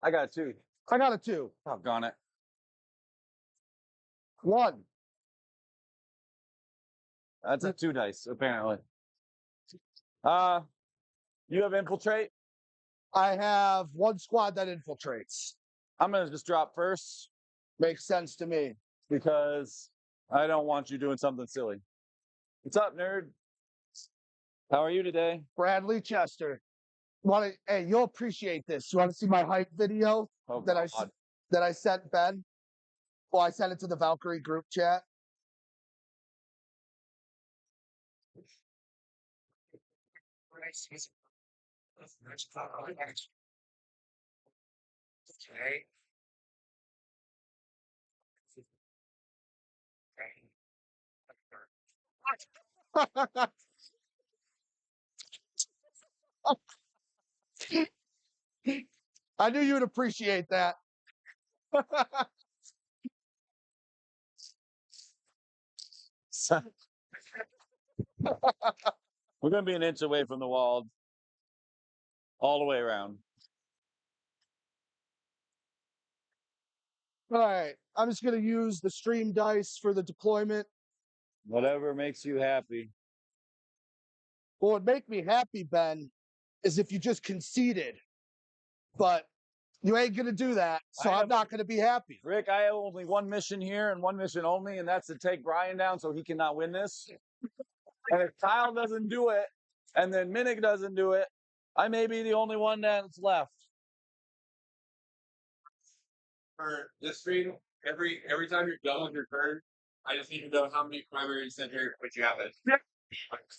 I got 2. I got a 2. Doggone it. 1. That's a 2 dice, apparently. You have infiltrate? I have 1 squad that infiltrates. I'm gonna just drop first Makes sense to me. because I don't want you doing something silly. What's up, nerd? How are you today? Bradley Chester. Hey, you'll appreciate this. You want to see my hype video Oh, that God. I sent Ben? Well, I sent it to the Valkyrie group chat. Okay. I knew you would appreciate that. We're gonna be an inch away from the wall all the way around. All right. I'm just going to use the stream dice for the deployment. Whatever makes you happy. What would make me happy, Ben, is if you just conceded. But you ain't going to do that, so I'm not going to be happy. Rick, I have only 1 mission here and 1 mission only, and that's to take Brian down so he cannot win this. And if Kyle doesn't do it, and then Minnick doesn't do it, I may be the only one that's left. For this stream, every time you're done with your turn, I just need to know how many primaries in here would you have it.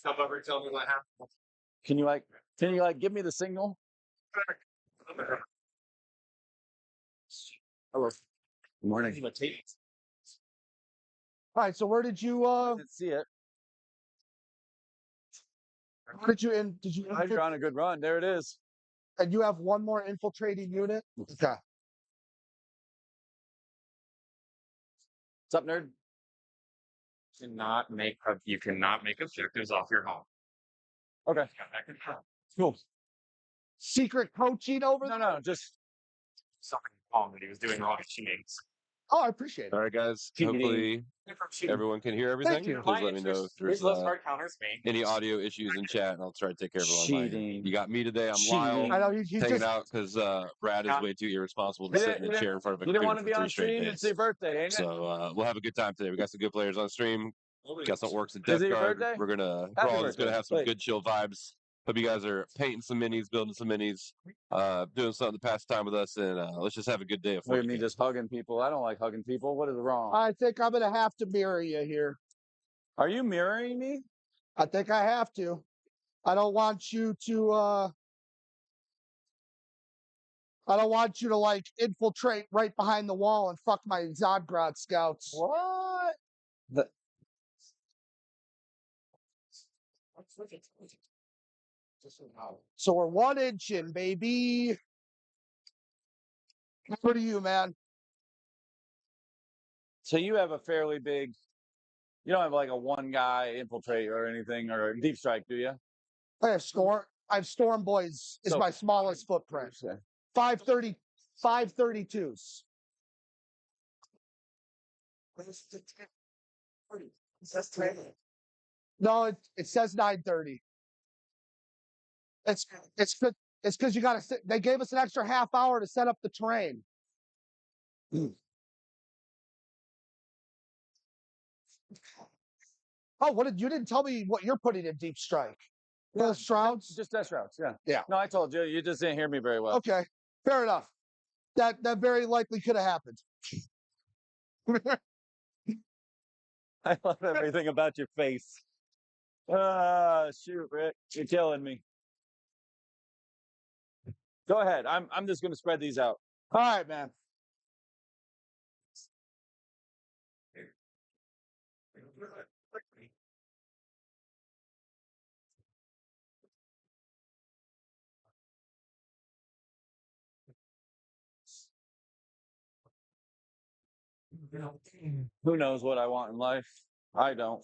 Come over and tell me what happened. Can you give me the signal? Hello. Good morning. All right, so where did you I didn't see it. did you You're on a good run. There it is. and you have 1 more infiltrating unit? Okay. What's up, nerd? You cannot make objectives off your home. Okay. Cool. Secret coaching over there? No, just Something wrong that he was doing wrong cheatings. Oh, I appreciate it. All right, guys. TBD. Hopefully everyone can hear everything. you. Please let me know if there's counters me. any audio issues in chat, and I'll try to take care of it on my end. cheating. You got me today. I'm Cheating. Lyle, I know he's hanging just out because Brad is way too irresponsible to sit in a chair in front of a You didn't want computer to be for on 3 straight stream. days. It's your birthday, ain't it? So we'll have a good time today. We got some good players on stream. Got some orcs and Is Death it your Guard. birthday? We're gonna Happy all just gonna birthday. have some Wait. good chill vibes. Hope you guys are painting some minis, building some minis, doing something to pass time with us, and let's just have a good day of Look at Fortnite. me just hugging people. I don't like hugging people. What is wrong? I think I'm going to have to mirror you here. Are you mirroring me? I think I have to. I don't want you to like infiltrate right behind the wall and fuck my Zodgrod scouts. What? The, So we're 1 inch in, baby. What are you, man? so you have a fairly big. You don't have like a 1 guy infiltrate or anything or a deep strike, do you? I have Storm Boys is So- my smallest footprint. 530, 532s. No, it says 930. It's because you got to. They gave us an extra half hour to set up the terrain. Oh, you didn't tell me what you're putting in deep strike? The shrouds? Just death shrouds, yeah. Yeah. No, I told you. You just didn't hear me very well. Okay, fair enough. That very likely could have happened. I love everything about your face. Shoot, Rick, you're killing me. Go ahead. I'm just gonna spread these out. All right, man. Who knows what I want in life? I don't.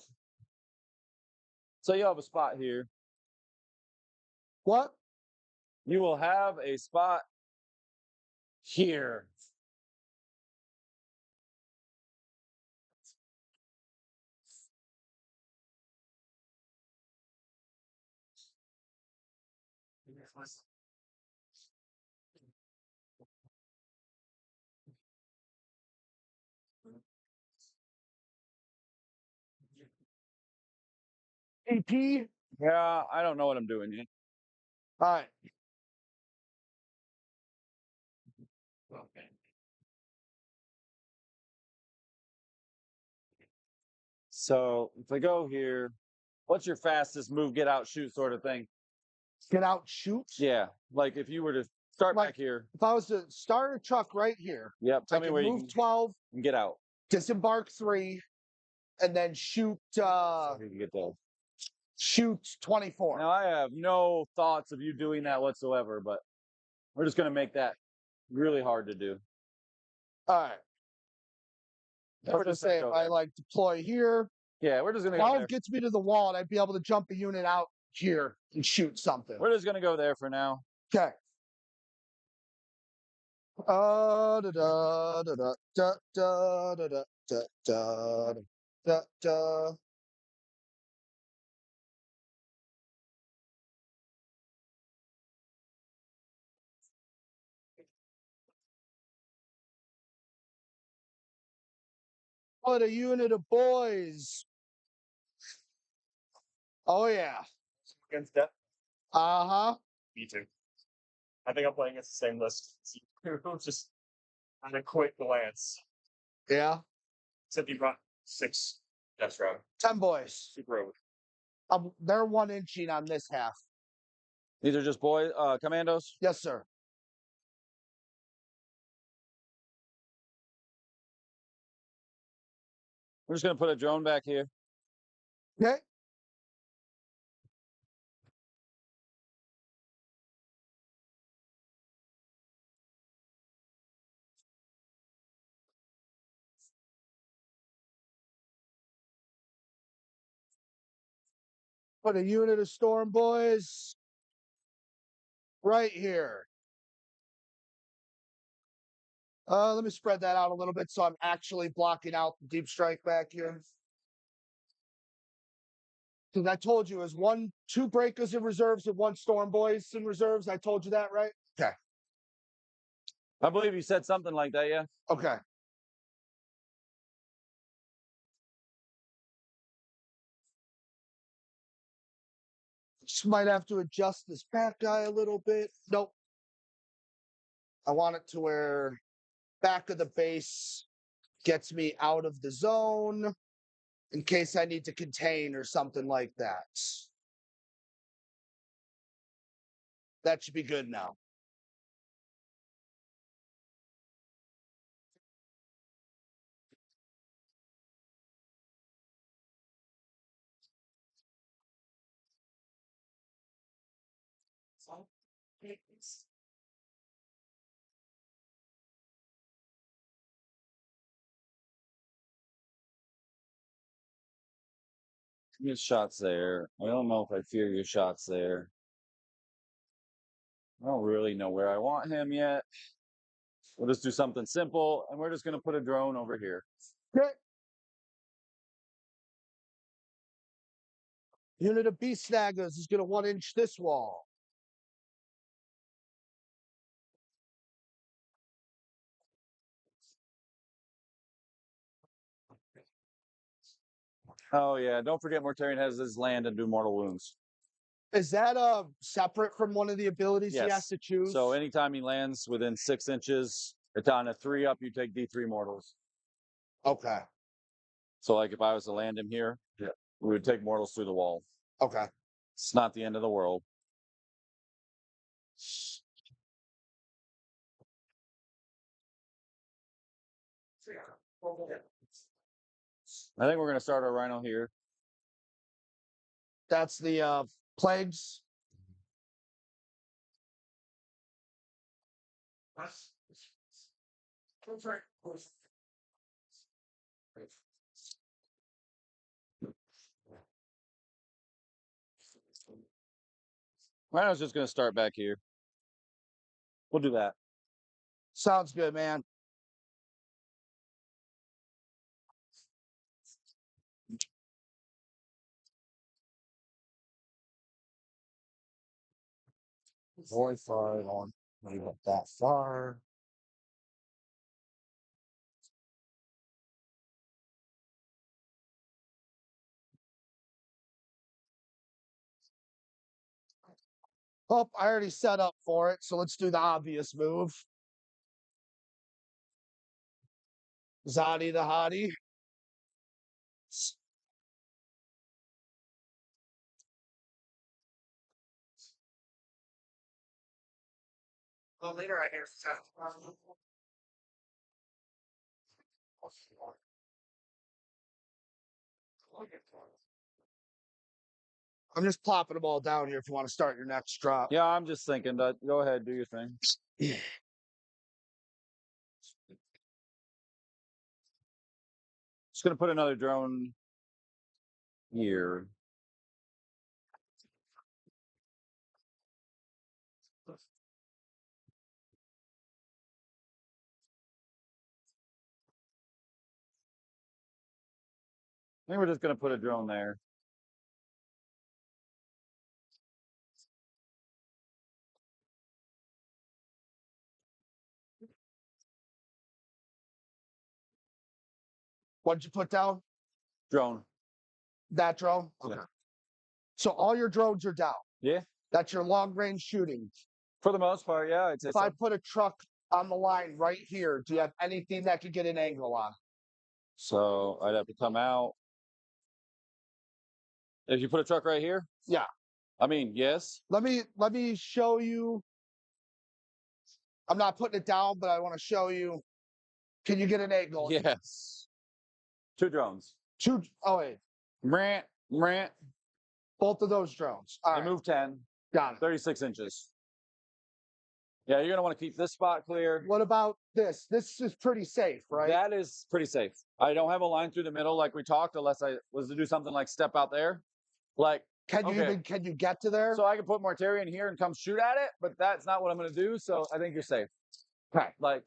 So you have a spot here. What? You will have a spot here. EP. Yeah, I don't know what I'm doing yet. All right. So if I go here, what's your fastest move, get out, shoot sort of thing? Get out, shoot. Yeah, like if you were to start Like- back here. If I was to start a truck right here, Yep. I Tell me can where you move 12, can get out. disembark 3, and then shoot You can get there. shoot 24. Now I have no thoughts of you doing that whatsoever, but we're just gonna make that really hard to do. All right. Yeah, We're just saying, if I like deploy here, Yeah, we're just gonna go 12 there. gets me to the wall, and I'd be able to jump a unit out here and shoot something. We're just gonna go there for now. Okay. Da da da da da da da da da da da da. What a unit of boys. Oh yeah. Against Death? Uh-huh. Me too. I think I'm playing against the same list. Just at a quick glance. Yeah. Except you brought 6 Death Row. 10 boys. Super over. They're 1-inching on this half. These are just boy commandos. Yes, sir. We're just gonna put a drone back here. Okay. Put a unit of storm boys right here. Let me spread that out a little bit so I'm actually blocking out the deep strike back here. Because I told you it was 2 breakers in reserves and 1 storm boys in reserves. I told you that, right? Okay. I believe you said something like that, yeah. Okay. Just might have to adjust this back guy a little bit. Nope. I want it to where back of the base gets me out of the zone in case I need to contain or something like that. That should be good now. Your shots there. I don't know if I fear your shots there. I don't really know where I want him yet. We'll just do something simple, and we're just gonna put a drone over here. Okay. Unit of beast snaggers is going to 1-inch this wall. Oh yeah, don't forget Mortarian has his land and do mortal wounds. Is that separate from one of the abilities he has Yes. to choose? So anytime he lands within 6 inches, it's on a 3 up, you take D3 mortals. Okay. So like if I was to land him here, we would take mortals through the wall. Okay. It's not the end of the world. I think we're gonna start our rhino here. That's the plagues. Rhino's just gonna start back here. We'll do that. Sounds good, man. Boy, far on. Maybe not that far. Oh, I already set up for it, so let's do the obvious move. Zadi the hottie. Well, later I hear stuff. I'm just plopping them all down here if you want to start your next drop. Yeah, I'm just thinking that. Go ahead, do your thing. Yeah. Just gonna put another drone here. I think we're just gonna put a drone there. What'd you put down? Drone. That drone? Okay. So all your drones are down. Yeah. That's your long range shooting. For the most part, yeah. I'd say If so. I put a truck on the line right here, do you have anything that could get an angle on? So I'd have to come out. If you put a truck right here? Yeah. I mean, yes. Let me show you. I'm not putting it down, but I want to show you. Can you get an angle? Yes. 2 drones. Oh wait, Rant. both of those drones. All They right, move 10, got it. 36 inches. Yeah, you're gonna want to keep this spot clear. What about this? This is pretty safe, right? That is pretty safe. I don't have a line through the middle like we talked, unless I was to do something like step out there. Like, Can you get to there? so I can put Mortari in here and come shoot at it, but that's not what I'm gonna do. So I think you're safe. Okay. Like,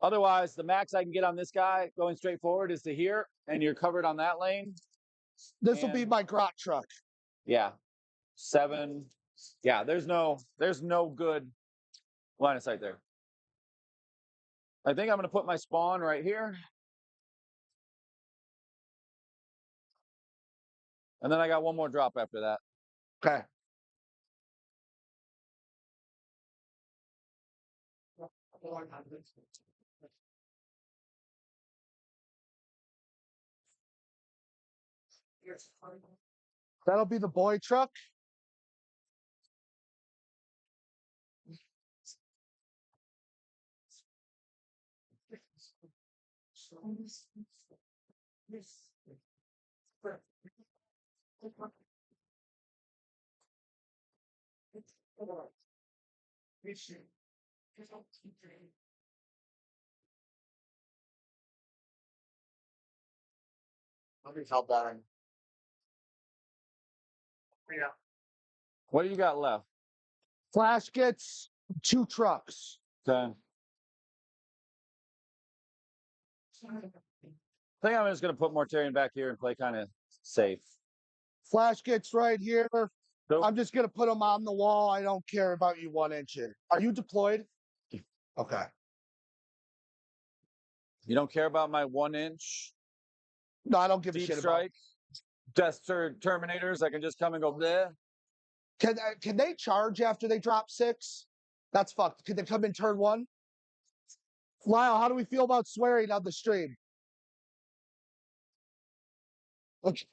otherwise, the max I can get on this guy going straight forward is to here, and you're covered on that lane. This will be And- my grot truck. Yeah, 7. Yeah, there's no good line of sight there. I think I'm gonna put my spawn right here. And then I got one more drop after that. Okay. That'll be the boy truck. Let me help that. Yeah. What do you got left? Flash gets 2 trucks. Okay. I think I'm just gonna put Mortarian back here and play kind of safe. Flash gets right here. Nope. I'm just gonna put them on the wall. I don't care about you 1 inching. Are you deployed? Okay. You don't care about my 1-inch No, I don't give a deep shit strike? Death Terminators, I can just come and go there. Can they charge after they drop 6? That's fucked. Can they come in turn 1? Lyle, how do we feel about swearing on the stream? Okay.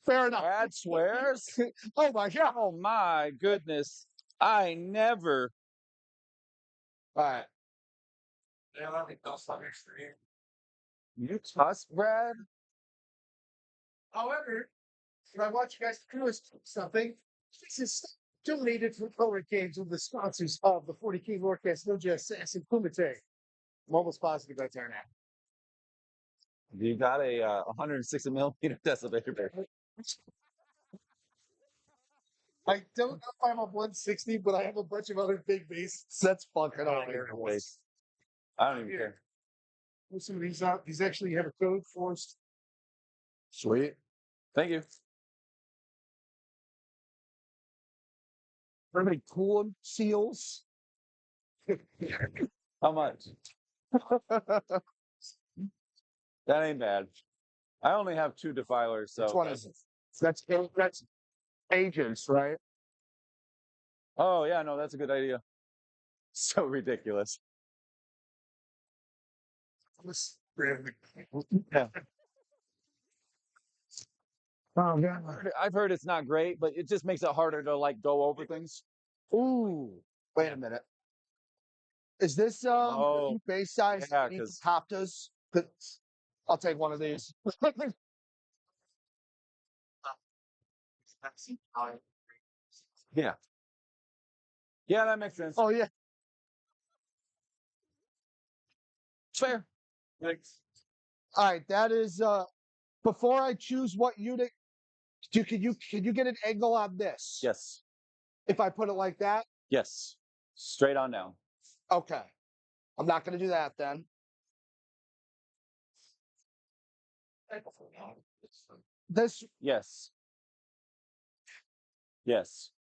Fair enough. Brad swears? Oh my god. Oh my goodness. I never. All right. Yeah, I think that's not extreme. You cuss, Brad? However, if I watch you guys do something, this is donated for color games with the sponsors of the 40 King Lorecast Major Assassin Kumite. Mobile positive by Turn out. You got a 160 millimeter decimator. I don't know if I'm a 160, but I have a bunch of other big bases. That's fucking hilarious. I don't even care. Pull some of these out. These actually have a code for us. Sweet. Thank you. Are they coolant seals? How much? That ain't bad. I only have 2 defilers, so. Which one is it? That's agents, right? Oh yeah, no, that's a good idea. So ridiculous. Yeah. Oh yeah. I've heard it's not great, but it just makes it harder to like go over things. Ooh. Wait a minute. Is this Oh, base size yeah, mini 'cause- Coptas? I'll take one of these. Yeah. Yeah, that makes sense. Oh yeah. It's fair. Thanks. All right. That is before I choose what unit, can you get an angle on this? Yes. If I put it like that? Yes. Straight on down. Okay. I'm not gonna do that then. This Yes. Yes.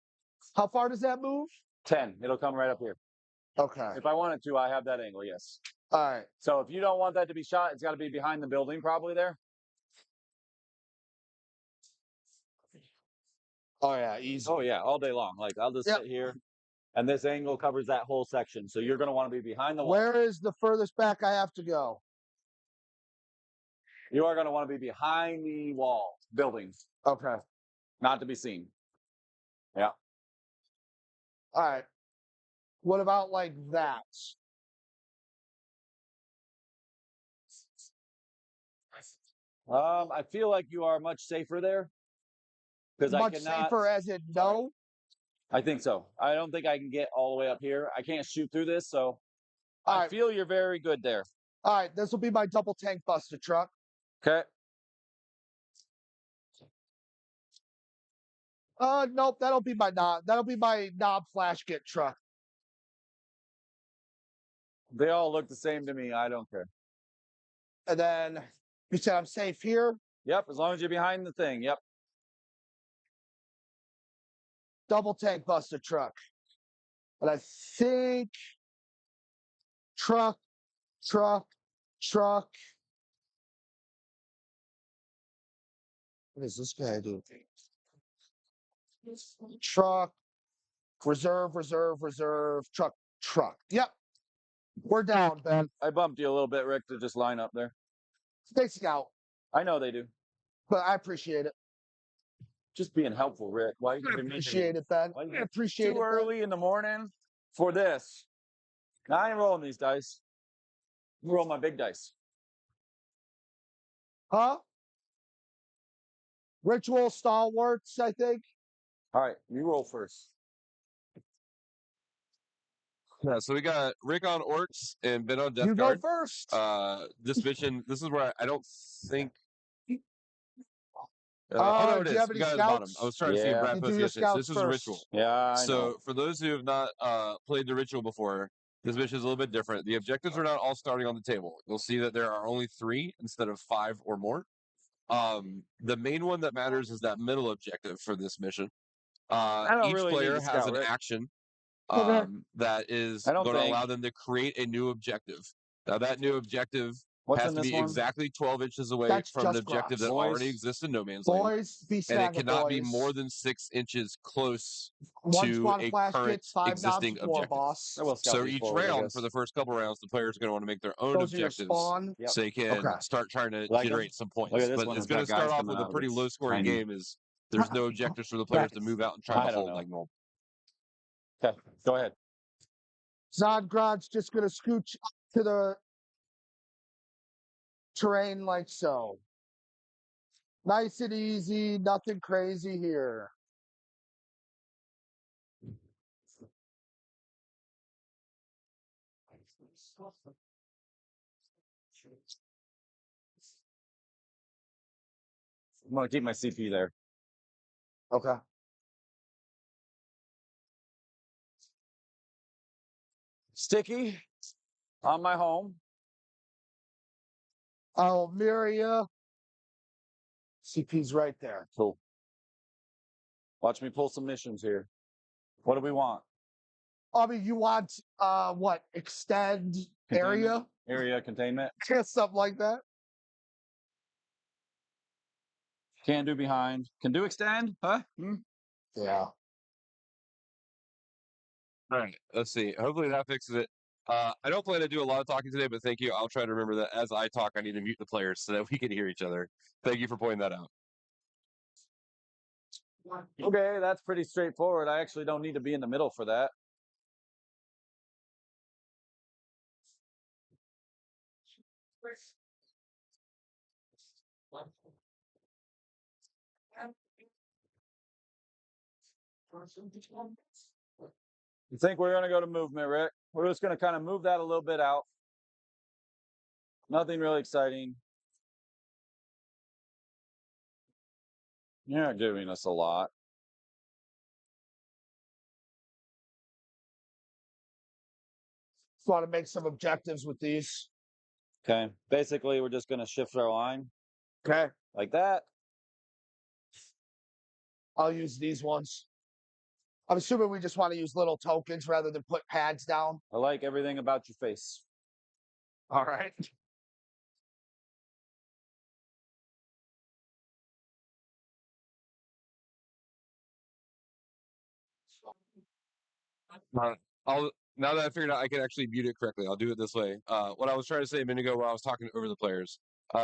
how far does that move? 10. It'll come right up here. Okay. If I wanted to, I have that angle, yes. All right. So if you don't want that to be shot, it's got to be behind the building probably there. Oh yeah, easy. Oh yeah, all day long. Like I'll just Yep. sit here and this angle covers that whole section. So you're going to want to be behind the wall. Where is the furthest back I have to go? You are going to want to be behind the wall, buildings, Okay. not to be seen. Yeah. All right. What about like that? I feel like you are much safer there because I Much cannot. safer as in no? I think so. I don't think I can get all the way up here. I can't shoot through this, so All I right. feel you're very good there. All right, this will be my double tank buster truck. Okay. Nope, that'll be my knob flash kit truck. They all look the same to me. I don't care. And then you said I'm safe here. Yep, as long as you're behind the thing. Yep. Double tank buster truck. And I think truck. What does this guy do? Truck, reserve, truck. Yep. We're down, Ben. I bumped you a little bit, Rick, to just line up there. Stay scout, I know they do. but I appreciate it. Just being helpful, Rick. Why you I appreciate it, Ben. Why I appreciate too it, Ben. early in the morning for this? Now I ain't rolling these dice. I'm rolling my big dice. Huh? Ritual stalwarts, I think. All right, you roll first. Yeah, so we got Rick on Orcs and Ben on Death You go Guard. first. This mission, this is where I don't think. Oh no, it do you is. have We any got it at the bottom. scouts? I was trying to see if Yeah. Brad You do posted your yesterday. So scouts this is a ritual. first. Yeah, I know. So for those who have not played the ritual before, this mission is a little bit different. The objectives are not all starting on the table. You'll see that there are only 3 instead of 5 or more. The main one that matters is that middle objective for this mission. I don't Each really need player to has scout, an Rick. action Okay. that is I don't going to think. allow them to create a new objective. Now that new objective What's has in to this be one? exactly 12 inches away That's from an just objective Grox. that already Boys. exists in no man's land, Boys, be and snagging it cannot be boys. more than 6 inches close 1 to squad of a flash current kits, 5 knobs existing of war, objective. boss. I will scout So these each forward, I round, guess. for the first couple rounds, the players are going to want to make their own Those are your objectives spawn. Yep. so they can Okay. start trying to Like 'em? generate some points. Look at this But one. it's It's going got to start guys off coming with a out. pretty It's low scoring tiny. game. Is there's no objectives for the players to move out and try I to don't hold know. like normal. Okay, go ahead. Zodgrod's just going to scooch up to the terrain like so. Nice and easy, nothing crazy here. I'm gonna keep my CP there. Okay. Sticky. On my home. Almeria. CP's right there. Cool. Watch me pull some missions here. What do we want? I mean, you want what? Extend Containment? area? Area containment. Something like that. Can do behind. Can do extend? Huh? Yeah. All right, let's see. Hopefully that fixes it. I don't plan to do a lot of talking today, but thank you. I'll try to remember that as I talk, I need to mute the players so that we can hear each other. Thank you for pointing that out. Okay, that's pretty straightforward. I actually don't need to be in the middle for that. You think we're going to go to movement, Rick? We're just going to kind of move that a little bit out. Nothing really exciting. You're not giving us a lot. Just want to make some objectives with these. Okay. Basically, we're just going to shift our line. Okay. Like that. I'll use these ones. I'm assuming we just want to use little tokens rather than put pads down. I like everything about your face. All right. I'll now that I figured out I can actually mute it correctly, I'll do it this way. What I was trying to say a minute ago while I was talking over the players.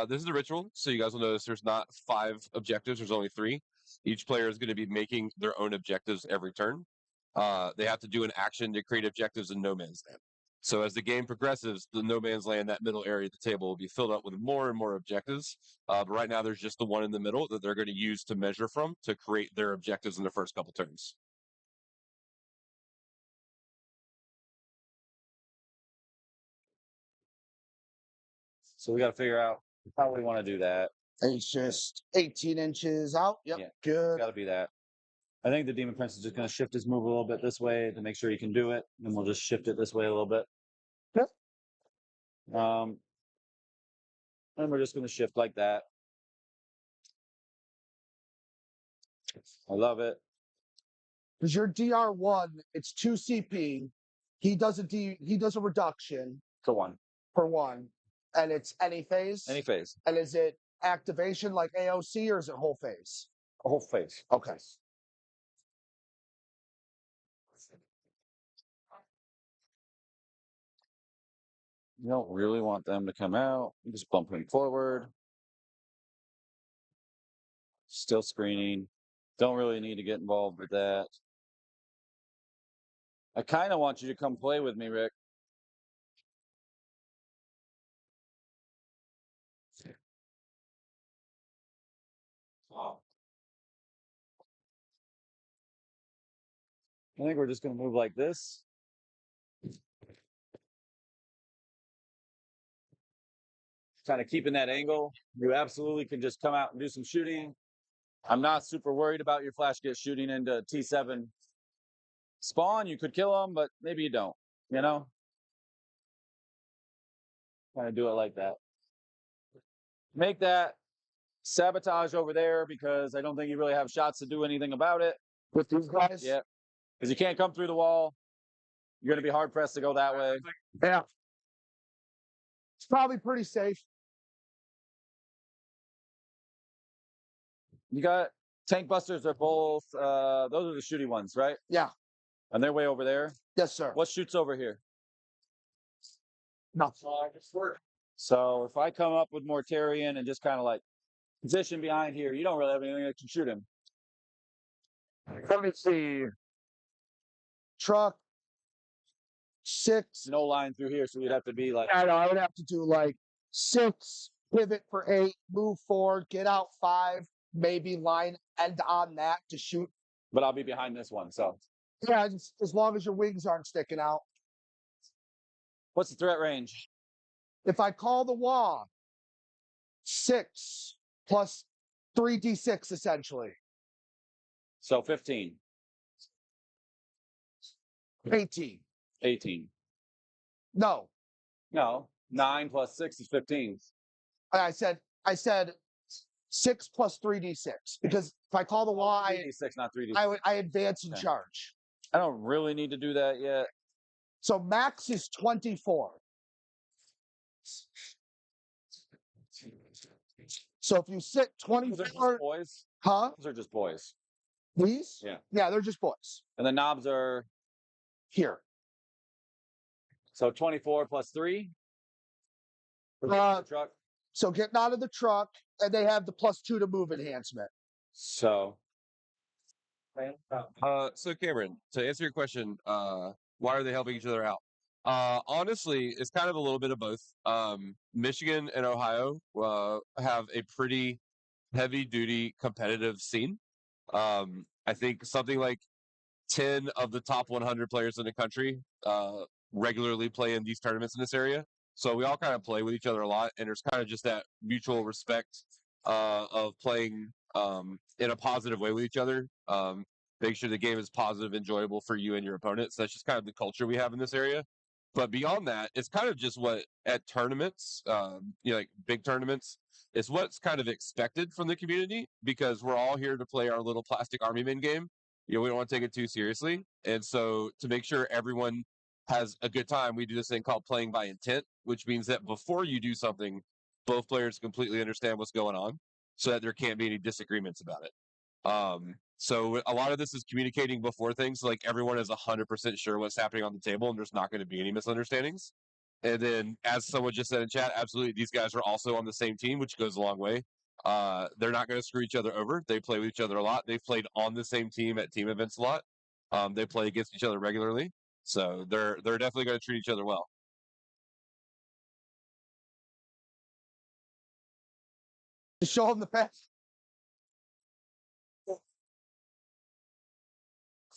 This is the ritual, so you guys will notice there's not 5 objectives, there's only 3. Each player is going to be making their own objectives every turn. They have to do an action to create objectives in no man's land. So as the game progresses, the no man's land, that middle area of the table, will be filled up with more and more objectives. But right now, there's just the one in the middle that they're going to use to measure from to create their objectives in the first couple turns. So we got to figure out how we want to do that. It's just 18 inches out. Yep. Yeah. Good. Got to be that. I think the Demon Prince is just going to shift his move a little bit this way to make sure he can do it. And we'll just shift it this way a little bit. Yep. And we're just going to shift like that. I love it. Because your DR1, it's 2 CP. He does a reduction For one. for 1. And it's any phase? Any phase. And is it activation like AOC or is it whole phase? A whole phase. Okay. You don't really want them to come out. You just bump them forward. Still screening. Don't really need to get involved with that. I kind of want you to come play with me, Rick. I think we're just going to move like this. Kind of keeping that angle. You absolutely can just come out and do some shooting. I'm not super worried about your flash get shooting into T7 spawn. You could kill them, but maybe you don't, you know? Kind of do it like that. Make that sabotage over there because I don't think you really have shots to do anything about it. With these guys? Yeah. Because you can't come through the wall. You're going to be hard pressed to go that way. Yeah. It's probably pretty safe. You got tank busters are both, those are the shooty ones, right? Yeah. And they're way over there. Yes, sir. What shoots over here? No. So if I come up with Mortarian and just kind of like position behind here, you don't really have anything that can shoot him. Let me see. Truck 6. No line through here, so you'd have to be like, I know. I would have to do like 6, pivot for 8, move 4, get out 5, maybe line end on that to shoot. but I'll be behind this one. So Yeah, just as long as your wings aren't sticking out. what's the threat range? If I call the wall, 6 plus 3d6 essentially. So 15, 18. 18. No. No, 9 plus 6 is 15. I said 6 plus 3d6 because if I call the law, 3d6, not 3d. I advance in Okay. charge. I don't really need to do that yet. So max is 24. So if you sit Those are just 24, boys. huh? Those are just boys. These? Yeah. Yeah, they're just boys. And the knobs are Here. so 24 plus 3. Uh, Truck. so getting out of the truck, and they have the +2 to move enhancement. So So Cameron, to answer your question, why are they helping each other out? Honestly, it's kind of a little bit of both. Michigan and Ohio have a pretty heavy duty competitive scene. I think something like 10 of the top 100 players in the country regularly play in these tournaments in this area. So we all kind of play with each other a lot, and there's kind of just that mutual respect of playing in a positive way with each other. Make sure the game is positive, enjoyable for you and your opponents. That's just kind of the culture we have in this area. But beyond that, it's kind of just what at tournaments, like big tournaments, it's what's kind of expected from the community because we're all here to play our little plastic army men game. We don't want to take it too seriously. And so to make sure everyone has a good time, we do this thing called playing by intent, which means that before you do something, both players completely understand what's going on so that there can't be any disagreements about it. So a lot of this is communicating before things, like everyone is 100% sure what's happening on the table and there's not going to be any misunderstandings. And then, as someone just said in chat, absolutely, these guys are also on the same team, which goes a long way. They're not going to screw each other over. They play with each other a lot. They've played on the same team at team events a lot. They play against each other regularly, so they're definitely going to treat each other well. To show them the path.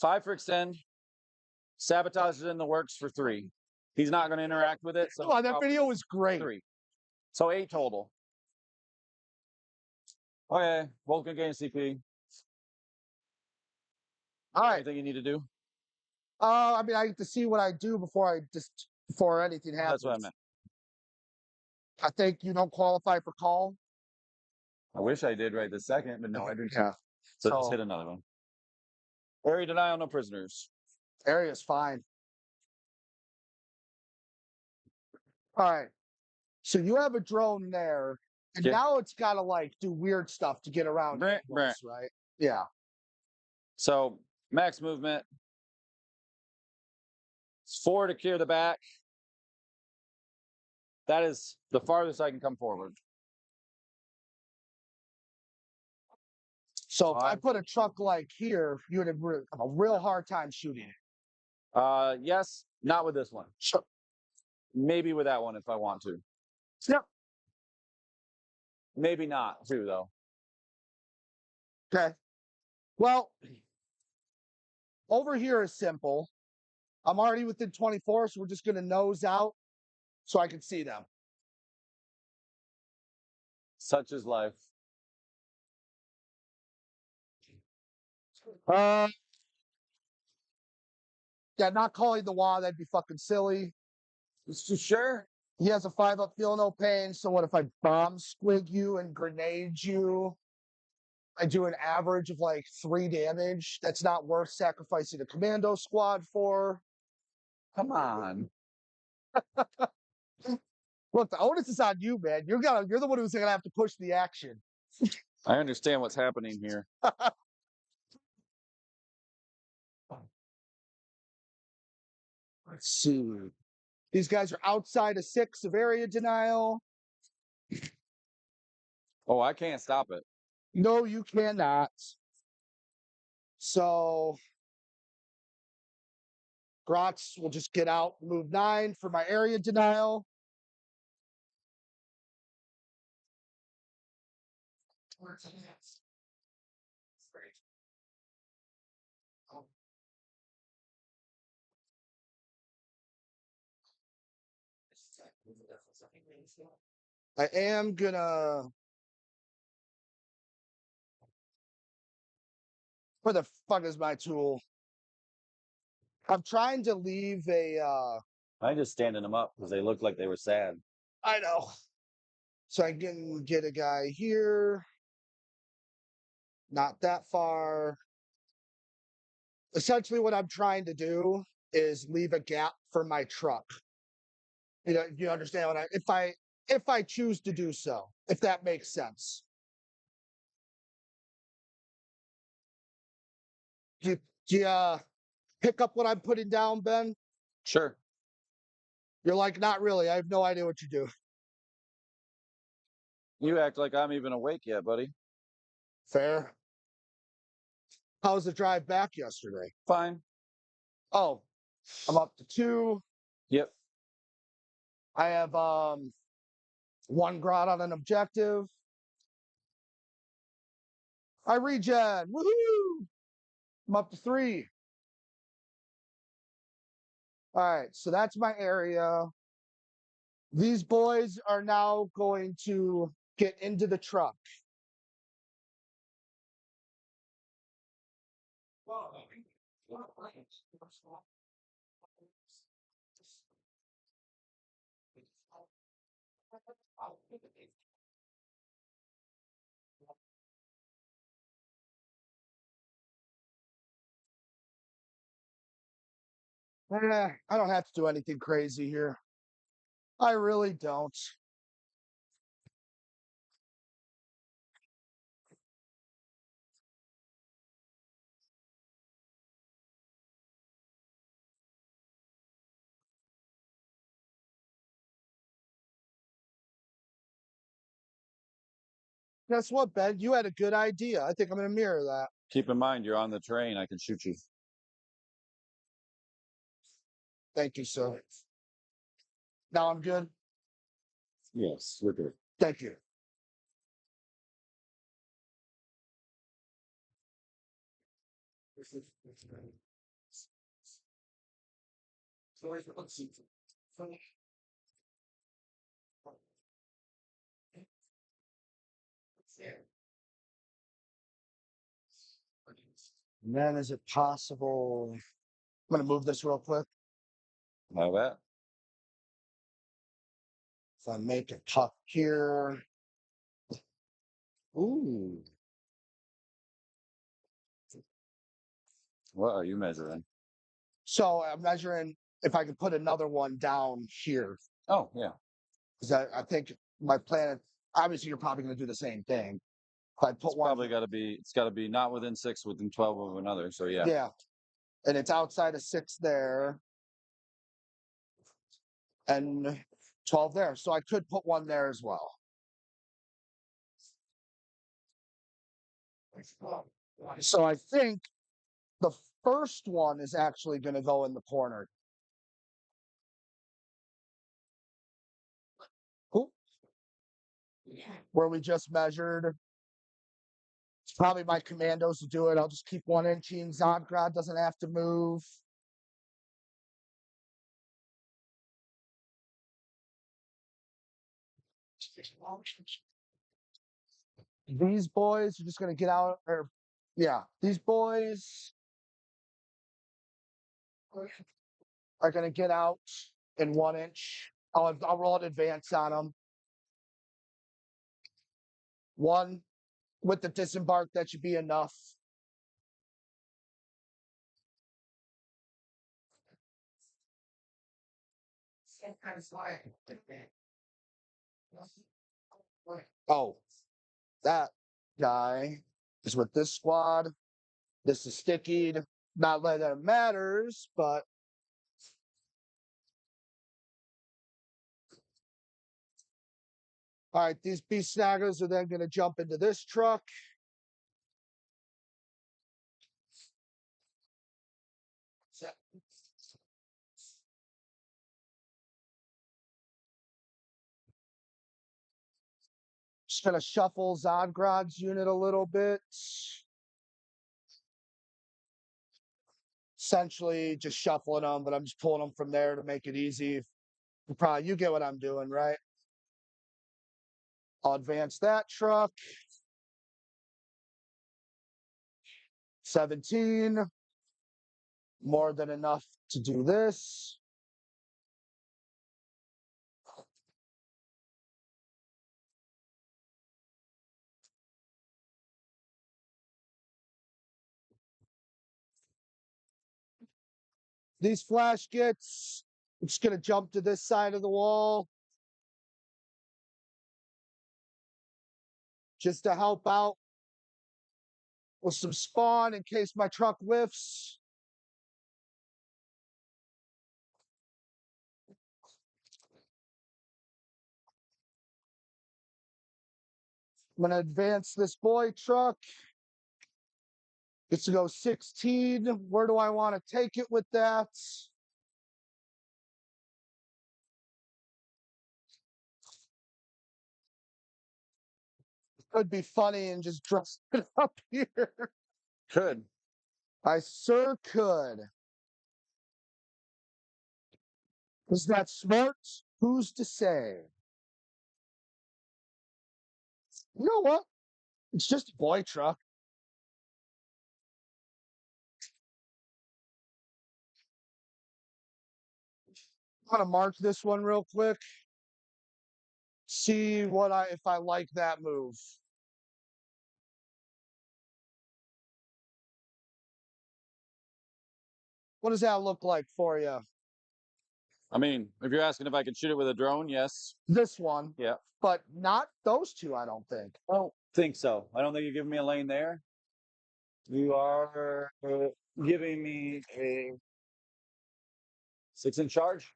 5 for extend. Sabotage is in the works for 3. He's not going to interact with it. So Oh, that video was great. 3. So 8 total. Okay, Vulcan gain CP. All right. Anything you need to do? I mean, I get to see what I do before anything happens. That's what I meant. I think you don't qualify for call. I wish I did right this second, but no, I didn't. Yeah. So just hit another one. Area denial, no prisoners. Area's fine. All right. So you have a drone there, and Yeah. now it's got to like do weird stuff to get around Brr, angles, right? Yeah. So max movement. It's 4 to clear the back. That is the farthest I can come forward. So if I put a truck like here, you would have a real hard time shooting it. Yes, not with this one. Sure. Maybe with that one if I want to. Yep. Maybe not too though. Okay. Well, over here is simple. I'm already within 24, so we're just going to nose out so I can see them. Such is life. Yeah, not calling the wall, that'd be fucking silly. Sure. He has a 5-up, feel no pain. So what if I bomb squig you and grenade you? I do an average of like 3 damage. That's not worth sacrificing a commando squad for. Come on. Look, the onus is on you, man. You're the one who's gonna have to push the action. I understand what's happening here. Let's see. These guys are outside of 6 of area denial. Oh, I can't stop it. No, you cannot. So Grotz will just get out, move 9 for my area denial. I am gonna. Where the fuck is my tool? I'm trying to leave a I just standing them up because they looked like they were sad. I know. So I can get a guy here. Not that far. Essentially, what I'm trying to do is leave a gap for my truck. You understand what if I choose to do so, if that makes sense. Do you pick up what I'm putting down, Ben? Sure. You're like, not really. I have no idea what you do. You act like I'm even awake yet, buddy. Fair. How was the drive back yesterday? Fine. Oh, I'm up to 2. Yep. I have 1 grot on an objective. I regen. Woohoo! I'm up to 3. All right, so that's my area. These boys are now going to get into the truck. I don't have to do anything crazy here. I really don't. Guess what, Ben? You had a good idea. I think I'm going to mirror that. Keep in mind, you're on the train. I can shoot you. Thank you, sir. Now I'm good. Yes, we're good. Thank you. And then is it possible? I'm going to move this real quick. How that? If I make a tuck here. Ooh. What are you measuring? So I'm measuring if I can put another one down here. Oh, yeah. Because I think my plan, obviously, you're probably going to do the same thing. If I put It's one. probably got to be. It's got to be not within 6, within 12 of another. So yeah. Yeah. And it's outside of 6 there. And 12 there. So I could put one there as well. So I think the first one is actually going to go in the corner. Oop. Where we just measured. It's probably my commandos to do it. I'll just keep 1 inching. Zodgrad doesn't have to move. These boys are just going to get out, or yeah, these boys are going to get out in 1 inch. I'll roll an advance on them. 1 with the disembark, that should be enough. Oh, that guy is with this squad. This is stickied. Not that it matters, but all right, these beast snaggers are then going to jump into this truck. Just going to shuffle Zodgrad's unit a little bit. Essentially just shuffling them, but I'm just pulling them from there to make it easy. You get what I'm doing, right? I'll advance that truck. 17. More than enough to do this. These flash kits, I'm just gonna jump to this side of the wall. Just to help out with some spawn in case my truck whiffs. I'm gonna advance this boy truck. Gets to go 16. Where do I want to take it with that? Could be funny and just dress it up here. Could. I sure could. Is that smart? Who's to say? You know what? It's just a boy truck. I'm gonna mark this one real quick. See if I like that move. What does that look like for you? I mean, if you're asking if I could shoot it with a drone, yes. This one. Yeah. But not those two, I don't think. I don't think so. I don't think you're giving me a lane there. You are giving me a 6-inch charge.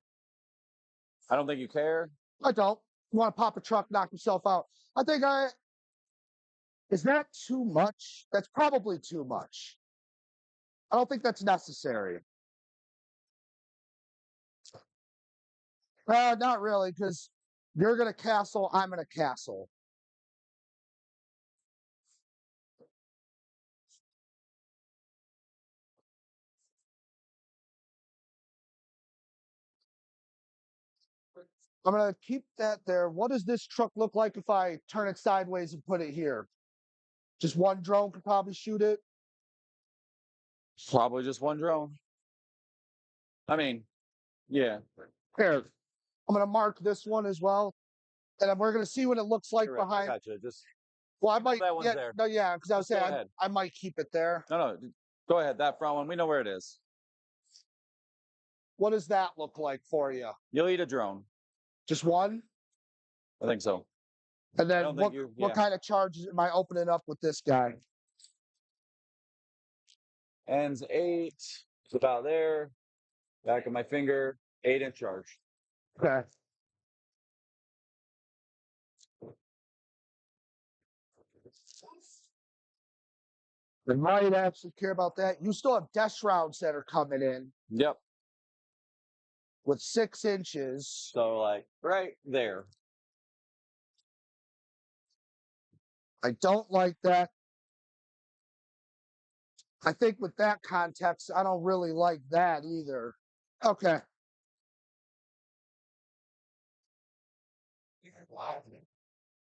I don't think you care. I don't. You want to pop a truck, knock yourself out. I think is that too much? That's probably too much. I don't think that's necessary. Not really, because you're gonna castle, I'm gonna castle. I'm gonna keep that there. What does this truck look like if I turn it sideways and put it here? Just one drone could probably shoot it. Probably just one drone. I mean, yeah. Here, I'm gonna mark this one as well, and then we're gonna see what it looks like Correct. behind. Gotcha. Just Well, I might. that one's Yeah, there. no, yeah, because I was Just go saying ahead. I might keep it there. no. Go ahead. That front one, we know where it is. What does that look like for you? You'll eat a drone. Just one? I think so. And then don't what, think you- what yeah. kind of charges am I opening up with this guy? Ends 8. It's about there. Back of my finger. 8-inch charge. Okay. They might actually care about that. You still have desk rounds that are coming in Yep. with 6 inches. So like right there. I don't like that. I think with that context, I don't really like that either. Okay.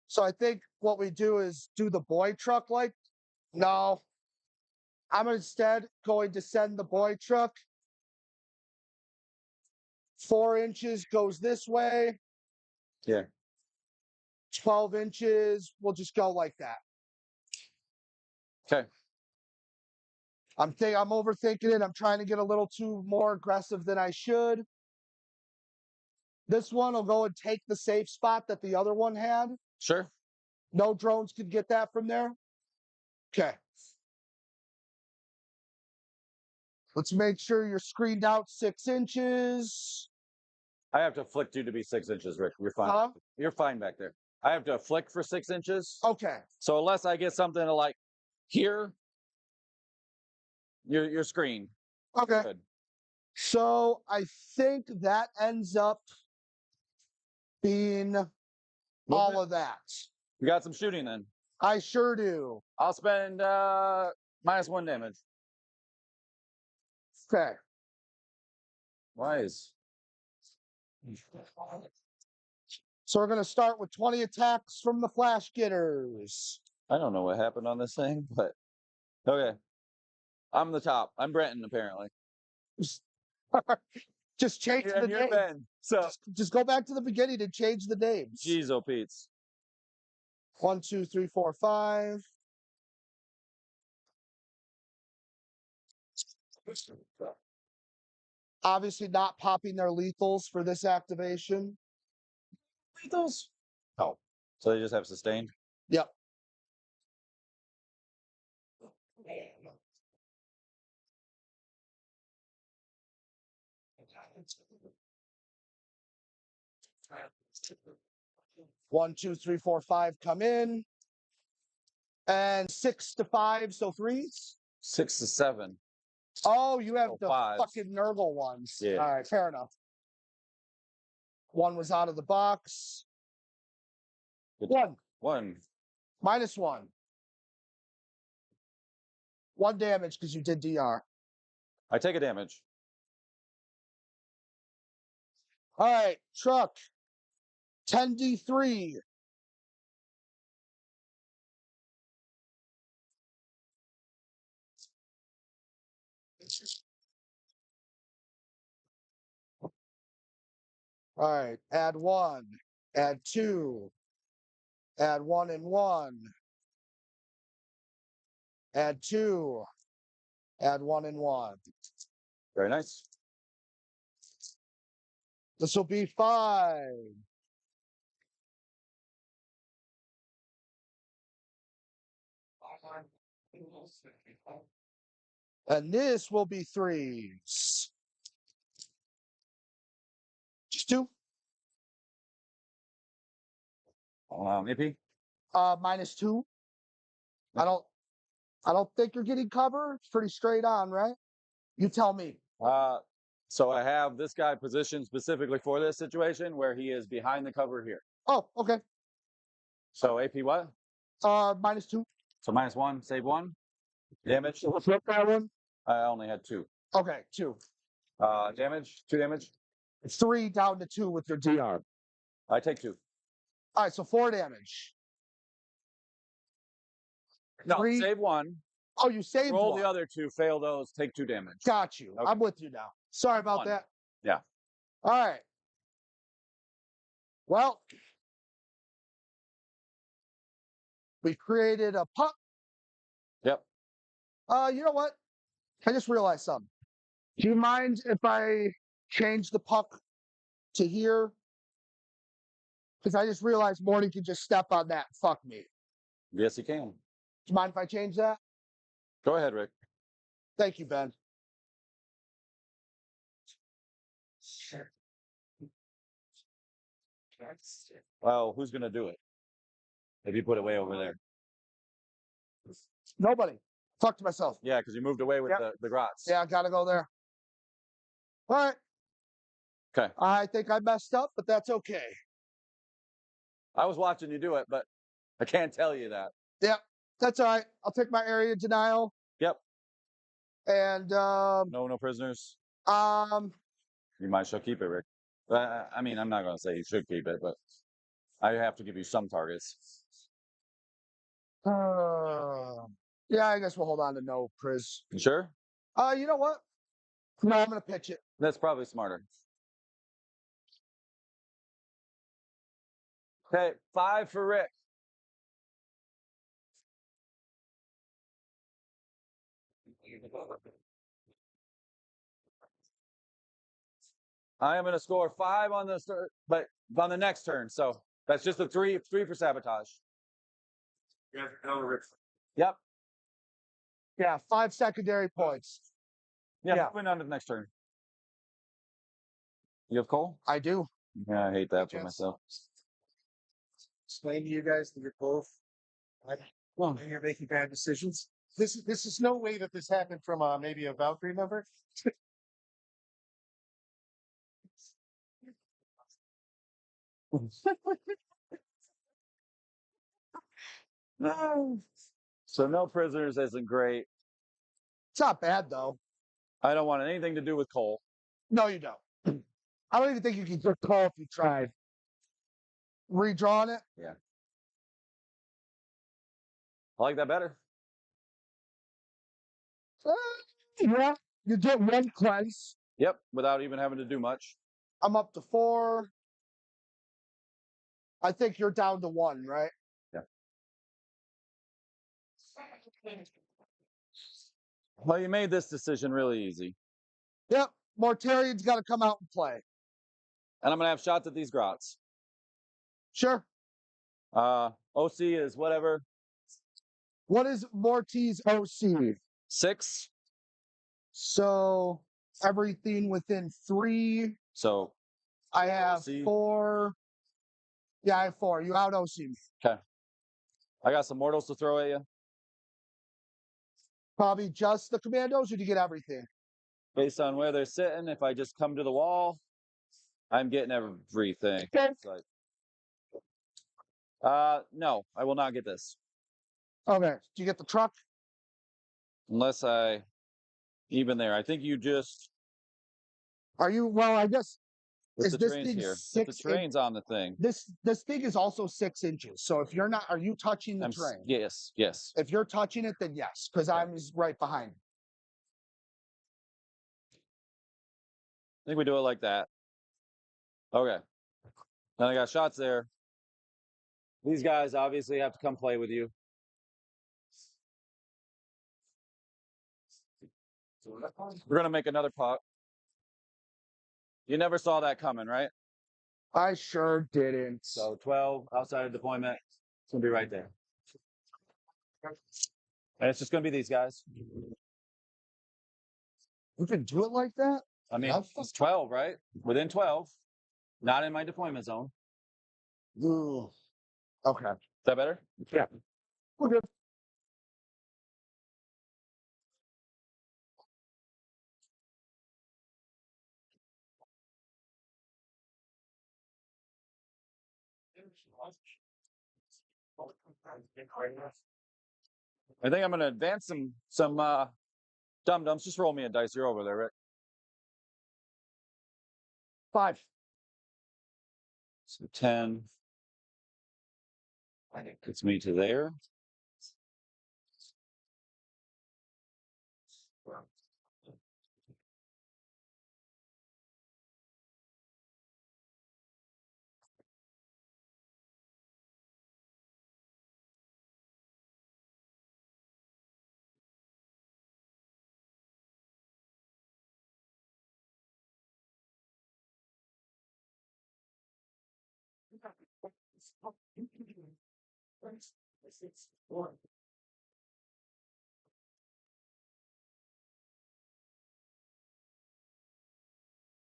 So I think what we do is do the boy truck like. No. I'm instead going to send the boy truck 4 inches goes this way. Yeah. 12 inches. We'll just go like that. Okay. I'm overthinking it. I'm trying to get a little too more aggressive than I should. This one will go and take the safe spot that the other one had. Sure. No drones could get that from there. Okay. Let's make sure you're screened out 6 inches. I have to flick you to be 6 inches, Rick. You're fine. Huh? You're fine back there. I have to flick for 6 inches. Okay. So unless I get something to like here, you're screened. Okay. Good. So I think that ends up being all of that. You got some shooting then. I sure do. I'll spend -1 damage. Okay. Why is So we're going to start with 20 attacks from the flash getters. I don't know what happened on this thing, but okay. I'm the top. I'm Brenton apparently. Just change Yeah, the you're name. Ben. So Just go back to the beginning and change the names. jeez, oh Pete's. 1, 2, 3, 4, 5. Obviously not popping their lethals for this activation. Lethals? Oh. So they just have sustained? Yep. One, two, three, four, five come in. And 6 to 5, so threes. 6 to 7. Oh, you have Oh, the fives. fucking Nurgle ones. Yeah. All right, fair enough. One was out of the box. Good. 1. 1. -1. 1 damage because you did DR. I take a damage. All right, truck. 10d3. All right, add 1, add 2, add 1 and 1, add 2, add 1 and 1. Very nice. This will be 5. And this will be 3s. Just 2. AP? -2. I don't think you're getting cover. It's pretty straight on, right? You tell me. So I have this guy positioned specifically for this situation where he is behind the cover here. Oh, okay. So AP what? -2. So -1, save 1. Damage? Flip that one. I only had 2. Okay, 2. Damage? 2 damage? 3 down to 2 with your DR. I take 2. All right, so 4 damage. No, 3. save 1. Oh, you saved Roll 1. the other 2, fail those, take 2 damage. Got you. Okay. I'm with you now. Sorry about 1. that. Yeah. All right. Well, we created a puck. Yep. You know what? I just realized something. Do you mind if I change the puck to here? Because I just realized Morty can just step on that and fuck me. Yes, you can. Do you mind if I change that? Go ahead, Rick. Thank you, Ben. Well, who's going to do it? If you put it way over there. Nobody. Fucked myself. Yeah, because you moved away with the grots. Yeah, I gotta go there. All right. Okay. I think I messed up, but that's okay. I was watching you do it, but I can't tell you that. Yep, that's all right. I'll take my area denial. Yep. And No prisoners. you You might shall keep it, Rick. I mean, I'm not going to say you should keep it, but I have to give you some targets. yeah, I guess we'll hold on to no Priz. You sure? You know what? No, I'm gonna pitch it. That's probably smarter. Okay, 5 for Rick. I am going to score 5 on this, but on the next turn. So that's just a 3 for sabotage. You guys are Rick. Yep. Yeah, 5 secondary points. Yeah. Moving on to the next turn. You have coal? I do. Yeah, I hate that for myself. Explain to you guys that you're both and you're making bad decisions. This is no way that this happened from maybe a Valkyrie member. So no prisoners isn't great. It's not bad though. I don't want anything to do with coal. No, you don't. I don't even think you can get call if you tried. Redrawing it? Yeah. I like that better. Yeah. You get 1 cleanse. Yep, without even having to do much. I'm up to 4. I think you're down to 1, right? Yeah. Well, you made this decision really easy. Yep. Mortarian's got to come out and play. And I'm gonna have shots at these grots. Sure. OC is whatever. What is Morty's OC? 6. So everything within 3. So I have OC. 4. Yeah, I have 4. You out OC me. okay. I got some mortals to throw at you. Probably just the commandos, or do you get everything? Based on where they're sitting, if I just come to the wall, I'm getting everything. Okay. No, I will not get this. Okay. Do you get the truck? Unless I even there. I think you just Are you? Well, I guess. if Is the this train's thing here. If 6 the train's on the thing. This thing is also 6 inches. So if you're not, are you touching the train? Yes, yes. If you're touching it, then yes, because I'm right behind. I think we do it like that. Okay. Then I got shots there. These guys obviously have to come play with you. We're gonna make another putt. You never saw that coming, right? I sure didn't. So 12 outside of deployment. It's gonna be right there. And it's just gonna be these guys. We can do it like that? I mean, it's 12, right? Within 12. Not in my deployment zone. Ooh. Okay. Is that better? Yeah. We're good. I think I'm gonna advance some dum-dums. Just roll me a dice. You're over there, Rick. 5. So 10. I think gets me to there.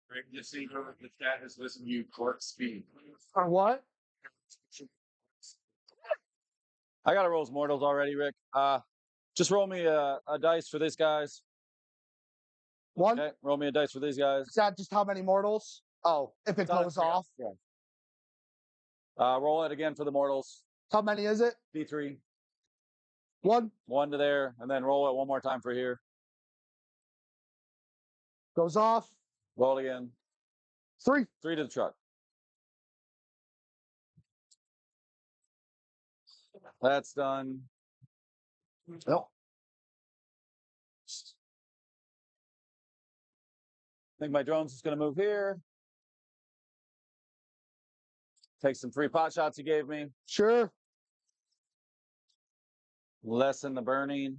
Right, just so you know, the chat is listening to you court speed. Or what? I got a rolls mortals already, Rick. Just roll me a dice for these guys. 1. Okay, roll me a dice for these guys. Is that just how many mortals? Oh, if it goes off. Yeah. Roll it again for the mortals. How many is it? D3. 1 1 to there, and then roll it one more time for here. goes off. Roll it again. 3. 3 to the truck. That's done. Nope. I think my drone's just going to move here. Take some free pot shots you gave me. Sure. Lessen the burning.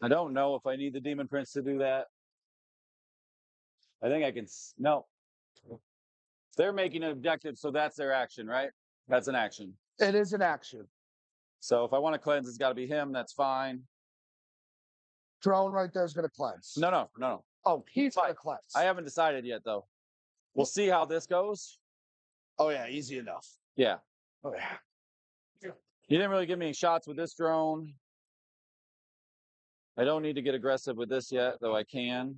I don't know if I need the Demon Prince to do that. I think I can. No. They're making an objective, so that's their action, right? That's an action. It is an action. So if I want to cleanse, it's got to be him. That's fine. Drone right there is going to cleanse. No. Oh, he's going to cleanse. I haven't decided yet, though. We'll see how this goes. Oh, yeah. Easy enough. Yeah. Oh, yeah. You didn't really give me shots with this drone. I don't need to get aggressive with this yet, though I can.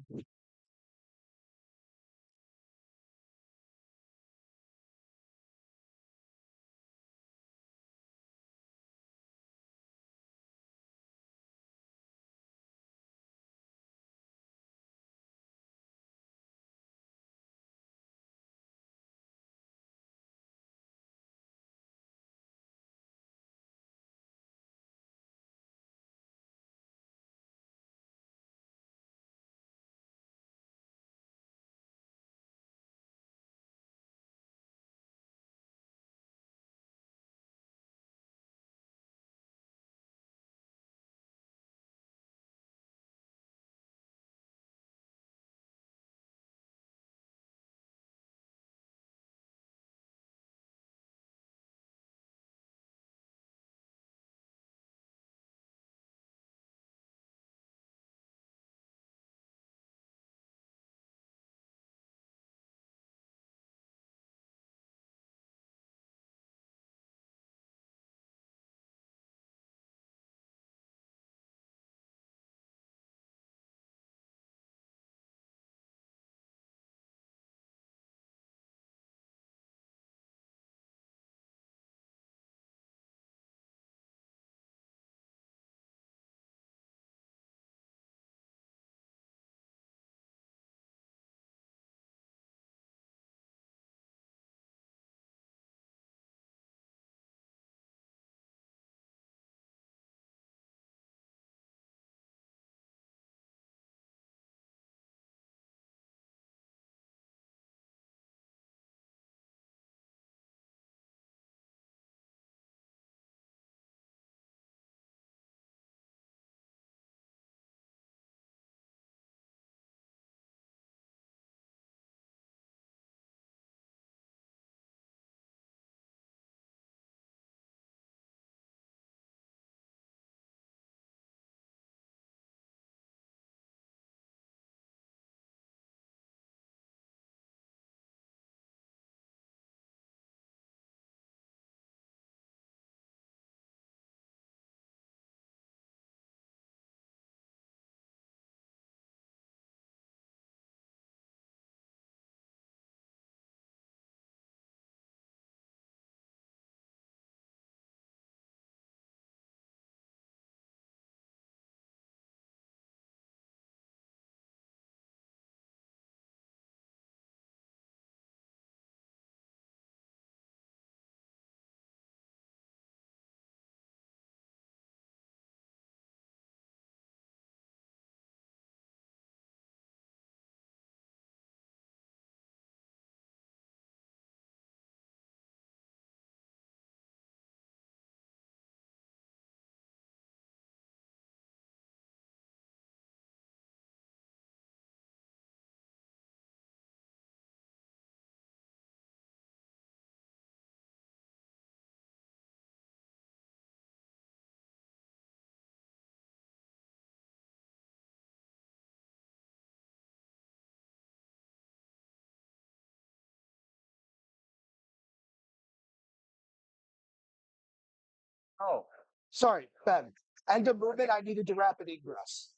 Oh, Sorry, Ben. End of movement, I needed to rapid ingress.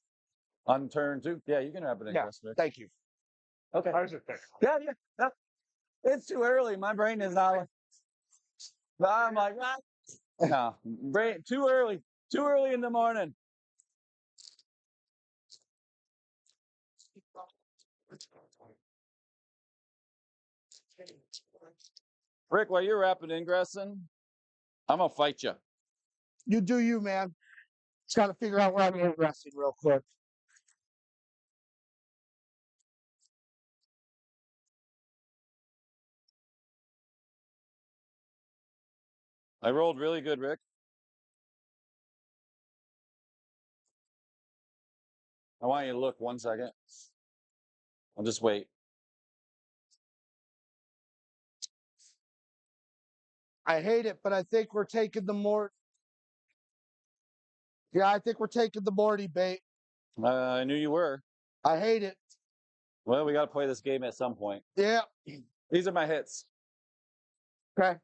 on turn 2. Yeah, you can wrap it in, Yeah. Chris. Rick. Thank you. Okay. How's it there? Yeah, yeah. No, it's too early. My brain is not. I'm like, ah. No, brain too early. Too early in the morning. Rick, while you're rapid ingressing, I'm gonna fight you. You do you, man. Just got to figure out where I'm ingressing real quick. I rolled really good, Rick. I want you to look 1 second. I'll just wait. I hate it, but I think we're taking the more. Yeah, I think we're taking the Morty bait. I knew you were. I hate it. Well, we got to play this game at some point. Yeah. These are my hits. Okay.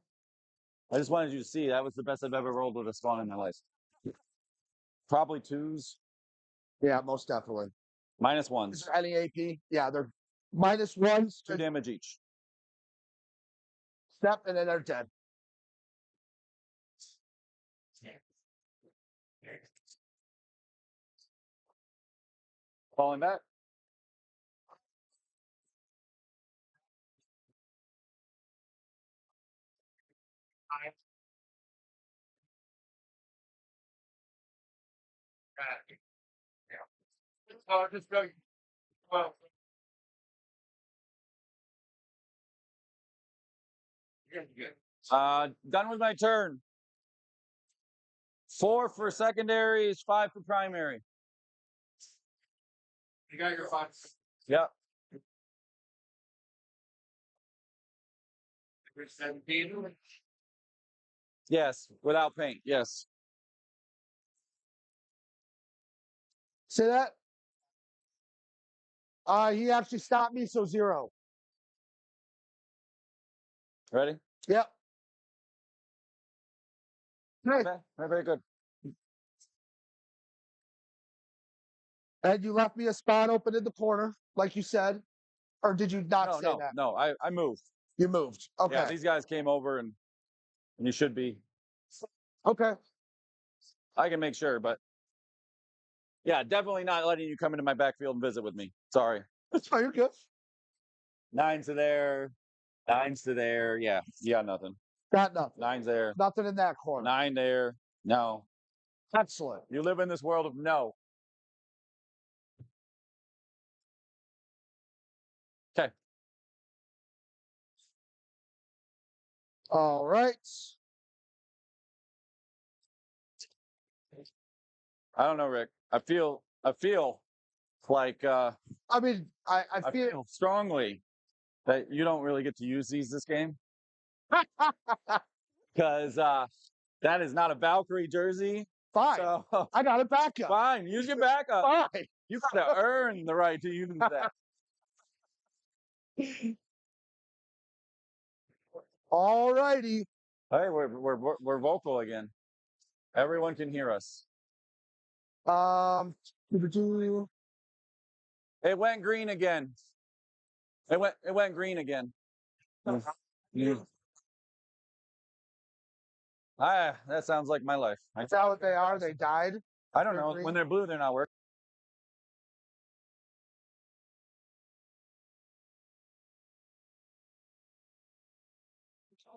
I just wanted you to see that was the best I've ever rolled with a spawn in my life. Probably 2s, Yeah, most definitely. minus Is 1s, there any AP? Yeah, they're -1s. 2 damage each. Step, and then they're dead. Falling back. Oh, just go. Well, you're good. Done with my turn. 4 for secondaries, 5 for primary. You got your 5. Yep. You're 17. Yes, without paint. Yes. See that? He actually stopped me, so 0. Ready? Yep. Hey, Okay. Very, very good. and you left me a spot open in the corner, like you said, or did you not No, say no, that? no. I moved. You moved. Okay. Yeah, these guys came over and you should be. Okay. I can make sure, but yeah, definitely not letting you come into my backfield and visit with me. Sorry. That's fine. You're good. 9's to there. 9's to there. Yeah. Yeah, nothing. Got nothing. 9's there. Nothing in that corner. 9 there. No. Excellent. You live in this world of no. Okay. All right. I don't know, Rick. I feel like I mean, I I feel feel strongly that you don't really get to use these this game because that is not a Valkyrie jersey. fine. So I got it back up. fine, use your backup. Fine. You got to earn the right to use that. All righty. Hey, we're vocal again. Everyone can hear us. Do-do-do. It went green again. It went green again. Ah, that sounds like my life. Is that what they are? They died? I don't They're know. green? When they're blue, they're not working.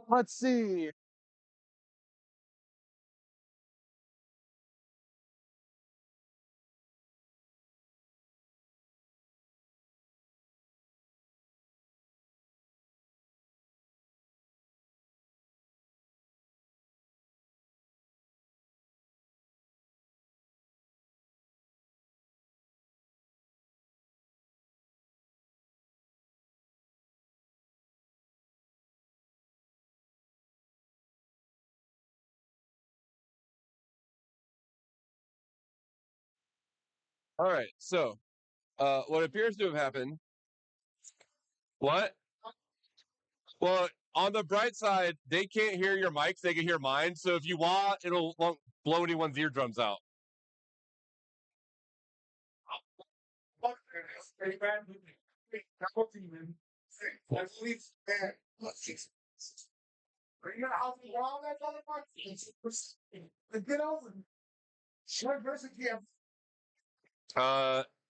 Let's see. All right. So, what appears to have happened? What? Well, on the bright side, they can't hear your mics; they can hear mine. So if you want, it'll won't blow anyone's eardrums out.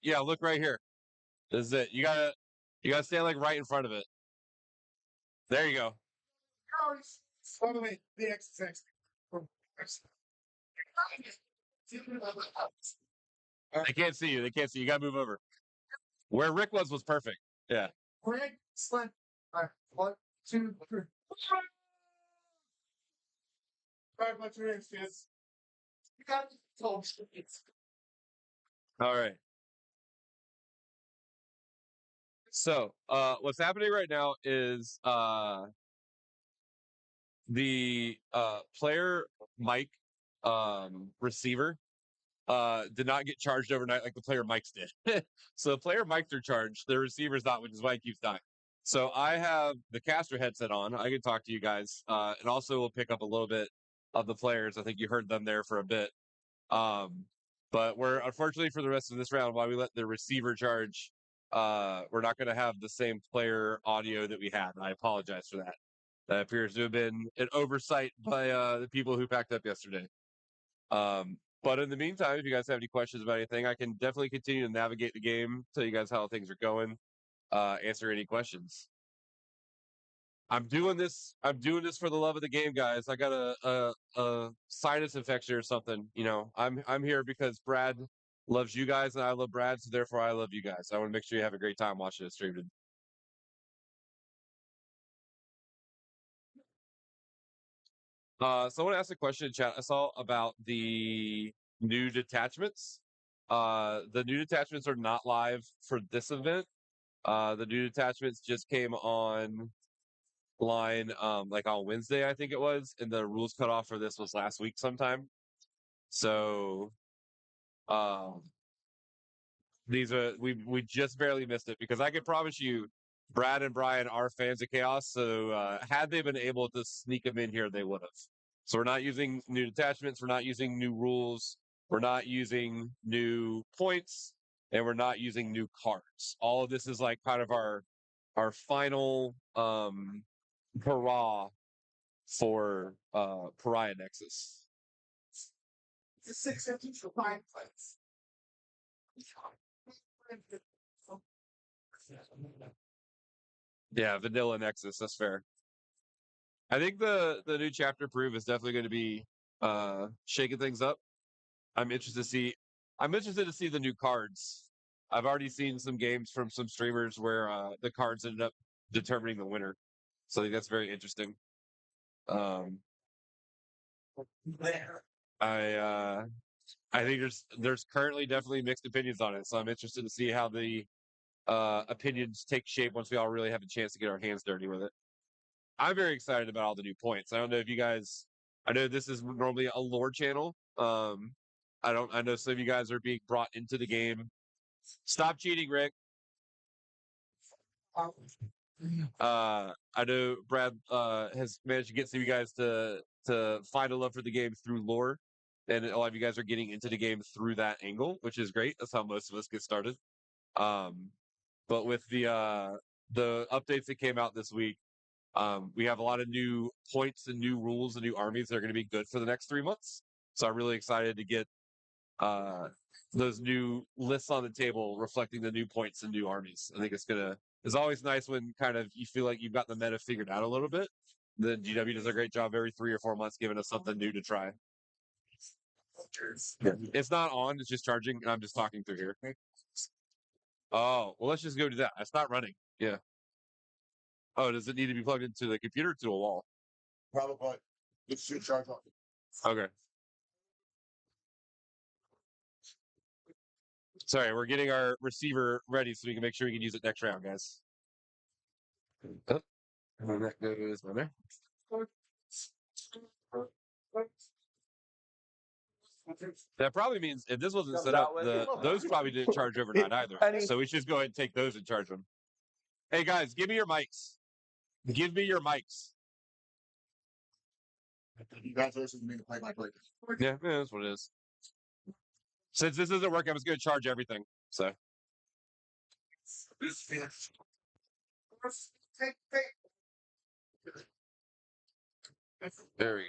Yeah, look right here. This is it. You gotta stand like right in front of it. There you go. They can't see you. They can't see you. You gotta move over. Where Rick was perfect. Yeah. Excellent. All right. 1, 2, 3. All right, what's your next chance? You got told. All right. So, what's happening right now is the player mic receiver did not get charged overnight like the player mics did. So the player mics are charged, the receiver's not, which is why it keeps dying. So I have the caster headset on. I can talk to you guys, and also we'll pick up a little bit of the players. I think you heard them there for a bit. But we're unfortunately for the rest of this round, while we let the receiver charge, we're not going to have the same player audio that we had. I apologize for that. That appears to have been an oversight by the people who packed up yesterday. But in the meantime, if you guys have any questions about anything, I can definitely continue to navigate the game, tell you guys how things are going, answer any questions. I'm doing this for the love of the game, guys. I got a sinus infection or something. You know, I'm here because Brad loves you guys and I love Brad, so therefore I love you guys. I want to make sure you have a great time watching it streamed. So I want to ask a question in chat. I saw about the new detachments. The new detachments are not live for this event. The new detachments just came on line like on Wednesday, I think it was, and the rules cutoff for this was last week sometime. So these are we just barely missed it because I can promise you Brad and Brian are fans of chaos. So had they been able to sneak them in here, they would have. So we're not using new detachments, we're not using new rules, we're not using new points, and we're not using new cards. All of this is like kind of our final hurrah for Pariah Nexus. The 650 for 5 plates. Yeah, Vanilla Nexus, that's fair. I think the new chapter proof is definitely going to be shaking things up. I'm interested to see the new cards. I've already seen some games from some streamers where the cards ended up determining the winner. So I think that's very interesting. I think there's currently definitely mixed opinions on it. So I'm interested to see how the opinions take shape once we all really have a chance to get our hands dirty with it. I'm very excited about all the new points. I don't know if you guys. I know this is normally a lore channel. I know some of you guys are being brought into the game. Stop cheating, Rick. I know Brad has managed to get some of you guys to find a love for the game through lore, and a lot of you guys are getting into the game through that angle, which is great. That's how most of us get started. But with the updates that came out this week, we have a lot of new points and new rules and new armies that are going to be good for the next 3 months. So I'm really excited to get those new lists on the table reflecting the new points and new armies. I think it's always nice when kind of you feel like you've got the meta figured out a little bit. The GW does a great job every 3 or 4 months giving us something new to try. It's not on, it's just charging, and I'm just talking through here. Oh, well, let's just go do that. It's not running. Yeah. Oh, does it need to be plugged into the computer or to a wall? Probably. It's your charge on. Okay. Sorry, we're getting our receiver ready so we can make sure we can use it next round, guys. Oh, and that goes in there. That probably means if this wasn't set up, those probably didn't charge overnight either. So we should just go ahead and take those and charge them. Hey guys, give me your mics. Give me your mics. Congratulations on being the play-by-play. Yeah, that's what it is. Since this isn't working, I'm just going to charge everything. So there we go.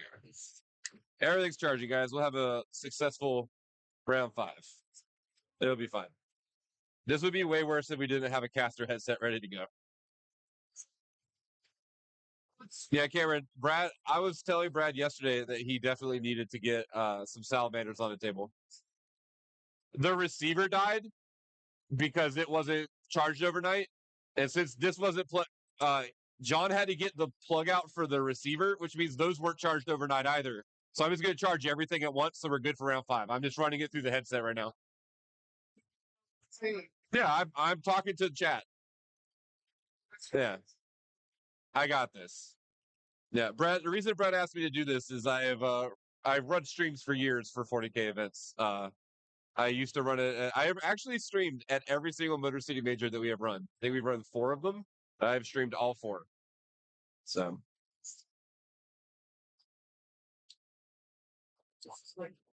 Everything's charging, guys. We'll have a successful round 5. It'll be fine. This would be way worse if we didn't have a caster headset ready to go. Yeah, Cameron, Brad, I was telling Brad yesterday that he definitely needed to get some salamanders on the table. The receiver died because it wasn't charged overnight. And since this wasn't John had to get the plug out for the receiver, which means those weren't charged overnight either. So I'm just going to charge everything at once, so we're good for round 5. I'm just running it through the headset right now. Yeah, I'm talking to the chat. Yeah, I got this. Yeah, Brad. The reason Brad asked me to do this is I've run streams for years for 40K events. I used to run it. I have actually streamed at every single Motor City Major that we have run. I think we've run 4 of them. I've streamed all 4. So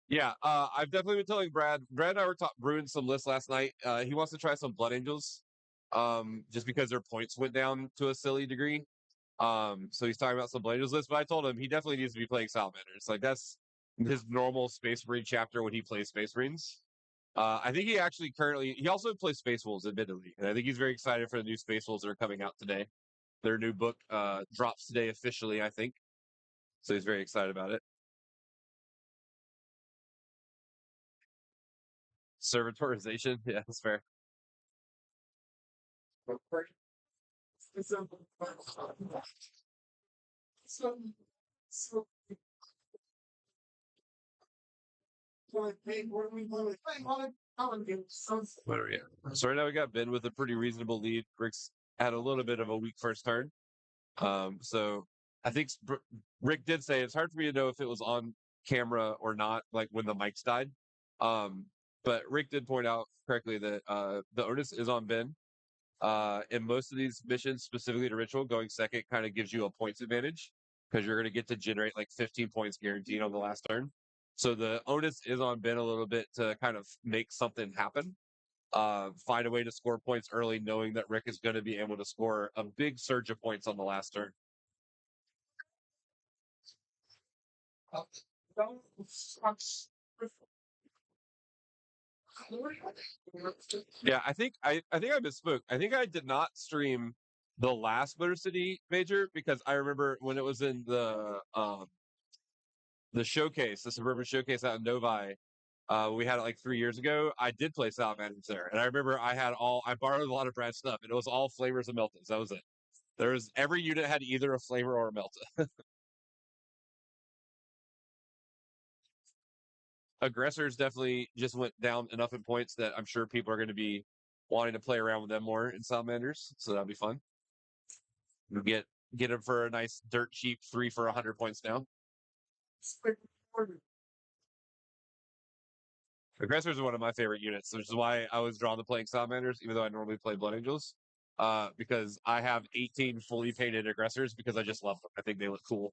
yeah, I've definitely been telling Brad. Brad and I were brewing some lists last night. He wants to try some Blood Angels, just because their points went down to a silly degree. So he's talking about some Blood Angels lists, but I told him he definitely needs to be playing Salamanders. Like that's his normal Space Marine chapter when he plays Space Marines. I think he also plays Space Wolves, admittedly, and I think he's very excited for the new Space Wolves that are coming out today. Their new book drops today officially, I think. So he's very excited about it. Servitorization, yeah, that's fair. What are we at? So right now we got Ben with a pretty reasonable lead. Rick's had a little bit of a weak first turn. So I think Rick did say it's hard for me to know if it was on camera or not, like when the mics died. But Rick did point out correctly that the onus is on Ben. In most of these missions, specifically to Ritual, going second kind of gives you a points advantage because you're going to get to generate like 15 points guaranteed on the last turn. So the onus is on Ben a little bit to kind of make something happen. Find a way to score points early, knowing that Rick is going to be able to score a big surge of points on the last turn. Yeah, I think I misspoke. I think I did not stream the last Motor City Major because I remember when it was in the showcase, the Suburban Showcase out in Novi. We had it like 3 years ago. I did play Salamanders there, and I remember I borrowed a lot of Brad's stuff, and it was all flavors of Meltas. That was it. Every unit had either a flavor or a Melta. Aggressors definitely just went down enough in points that I'm sure people are going to be wanting to play around with them more in Salamanders, so that'll be fun. We'll get them for a nice dirt cheap 3 for 100 points now. Aggressors are one of my favorite units, which is why I was drawn to playing Salamanders, even though I normally play Blood Angels. Because I have 18 fully painted aggressors because I just love them. I think they look cool.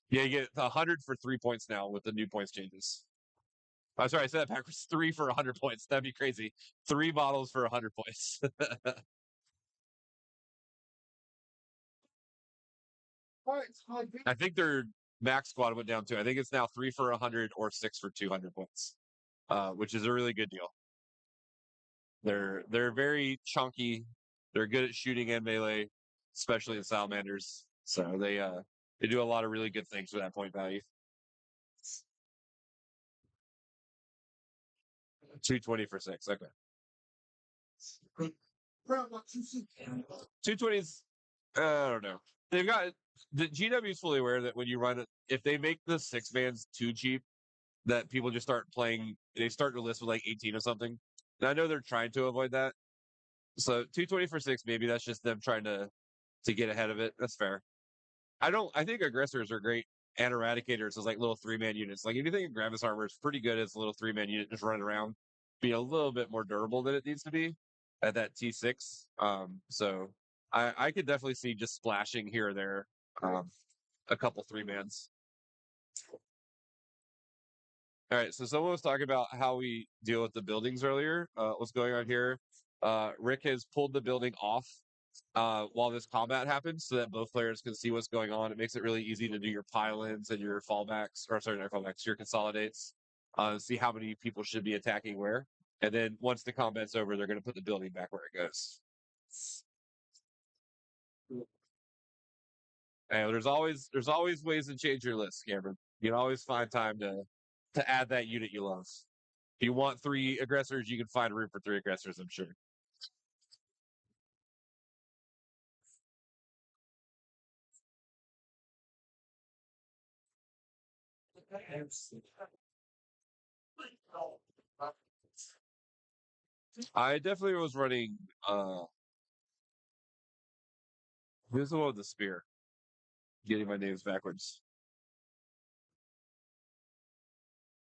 Yeah, you get 100 for 3 points now with the new points changes. I'm sorry, I said that backwards. 3 for 100 points. That'd be crazy. 3 bottles for 100 points. I think their max squad went down too. I think it's now 3 for 100 or 6 for 200 points, which is a really good deal. They're very chunky. They're good at shooting and melee, especially in Salamanders. So they do a lot of really good things with that point value. 220 for 6. Okay. 220s. I don't know. They've got the GW is fully aware that when you run it, if they make the 6-mans too cheap, that people just start playing. They start to list with like 18 or something. And I know they're trying to avoid that. So 220 for 6, maybe that's just them trying to get ahead of it. That's fair. I think aggressors are great and eradicators as like little 3-man units. Like anything in Gravis armor is pretty good as a little 3-man unit just running around, being a little bit more durable than it needs to be at that T6. So I could definitely see just splashing here or there, a couple 3-mans. All right, so someone was talking about how we deal with the buildings earlier. What's going on here? Rick has pulled the building off while this combat happens so that both players can see what's going on. It makes it really easy to do your pile-ins and your fallbacks, or sorry, not fallbacks, your consolidates, see how many people should be attacking where. And then once the combat's over, they're going to put the building back where it goes. And there's always ways to change your list, Cameron. You can always find time to add that unit you love. If you want 3 aggressors, you can find room for 3 aggressors, I'm sure. I definitely was running who's the one with the spear? Getting my names backwards.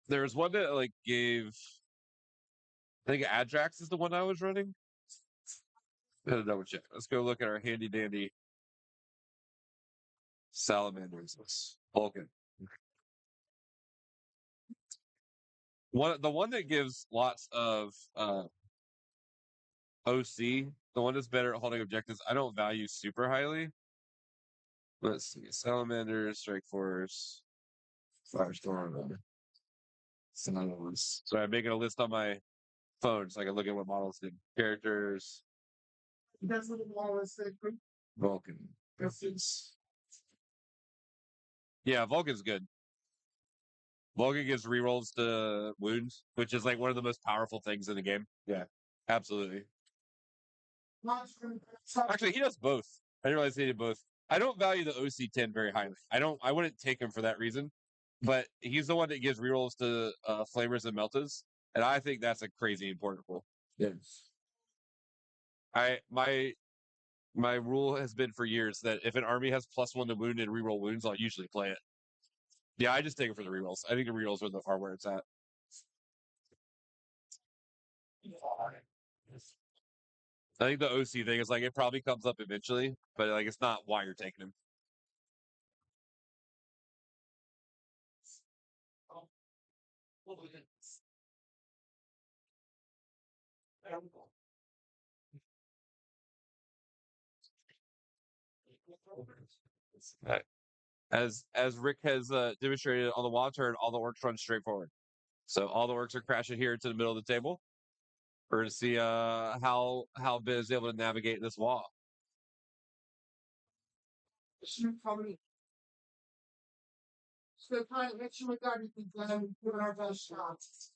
There was one that like gave I think Adrax is the one I was running. Gotta double check. Let's go look at our handy dandy salamanders. Vulcan. The one that gives lots of OC, the one that's better at holding objectives, I don't value super highly. Let's see. Salamander, Strike Force, Firestorm. So I'm making a list on my phone so I can look at what models did. Characters. That's what the wall is. Vulcan. Yeah, Vulcan's good. Vulcan gives rerolls to wounds, which is like one of the most powerful things in the game. Yeah, absolutely. Actually, he does both. I didn't realize he did both. I don't value the OC10 very highly. I wouldn't take him for that reason. But he's the one that gives rerolls to flamers and meltas, and I think that's a crazy important rule. Yes. My rule has been for years that if an army has +1 to wound and reroll wounds, I'll usually play it. Yeah, I just take it for the rerolls. I think the rerolls are where it's at. I think the OC thing is like it probably comes up eventually, but like it's not why you're taking him. Right. As Rick has demonstrated on the wild turn, all the orcs run straight forward. So all the orcs are crashing here to the middle of the table. We're gonna see how Biz is able to navigate this wall. So kind of make sure we got everything done, put our best shots.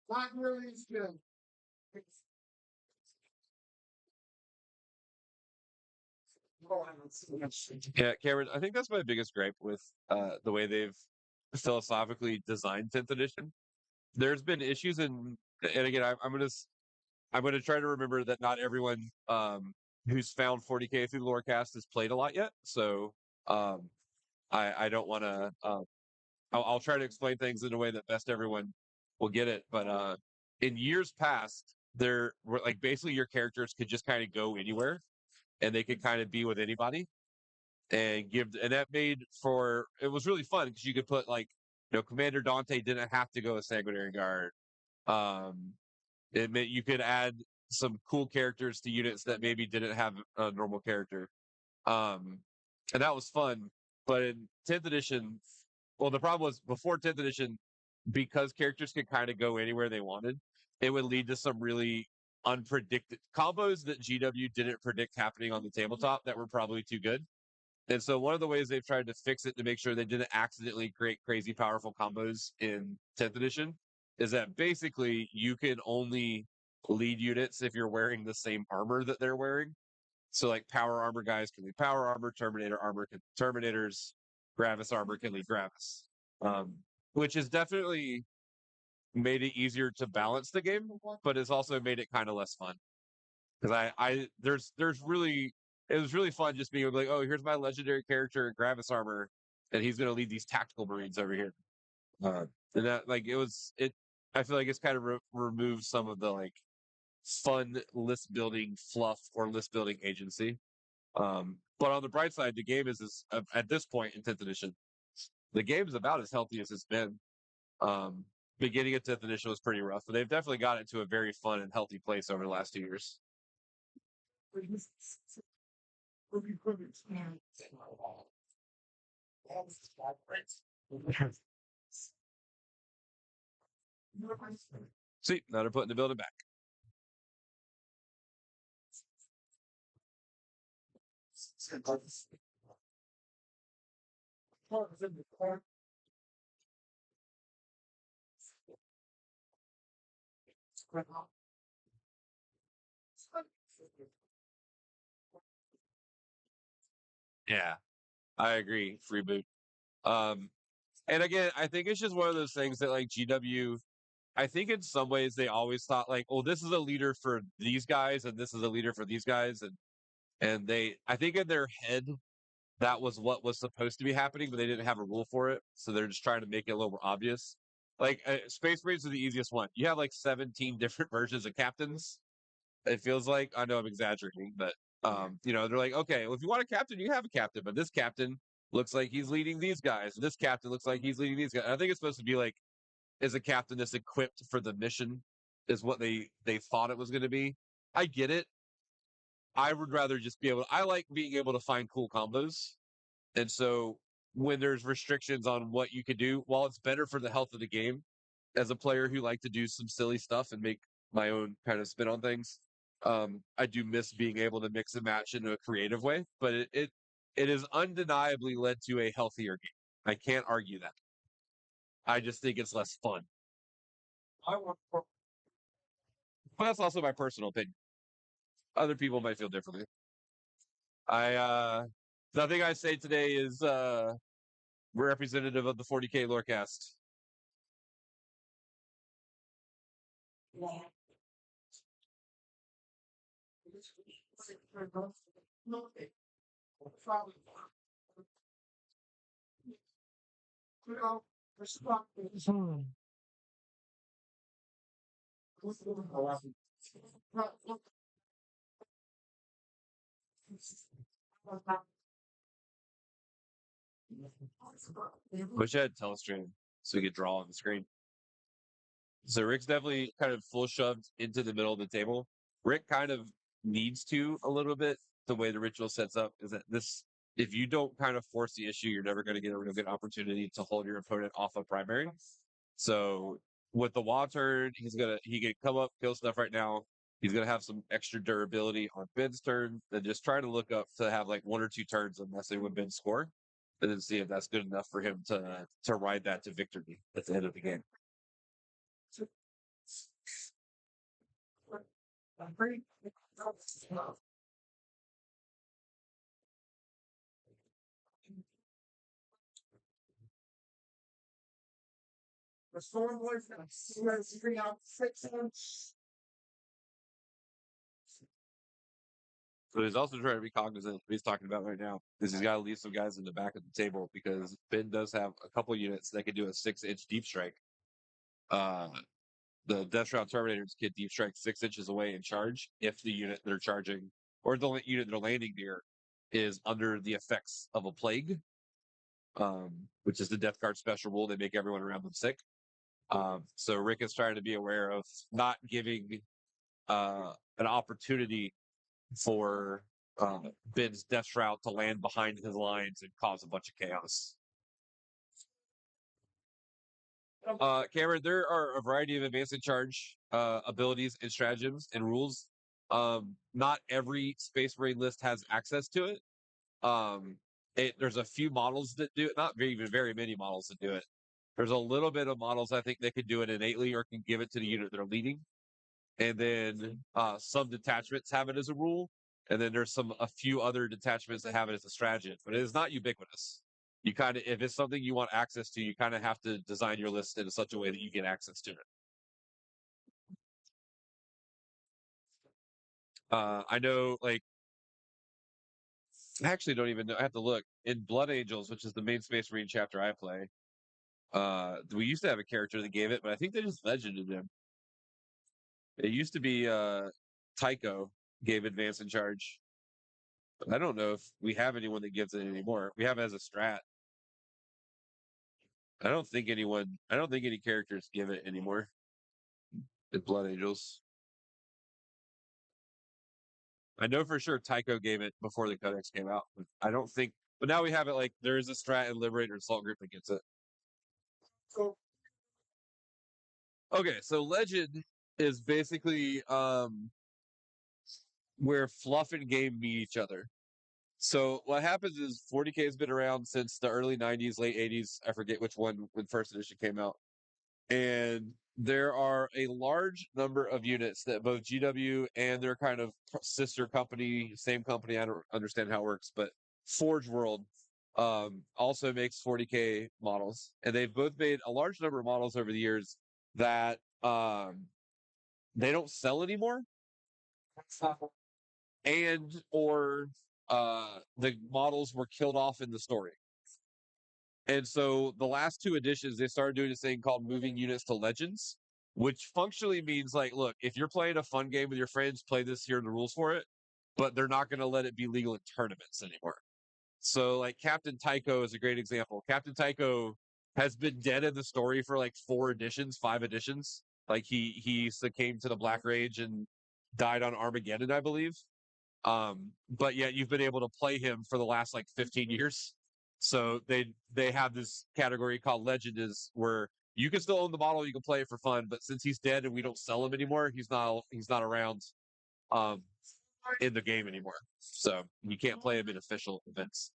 That really is good. Yeah, Cameron, I think that's my biggest gripe with the way they've philosophically designed 10th edition. There's been issues and again, I'm gonna try to remember that not everyone who's found 40K through the Lorecast has played a lot yet. So um, I don't want to. I'll try to explain things in a way that best everyone will get it. But in years past, there were like basically your characters could just kind of go anywhere, and they could kind of be with anybody, and that made for it was really fun because you could put like Commander Dante didn't have to go a Sanguinary Guard. Um, it meant you could add some cool characters to units that maybe didn't have a normal character. And that was fun. But in 10th edition, well, the problem was before 10th edition, because characters could kind of go anywhere they wanted, it would lead to some really unpredicted combos that GW didn't predict happening on the tabletop that were probably too good. And so one of the ways they've tried to fix it to make sure they didn't accidentally create crazy powerful combos in 10th edition is that basically you can only lead units if you're wearing the same armor that they're wearing. So like power armor guys can lead power armor, Terminator armor can Terminators, Gravis armor can lead Gravis. Which has definitely made it easier to balance the game, but it's also made it kind of less fun. Because there's really it was really fun just being able to be like, oh, here's my legendary character in Gravis armor, and he's gonna lead these tactical marines over here. And that like it I feel like it's kind of removed some of the like fun list building fluff or list building agency. But on the bright side, the game is at this point in 10th edition, the game is about as healthy as it's been. Beginning of 10th edition was pretty rough, but they've definitely got it to a very fun and healthy place over the last 2 years. See, now they're putting the building back. Yeah, I agree. Free boot. And again, I think it's just one of those things that like GW, I think in some ways they always thought like, oh, this is a leader for these guys and this is a leader for these guys, and they, I think in their head that was what was supposed to be happening, but they didn't have a rule for it, so they're just trying to make it a little more obvious. Like Space Marines are the easiest one. You have like 17 different versions of captains. It feels like, I know I'm exaggerating, but they're like, okay, well, if you want a captain, you have a captain, but this captain looks like he's leading these guys. This captain looks like he's leading these guys. I think it's supposed to be like, is a captain that's equipped for the mission, is what they thought it was going to be. I get it. I would rather just be able. I like being able to find cool combos, and so when there's restrictions on what you can do, while it's better for the health of the game, as a player who like to do some silly stuff and make my own kind of spin on things, I do miss being able to mix and match in a creative way. But it has undeniably led to a healthier game. I can't argue that. I just think it's less fun. But that's also my personal opinion. Other people might feel differently. Nothing I say today is representative of the 40K Lorecast. Wish I had telestream so we could draw on the screen. So Rick's definitely kind of full shoved into the middle of the table. Rick kind of needs to a little bit. The way the ritual sets up is that this, if you don't kind of force the issue, you're never going to get a real good opportunity to hold your opponent off a primary. So with the wall turn, he can come up, kill stuff right now. He's gonna have some extra durability on Ben's turn, and just try to look up to have like 1 or 2 turns of messing with Ben's score, and then see if that's good enough for him to ride that to victory at the end of the game. So he's also trying to be cognizant of what he's talking about right now, because he's got to leave some guys in the back of the table, because Ben does have a couple units that can do a 6-inch deep strike. The Death Shroud Terminators can deep strike 6 inches away and charge if the unit they're charging, or the unit they're landing near, is under the effects of a plague, which is the Death Guard special rule. They make everyone around them sick. So Rick is trying to be aware of not giving an opportunity for Ben's Death Shroud to land behind his lines and cause a bunch of chaos. Cameron, there are a variety of advancing charge abilities and stratagems and rules. Not every Space Marine list has access to it. There's a few models that do it, not very many models that do it. There's a little bit of models I think they can do it innately or can give it to the unit they're leading. And then some detachments have it as a rule. And then there's a few other detachments that have it as a stratagem, but it is not ubiquitous. You kind of, if it's something you want access to, you kind of have to design your list in such a way that you get access to it. I know, like, I actually don't even know. I have to look in Blood Angels, which is the main Space Marine chapter I play. We used to have a character that gave it, but I think they just legended him. It used to be Tycho gave advance in charge. I don't know if we have anyone that gives it anymore. We have it as a strat. I don't think any characters give it anymore. The Blood Angels. I know for sure Tycho gave it before the Codex came out. I don't think, but now we have it like there is a strat and Liberator Assault Group that gets it. Okay, so Legend is basically where fluff and game meet each other. So what happens is 40K has been around since the early 90s, late 80s. I forget which one when first edition came out. And there are a large number of units that both GW and their kind of sister company, same company, I don't understand how it works, but Forge World also makes 40K models. And they've both made a large number of models over the years that they don't sell anymore. And or the models were killed off in the story. And so the last two editions, they started doing this thing called moving units to legends, which functionally means like, look, if you're playing a fun game with your friends, play this here in the rules for it, but they're not going to let it be legal in tournaments anymore. So like Captain Tycho is a great example. Captain Tycho has been dead in the story for like 5 editions. Like he succumbed to the Black Rage and died on Armageddon, I believe. But yet you've been able to play him for the last like 15 years. So they have this category called Legend is where you can still own the model, you can play it for fun, but since he's dead and we don't sell him anymore, he's not around in the game anymore. So you can't play him in official events.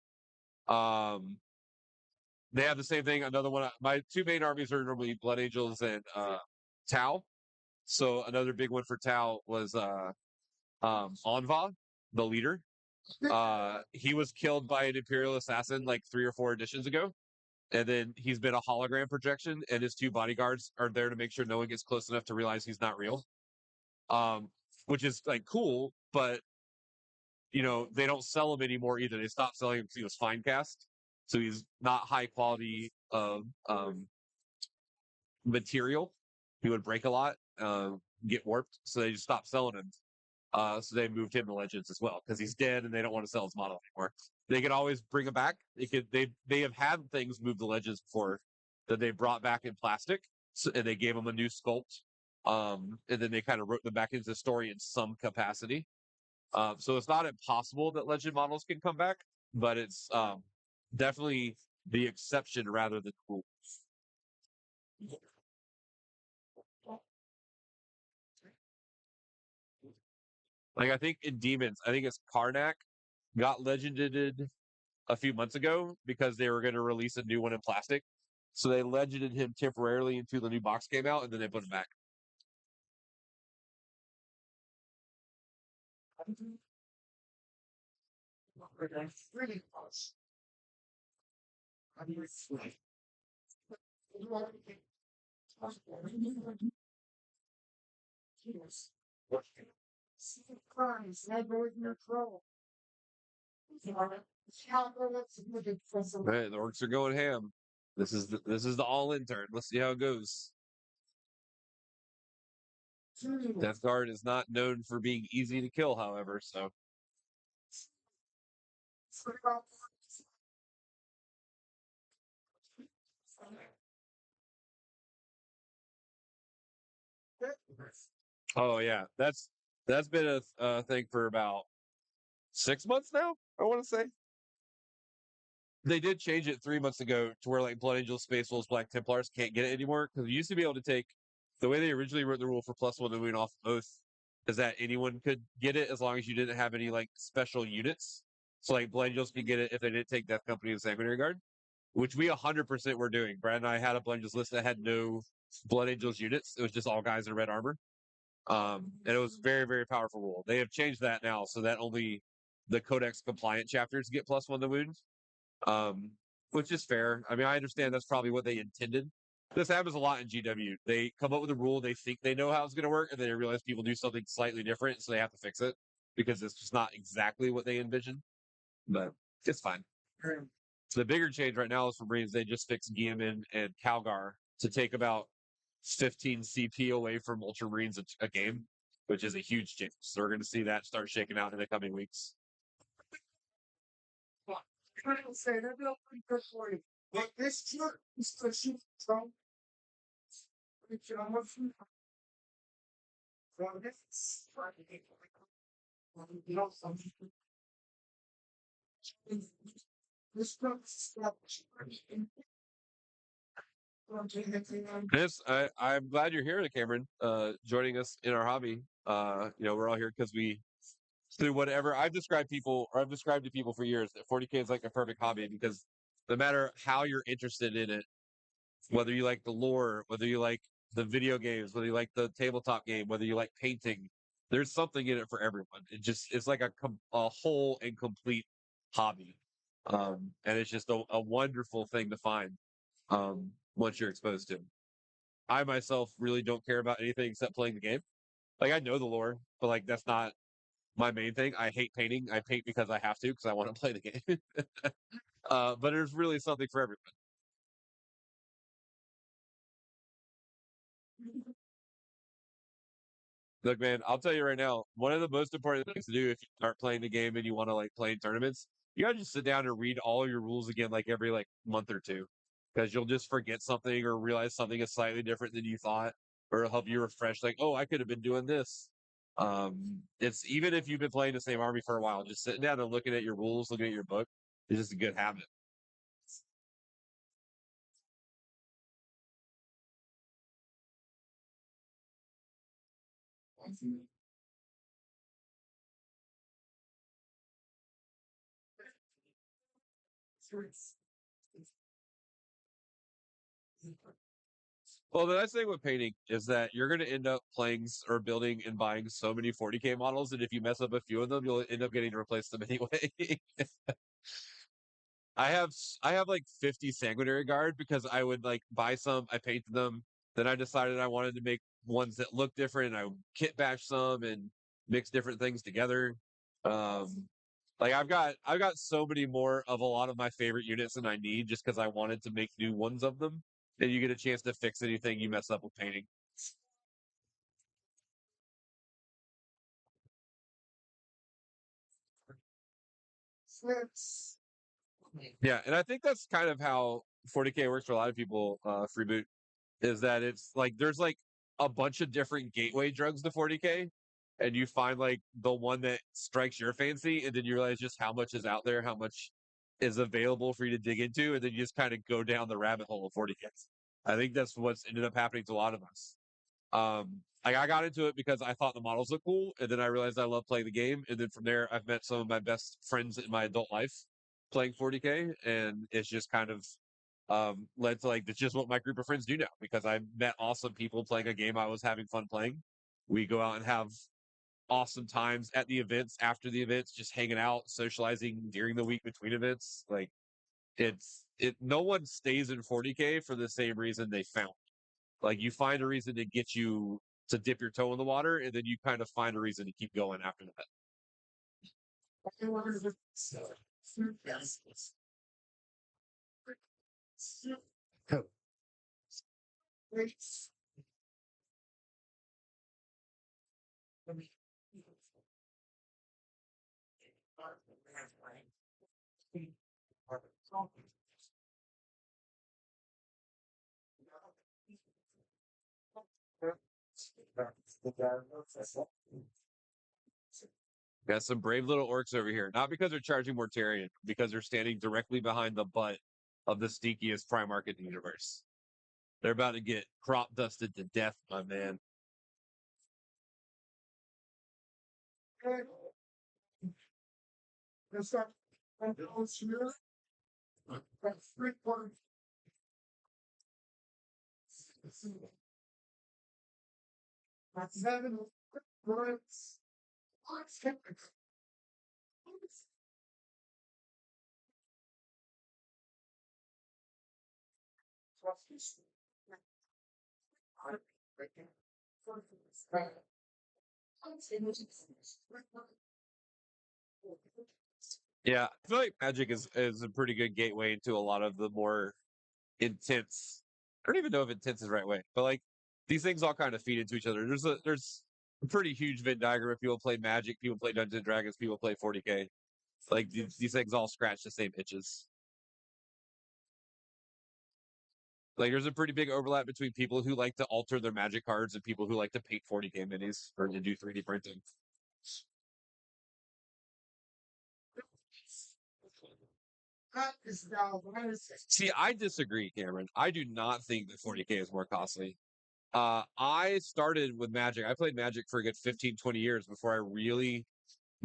They have the same thing. Another one. My two main armies are normally Blood Angels and Tau. So another big one for Tau was Anva, the leader. He was killed by an Imperial assassin like 3 or 4 editions ago. And then he's been a hologram projection, and his 2 bodyguards are there to make sure no one gets close enough to realize he's not real. Which is like cool, but they don't sell him anymore either. They stopped selling him because he was fine cast. So he's not high quality of material. He would break a lot, get warped. So they just stopped selling him. So they moved him to Legends as well because he's dead and they don't want to sell his model anymore. They could always bring him back. They have had things moved to Legends before that they brought back in plastic, and they gave him a new sculpt. And then they kind of wrote them back into the story in some capacity. So it's not impossible that Legend models can come back, but it's definitely the exception rather than the rule. Like I think in Demons, I think it's Karnak got legended a few months ago because they were going to release a new one in plastic. So they legended him temporarily until the new box came out, and then they put him back. Really close. Right, the orcs are going ham. This is the all-in turn. Let's see how it goes. Death Guard is not known for being easy to kill, however, so. Oh yeah, that's been a thing for about 6 months now. I want to say they did change it 3 months ago to where like Blood Angels, Space Wolves, Black Templars can't get it anymore because you used to be able to take the way they originally wrote the rule for +1 to win off oath is that anyone could get it as long as you didn't have any like special units. So like Blood Angels could get it if they didn't take Death Company and Sanguinary Guard, which we 100% were doing. Brad and I had a Blood Angels list that had no Blood Angels units. It was just all guys in red armor. And it was very, very powerful rule. They have changed that now so that only the Codex compliant chapters get +1 to wound, which is fair. I mean, I understand that's probably what they intended. This happens a lot in GW. They come up with a rule, they think they know how it's going to work, and then they realize people do something slightly different, so they have to fix it because it's just not exactly what they envisioned. But it's fine. So the bigger change right now is for Marines. They just fixed Guilliman and Calgar to take about 15 CP away from Ultramarines a game, which is a huge change. So we're going to see that start shaking out in the coming weeks. couldn't say they're not pretty good for you. But this jerk is the shit from this Yes, I'm glad you're here, Cameron. Joining us in our hobby. We're all here because we through whatever I've described people, or I've described to people for years that 40K is like a perfect hobby because no matter how you're interested in it, whether you like the lore, whether you like the video games, whether you like the tabletop game, whether you like painting, there's something in it for everyone. It's like a whole and complete hobby, and it's just a wonderful thing to find once you're exposed to. I myself really don't care about anything except playing the game. Like I know the lore, but like that's not my main thing. I hate painting. I paint because I have to because I want to play the game. But there's really something for everyone. Look, man, I'll tell you right now, one of the most important things to do if you start playing the game and you want to like play in tournaments, you gotta just sit down and read all your rules again like every like month or two. Because you'll just forget something or realize something is slightly different than you thought, or it'll help you refresh, like, oh, I could have been doing this. It's even if you've been playing the same army for a while, just sitting down and looking at your rules, looking at your book, is just a good habit. Well, the nice thing with painting is that you're going to end up playing or building and buying so many 40K models that if you mess up a few of them, you'll end up getting to replace them anyway. I have like 50 sanguinary guard because I would like buy some, I painted them, then I decided I wanted to make ones that look different, and I would kit bash some and mix different things together. Um, like I've got so many more of a lot of my favorite units than I need just because I wanted to make new ones of them. And you get a chance to fix anything you mess up with painting. Yeah, and I think that's kind of how 40K works for a lot of people, Freeboot, is that it's like there's like a bunch of different gateway drugs to 40K, and you find like the one that strikes your fancy, and then you realize just how much is out there, how much is available for you to dig into, and then you just kind of go down the rabbit hole of 40K. I think that's what's ended up happening to a lot of us. Like I got into it because I thought the models looked cool, and then I realized I love playing the game, and then from there I've met some of my best friends in my adult life playing 40K, and it's just kind of led to like that's just what my group of friends do now because I met awesome people playing a game I was having fun playing. We go out and have awesome times at the events, after the events, just hanging out, socializing during the week between events. Like no one stays in 40K for the same reason they found. Like you find a reason to get you to dip your toe in the water, and then you kind of find a reason to keep going after that. Got some brave little orcs over here. Not because they're charging Mortarion, because they're standing directly behind the butt of the stinkiest Primarch in the universe. They're about to get crop dusted to death, my man. Yeah, I feel like Magic is a pretty good gateway into a lot of the more intense. I don't even know if intense is the right way, but like these things all kind of feed into each other. There's a pretty huge Venn diagram. If people play Magic, people play Dungeons and Dragons, people play 40K. Like these things all scratch the same itches. Like there's a pretty big overlap between people who like to alter their Magic cards and people who like to paint 40K minis or to do 3D printing. That is now See, I disagree, Cameron. I do not think that 40K is more costly. I started with Magic. I played Magic for a good 15, 20 years before I really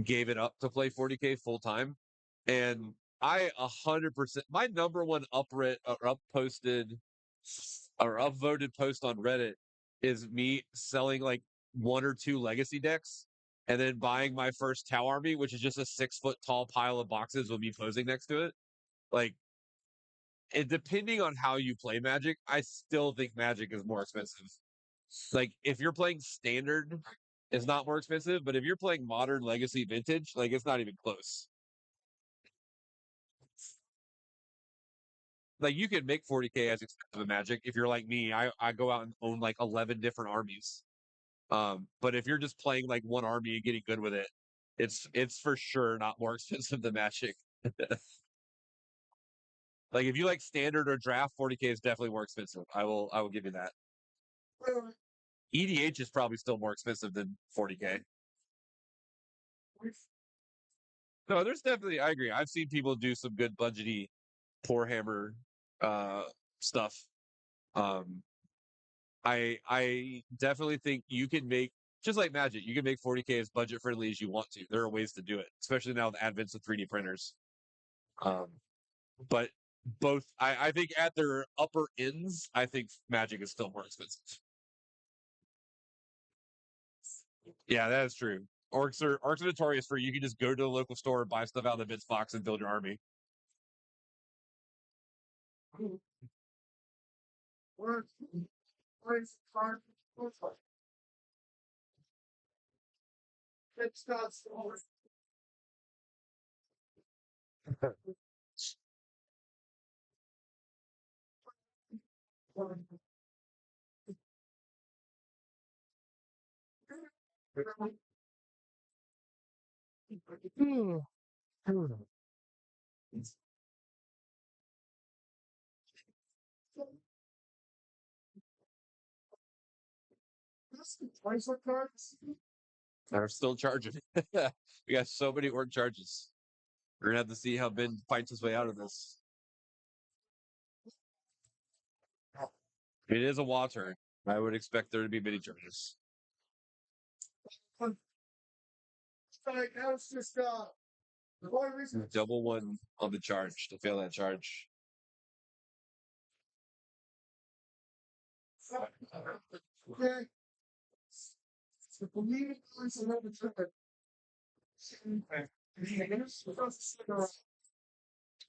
gave it up to play 40K full time. And I 100%, my number one up posted or upvoted post on Reddit is me selling like one or two legacy decks and then buying my first Tau army, which is just a 6 foot tall pile of boxes with me posing next to it. Like, depending on how you play Magic, I still think Magic is more expensive. Like, if you're playing standard, it's not more expensive, but if you're playing modern, legacy, vintage, like it's not even close. Like you can make 40K as expensive as Magic if you're like me. I go out and own like 11 different armies. But if you're just playing like one army and getting good with it, it's for sure not more expensive than Magic. Like if you like standard or draft, 40K is definitely more expensive. I will give you that. EDH is probably still more expensive than 40K. No, there's definitely I agree. I've seen people do some good budgety poor hammer stuff. Um I definitely think you can make just like Magic, you can make 40K as budget friendly as you want to. There are ways to do it, especially now with the advent of 3D printers. Um, but I think at their upper ends, I think Magic is still more expensive. Yeah, that is true. Orcs are notorious for you can just go to the local store, buy stuff out of the bits box, and build your army. They're still charging. We got so many orc charges. We're gonna have to see how Ben fights his way out of this. It is a water. I would expect there to be many charges. Double one on the charge to fail that charge.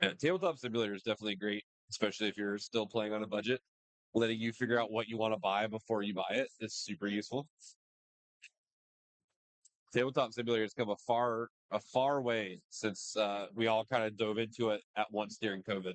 Yeah, Tabletop Simulator is definitely great, especially if you're still playing on a budget. Letting you figure out what you want to buy before you buy it is super useful. Tabletop Simulator has come a far way since we all kind of dove into it at once during COVID.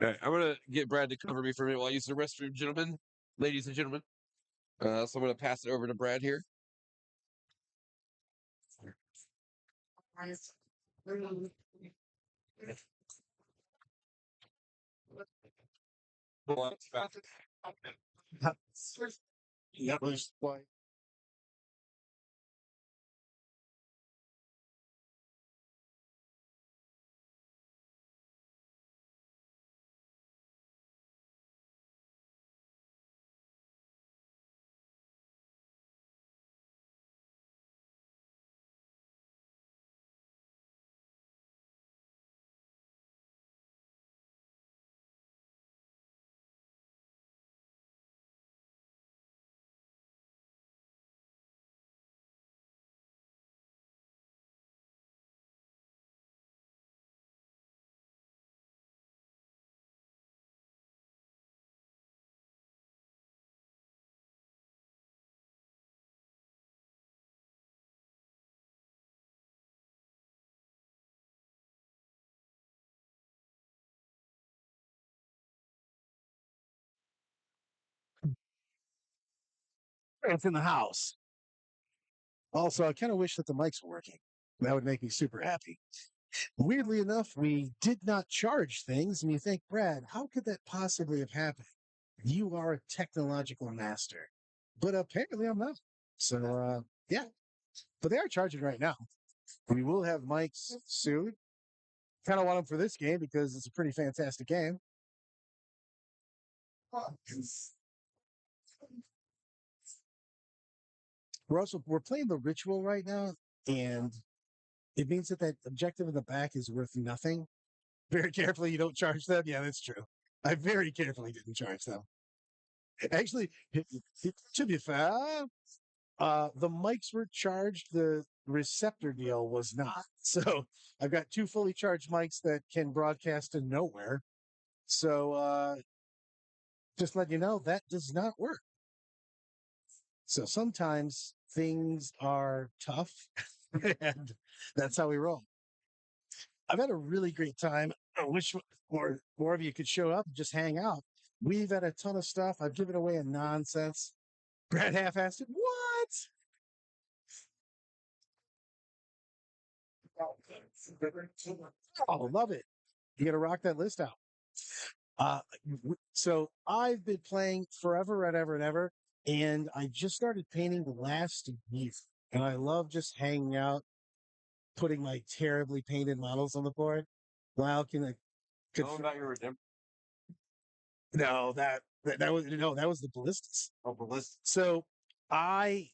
All right, I'm gonna get Brad to cover me for a minute while I use the restroom, gentlemen, ladies and gentlemen. So I'm gonna pass it over to Brad here. Why? It's in the house. Also, I kind of wish that the mics were working. That would make me super happy. Weirdly enough, we did not charge things, and you think, Brad, how could that possibly have happened? You are a technological master. But apparently I'm not. So, yeah. But they are charging right now. We will have mics soon. Kind of want them for this game because it's a pretty fantastic game. We're playing the ritual right now, and it means that that objective in the back is worth nothing. Very carefully, you don't charge them. Yeah, that's true. I very carefully didn't charge them. Actually, to be fair, the mics were charged. The receptor deal was not. So I've got 2 fully charged mics that can broadcast to nowhere. So just let you know that does not work. So sometimes things are tough, and that's how we roll. I've had a really great time. I wish more of you could show up and just hang out. We've had a ton of stuff. I've given away a nonsense. Brad half-assed it. What? Oh, love it. You got to rock that list out. So I've been playing forever and ever and ever, and I just started painting last year. And I love just hanging out, putting my terribly painted models on the board. Wow, Tell them about your redemption. no, that was no, that was the ballistas. Oh, ballistic. So I,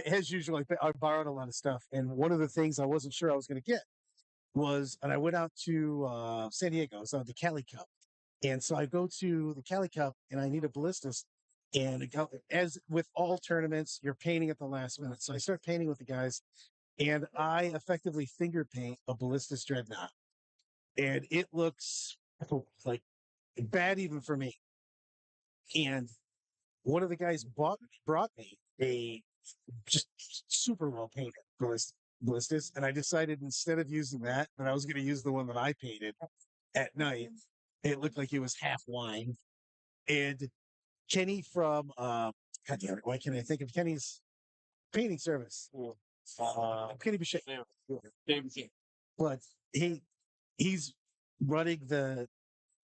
as usual, I borrowed a lot of stuff, and one of the things I wasn't sure I was going to get was, and I went out to San Diego, so the Cali Cup, and so I go to the Cali Cup, and I need a ballistas, and as with all tournaments, you're painting at the last minute. So I start painting with the guys, and I effectively finger paint a ballistas dreadnought, and it looks like bad even for me. And one of the guys brought me a just super well painted ballistas, and I decided instead of using that I was going to use the one that I painted at night. It looked like it was half wine. And Kenny from God damn it, why can't I think of Kenny's painting service? Kenny Bichet. But he's running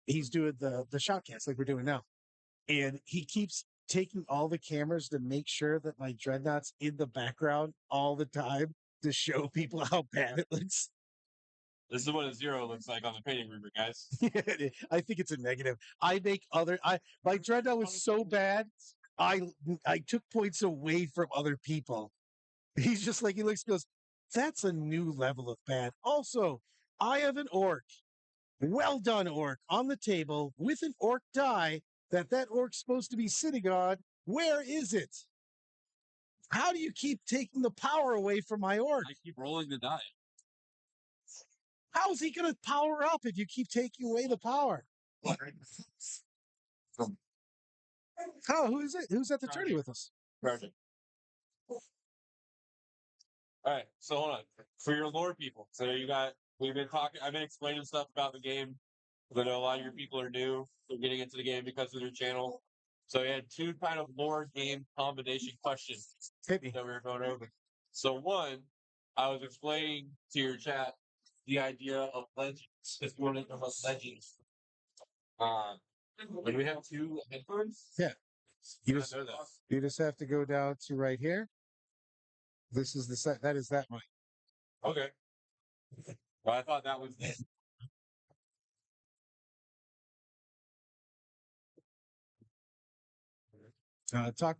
he's doing the shotcast like we're doing now. And he keeps taking all the cameras to make sure that my dreadnought's in the background all the time to show people how bad it looks. This is what a 0 looks like on the painting rubric, guys. I think it's a negative. My dreadnought was so bad, I took points away from other people. He's just like, he goes, that's a new level of bad. Also, I have an orc. Well done, orc, on the table with an orc die that orc's supposed to be sitting on. Where is it? How do you keep taking the power away from my orc? I keep rolling the die. How's he going to power up if you keep taking away the power? Oh, who is it? Who's at the tourney with us? Perfect. All right, so hold on. For your lore people, so we've been talking, I've been explaining stuff about the game. I know a lot of your people are new to getting into the game because of your channel. So we had 2 kind of lore game combination questions Hit me. that we were going over. So one, I was explaining to your chat the idea of legends. If you want to know about legends. When we have 2 headphones? Yeah. You just, know that. you just have to go down to right here. This is the set. That is that mic. Okay. Well, I thought that was it. Talk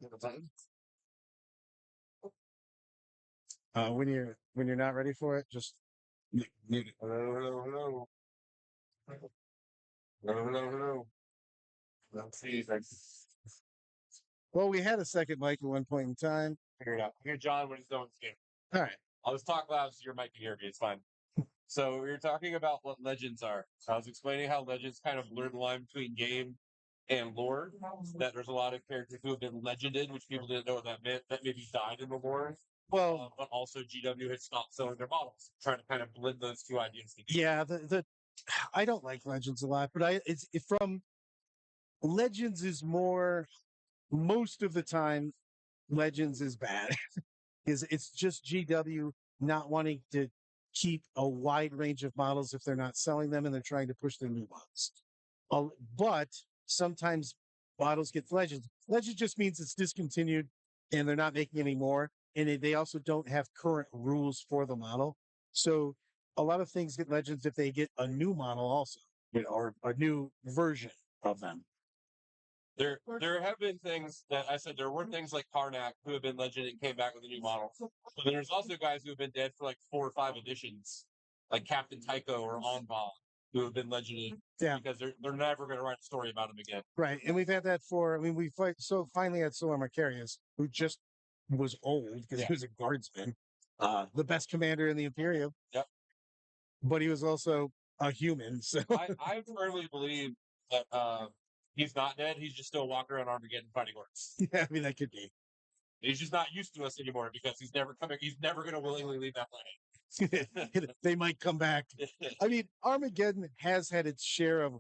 when you're not ready for it, just mute it. Hello. Hello. Let's see if I can Well, we had a second mic at one point in time. figure it out. Hear John when he's done with the game. All right. I'll just talk loud so your mic can hear me. It's fine. So we were talking about what legends are. I was explaining how legends kind of blur the line between game and lore. That there's a lot of characters who have been legended, which people didn't know what that meant. That maybe died in the lore. Well, But also GW had stopped selling their models, trying to kind of blend those 2 ideas together. yeah, the I don't like Legends a lot, but from Legends is more most of the time, Legends is bad. Is it's just GW not wanting to keep a wide range of models if they're not selling them and they're trying to push their new models. But sometimes models get Legends. Legend just means it's discontinued and they're not making any more. And they also don't have current rules for the model. So a lot of things get Legends if they get a new model also, or a new version of them. There have been things that I said there were things like Karnak who have been legend and came back with a new model. But there's also guys who have been dead for like 4 or 5 editions, like Captain Tycho or Onval, who have been legended because they're never going to write a story about him again. Right, and we've had that for. I mean, finally had Solar Macarius, who just was old because he was a guardsman, the best commander in the Imperium. Yep. But he was also a human. So I firmly believe that he's not dead. He's just still walking around Armageddon fighting orcs. yeah, I mean that could be. He's just not used to us anymore because he's never coming. He's never going to willingly leave that planet. They might come back. I mean, Armageddon has had its share of,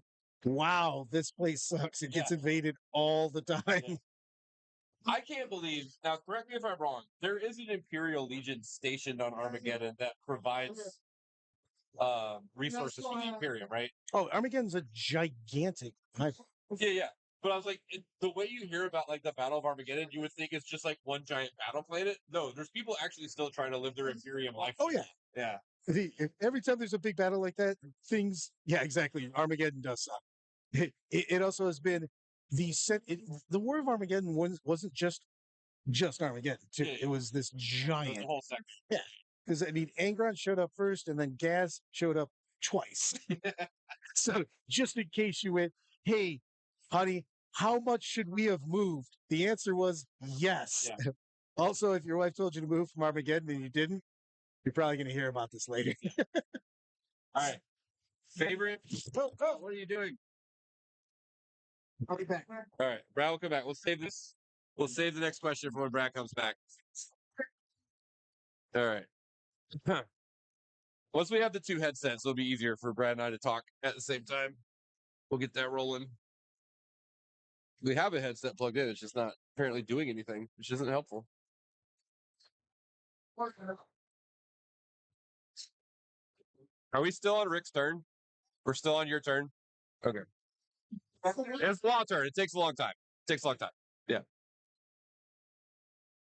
wow, this place sucks. It gets invaded all the time. Yeah. I can't believe, now correct me if I'm wrong, there is an Imperial Legion stationed on Armageddon that provides resources for the Imperium, right? Oh, Armageddon's a gigantic hive. Yeah. But I was like, the way you hear about like the Battle of Armageddon, you would think it's just like one giant battle planet. No, there's people actually still trying to live their Imperium life. Oh yeah. Yeah. Every time there's a big battle like that, exactly. Armageddon does suck. It also has been the War of Armageddon wasn't just Armageddon. Too. Yeah. It was this giant. The whole section. Yeah. Because I mean, Angron showed up first, and then Gaz showed up twice. So just in case you went, hey, honey, how much should we have moved? The answer was yes. Yeah. Also, if your wife told you to move from Armageddon and you didn't, you're probably going to hear about this later. All right. Favorite? What are you doing? I'll be back. All right. Brad will come back. We'll save this. We'll save the next question for when Brad comes back. All right. Once we have the 2 headsets, it'll be easier for Brad and I to talk at the same time. We'll get that rolling. We have a headset plugged in. It's just not apparently doing anything, which isn't helpful. Are we still on Rick's turn? We're still on your turn? Okay. It's a long turn. It takes a long time. Yeah.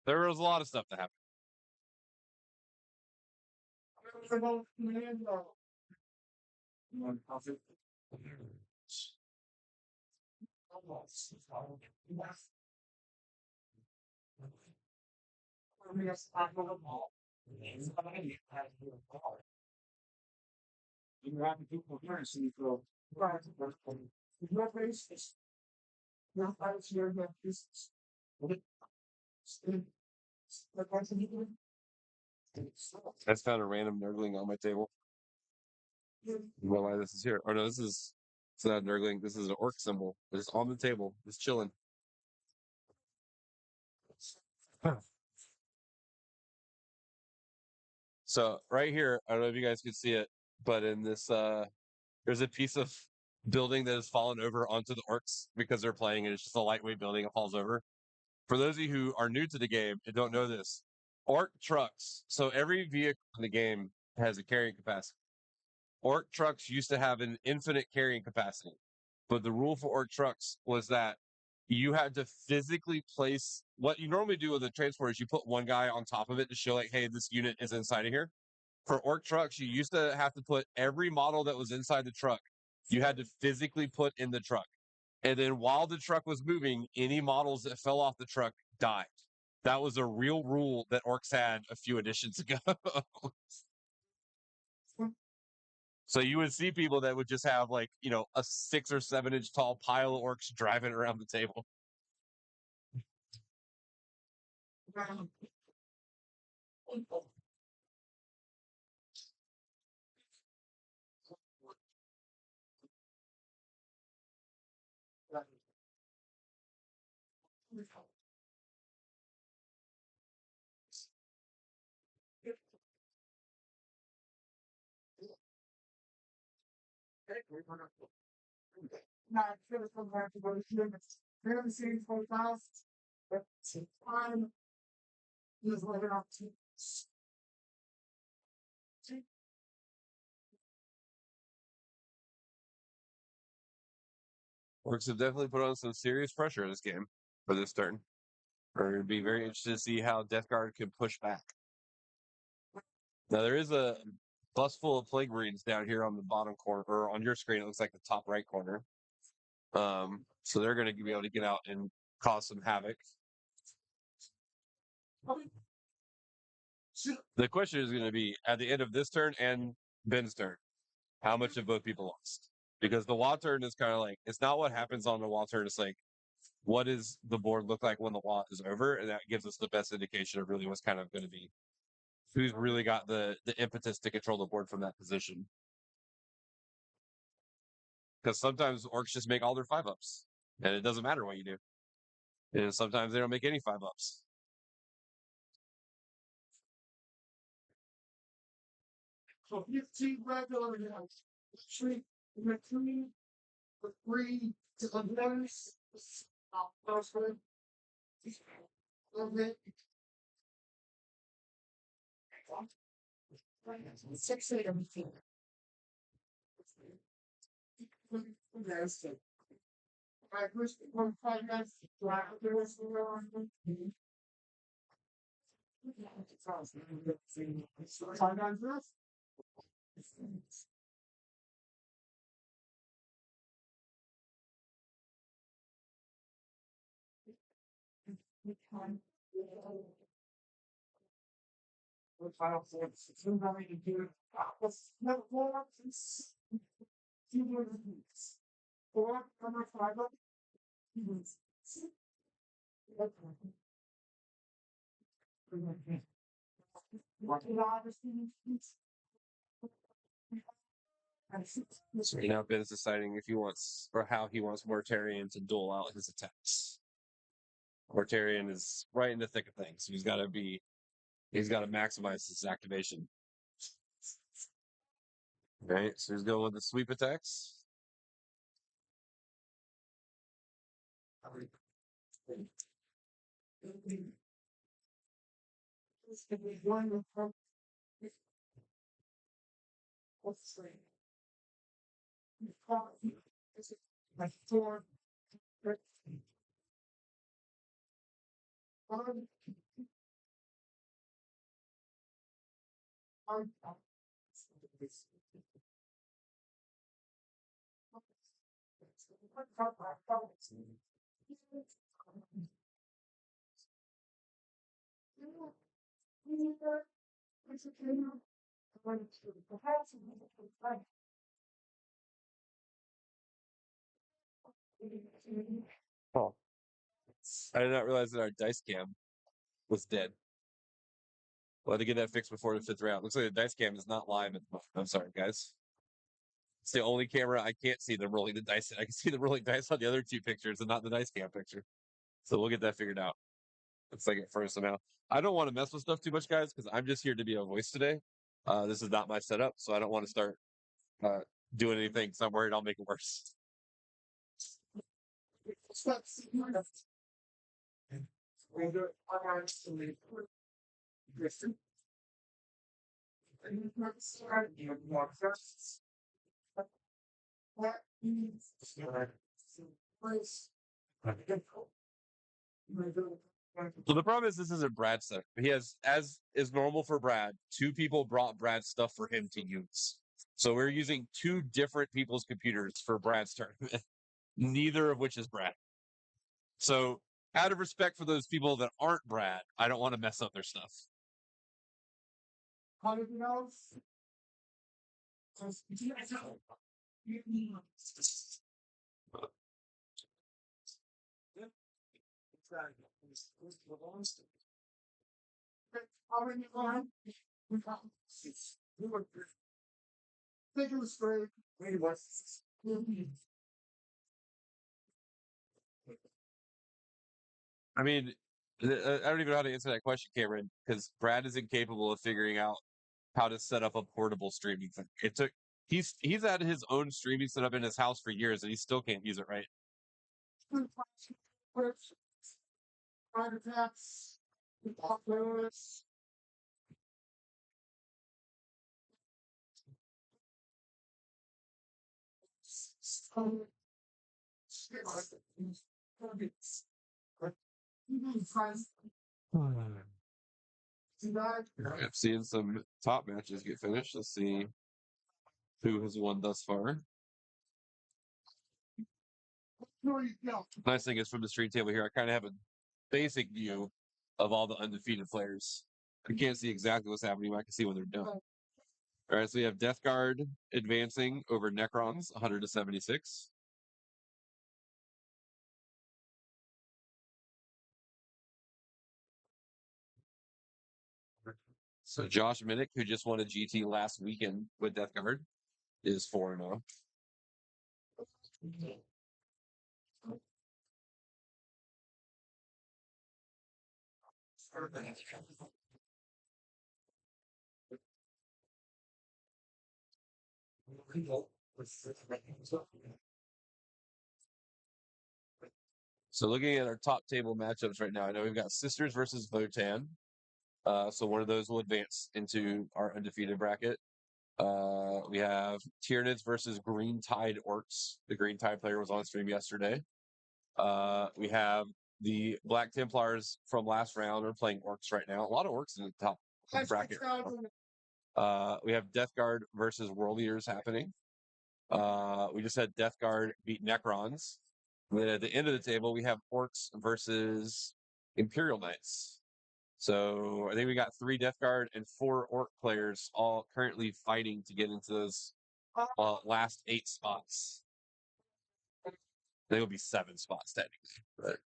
There was a lot of stuff that happened. I just found a random nurgling on my table. I don't know why this is here. Oh no, it's not nurgling. This is an orc symbol. It's on the table. It's chilling. So right here, I don't know if you guys can see it, but in this there's a piece of building that has fallen over onto the orcs because they're playing and it's just a lightweight building, it falls over. For those of you who are new to the game and don't know this, orc trucks, so every vehicle in the game has a carrying capacity. Orc trucks used to have an infinite carrying capacity, but the rule for orc trucks was that you had to physically place what you normally do with a transport is you put one guy on top of it to show like, hey, this unit is inside of here. For orc trucks, you used to have to put every model that was inside the truck, you had to physically put in the truck. And then while the truck was moving, any models that fell off the truck died. That was a real rule that orcs had a few editions ago. So you would see people that would just have like, a 6 or 7 inch tall pile of orcs driving around the table. Orcs have definitely put on some serious pressure in this game for this turn. We're going to be very interested to see how Death Guard can push back. Now, there is a bus full of Plague Marines down here on the bottom corner, or on your screen, it looks like the top right corner. So they're going to be able to get out and cause some havoc. The question is going to be, at the end of this turn and Ben's turn, how much have both people lost? Because the WA turn is kind of like, it's not what happens on the WA turn, it's like, what does the board look like when the WA is over? And that gives us the best indication of really what's kind of going to be, who's really got the impetus to control the board from that position. Because sometimes orcs just make all their 5-ups, and it doesn't matter what you do. And sometimes they don't make any 5-ups. So 15 regular units. 3 with 3 to unlearns. Okay. 6 everything. I wish 1 5 minutes. So now Ben is deciding if he wants, or how he wants Mortarion to dole out his attacks. Mortarion is right in the thick of things. He's got to maximize his activation. Right, so he's going with the sweep attacks. Oh, I did not realize that our dice cam was dead. We'll have to get that fixed before the 5th round. Looks like the dice cam is not live at the moment. I'm sorry, guys. It's the only camera I can't see them rolling the dice. I can see them rolling dice on the other 2 pictures and not the dice cam picture. So we'll get that figured out. Looks like it first somehow. I don't want to mess with stuff too much, guys, because I'm just here to be a voice today. This is not my setup, so I don't want to start doing anything because I'm worried I'll make it worse. So the problem is this isn't Brad's stuff. He has, as is normal for Brad, 2 people brought Brad's stuff for him to use. So we're using 2 different people's computers for Brad's tournament, neither of which is Brad. So out of respect for those people that aren't Brad, I don't want to mess up their stuff. I mean, I don't even know how to answer that question, Cameron, because Brad is incapable of figuring out how to set up a portable streaming thing. It took he's had his own streaming set up in his house for years, and he still can't use it right. I'm seeing some top matches get finished. Let's see who has won thus far. Nice thing is from the stream table here, I kind of have a basic view of all the undefeated players. I can't see exactly what's happening, but I can see when they're done. All right, so we have Death Guard advancing over Necrons, 100 to 76. So Josh Minnick, who just won a GT last weekend with Death Guard, is 4-0. So looking at our top table matchups right now, I know we've got Sisters versus Votan. So one of those will advance into our undefeated bracket. We have Tyranids versus Green Tide Orcs. The Green Tide player was on stream yesterday. We have the Black Templars from last round are playing Orcs right now. A lot of Orcs in the top bracket. We have Death Guard versus World Eaters happening. We just had Death Guard beat Necrons. And then at the end of the table, we have Orcs versus Imperial Knights. So I think we got 3 Death Guard and 4 Orc players all currently fighting to get into those last 8 spots. They will be 7 spots technically. But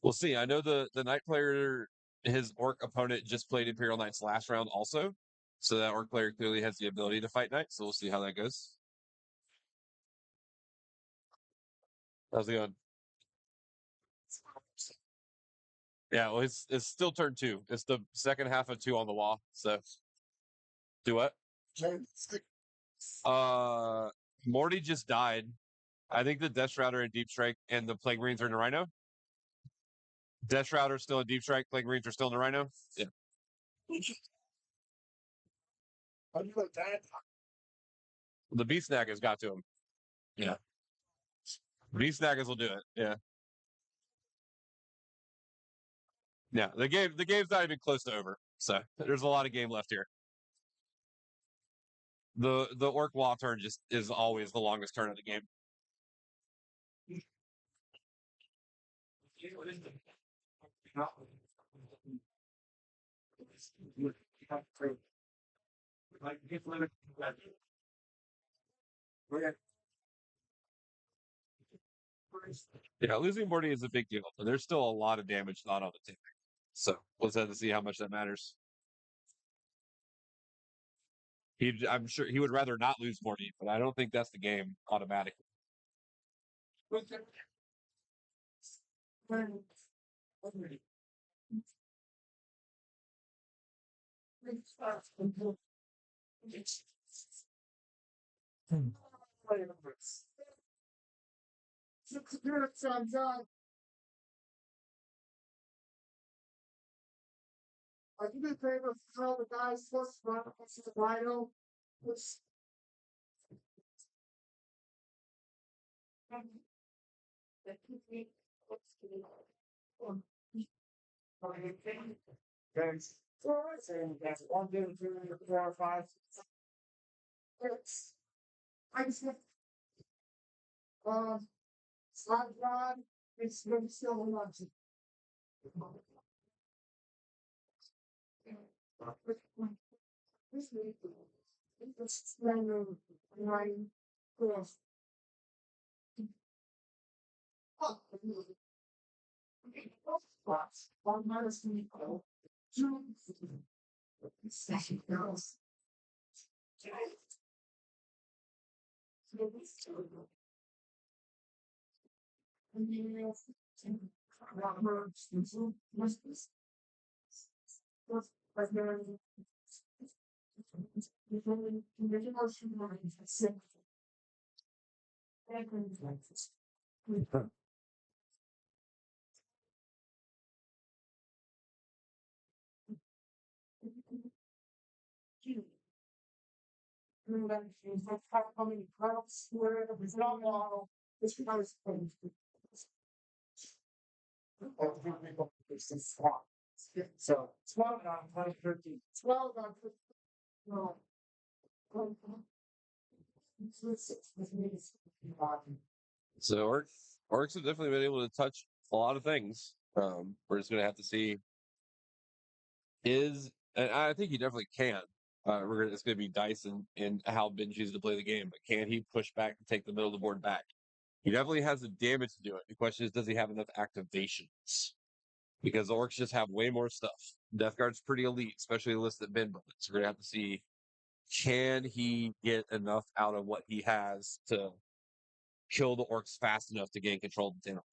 we'll see. I know the Knight player, his Orc opponent just played Imperial Knights last round also. So that Orc player clearly has the ability to fight Knights. So we'll see how that goes. How's it going? Yeah, well, it's still turn 2. It's the second half of 2 on the wall. So do what? Morty just died. I think the Death Shrouder and Deep Strike and the Plague Marines are in the Rhino. Death Shrouder still in Deep Strike. Plague Marines are still in the Rhino. Yeah. The Beast Snaggers got to him. Yeah. Beast Snaggers will do it. Yeah. Yeah. The game's not even close to over. So there's a lot of game left here. The Orc Wall turn just is always the longest turn of the game. Yeah, losing Morty is a big deal. But there's still a lot of damage not on the table. So we'll have to see how much that matters. I'm sure he would rather not lose Morty, but I don't think that's the game automatically. So Orcs have definitely been able to touch a lot of things. We're just gonna have to see and I think he definitely can. It's gonna be dice in how Ben chooses to play the game, but can he push back and take the middle of the board back? He definitely has the damage to do it. The question is, does he have enough activations? Because the Orcs just have way more stuff. Death Guard's pretty elite, especially the list that Ben built. So we're gonna have to see, can he get enough out of what he has to kill the Orcs fast enough to gain control of the table?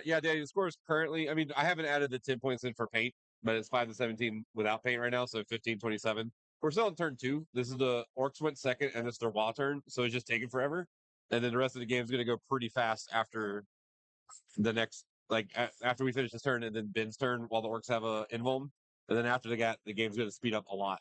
Yeah, Danny, the score is currently, I mean, I haven't added the 10 points in for paint, but it's 5-17 without paint right now, so 15-27. We're still on turn 2. This is the Orcs went second, and it's their Wa turn, so it's just taking forever. And then the rest of the game is going to go pretty fast after the next, after we finish this turn, and then Ben's turn while the Orcs have a invuln. And then after the game's going to speed up a lot.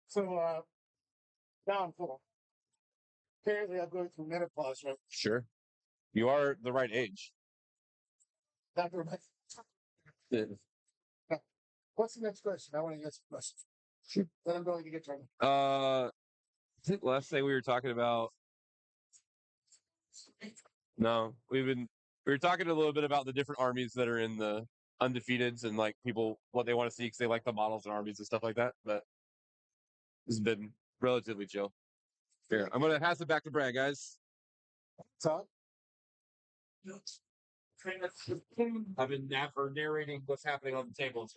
So, downfall. Apparently, I'm going through menopause, right? Sure. You are the right age. Dr. Mike, what's the next question? I want to answer the question. Then I'm going to get to I think last thing we were talking about. No, we were talking a little bit about the different armies that are in the undefeateds and like people what they want to see because they like the models and armies and stuff like that. But this has been relatively chill. Here, I'm gonna pass it back to Brad, guys. Todd. I've been narrating what's happening on the table.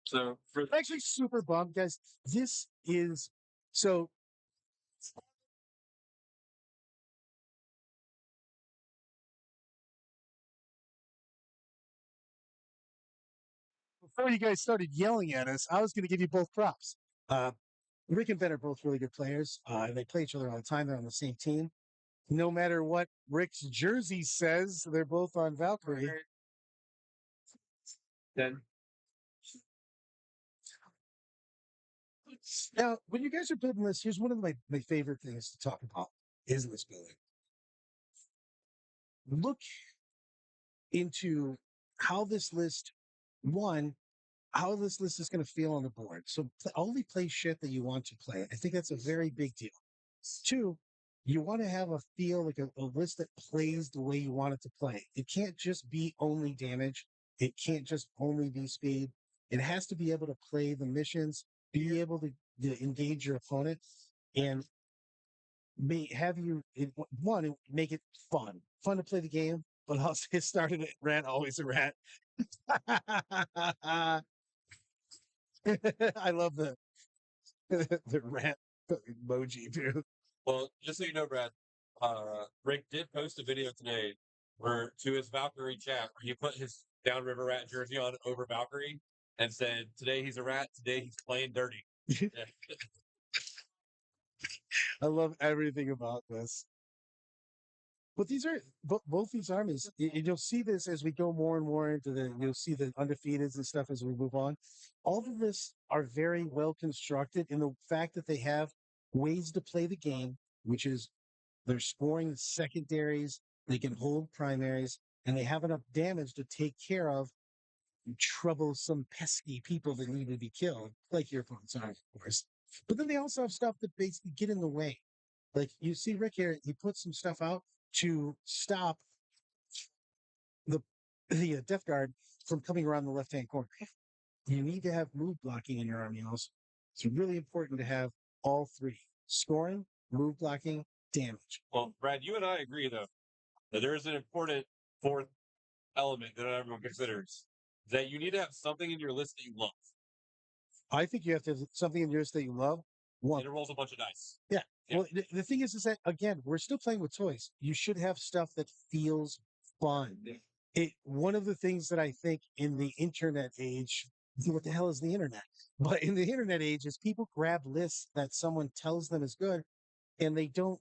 So for I'm actually super bummed, guys. This is so. Before you guys started yelling at us, I was going to give you both props. Uh, Rick and Ben are both really good players. They play each other all the time. They're on the same team. No matter what Rick's jersey says, they're both on Valkyrie. then Now, when you guys are building this, here's one of my favorite things to talk about is list building. Look into how this list, one, how this list is going to feel on the board. So only play shit that you want to play. I think that's a very big deal. Two, you want to have a feel like a list that plays the way you want it to play. It can't just be only damage. It can't just only be speed. It has to be able to play the missions, be able to engage your opponent, and have you one make it fun to play the game, but also get started at rat, always a rat. I love the the rat emoji, dude. well, just so you know, Brad, Rick did post a video today where to his Valkyrie chat where he put his Downriver Rat jersey on over Valkyrie and said, "Today he's a rat. Today he's playing dirty." Yeah. I love everything about this. But these are both these armies, and you'll see this as we go more and more into you'll see the undefeateds and stuff as we move on. All of this are very well constructed in the fact that they have ways to play the game, which is they're scoring secondaries, they can hold primaries, and they have enough damage to take care of troublesome, pesky people that need to be killed, like your opponents are, of course. But then they also have stuff that basically get in the way. Like you see Rick here, he puts some stuff out to stop the Death Guard from coming around the left hand corner. You need to have move blocking in your army also. It's really important to have all three: scoring, move blocking, damage. Well, Brad, you and I agree though that there is an important fourth element that everyone considers that you need to have something in your list that you love. I think you have to have something in yours that you love. One. And it rolls a bunch of dice. Yeah. Yeah. Well, the thing is that again, we're still playing with toys. You should have stuff that feels fun. One of the things that I think in the internet age, what the hell is the internet? But in the internet age, is people grab lists that someone tells them is good, and they don't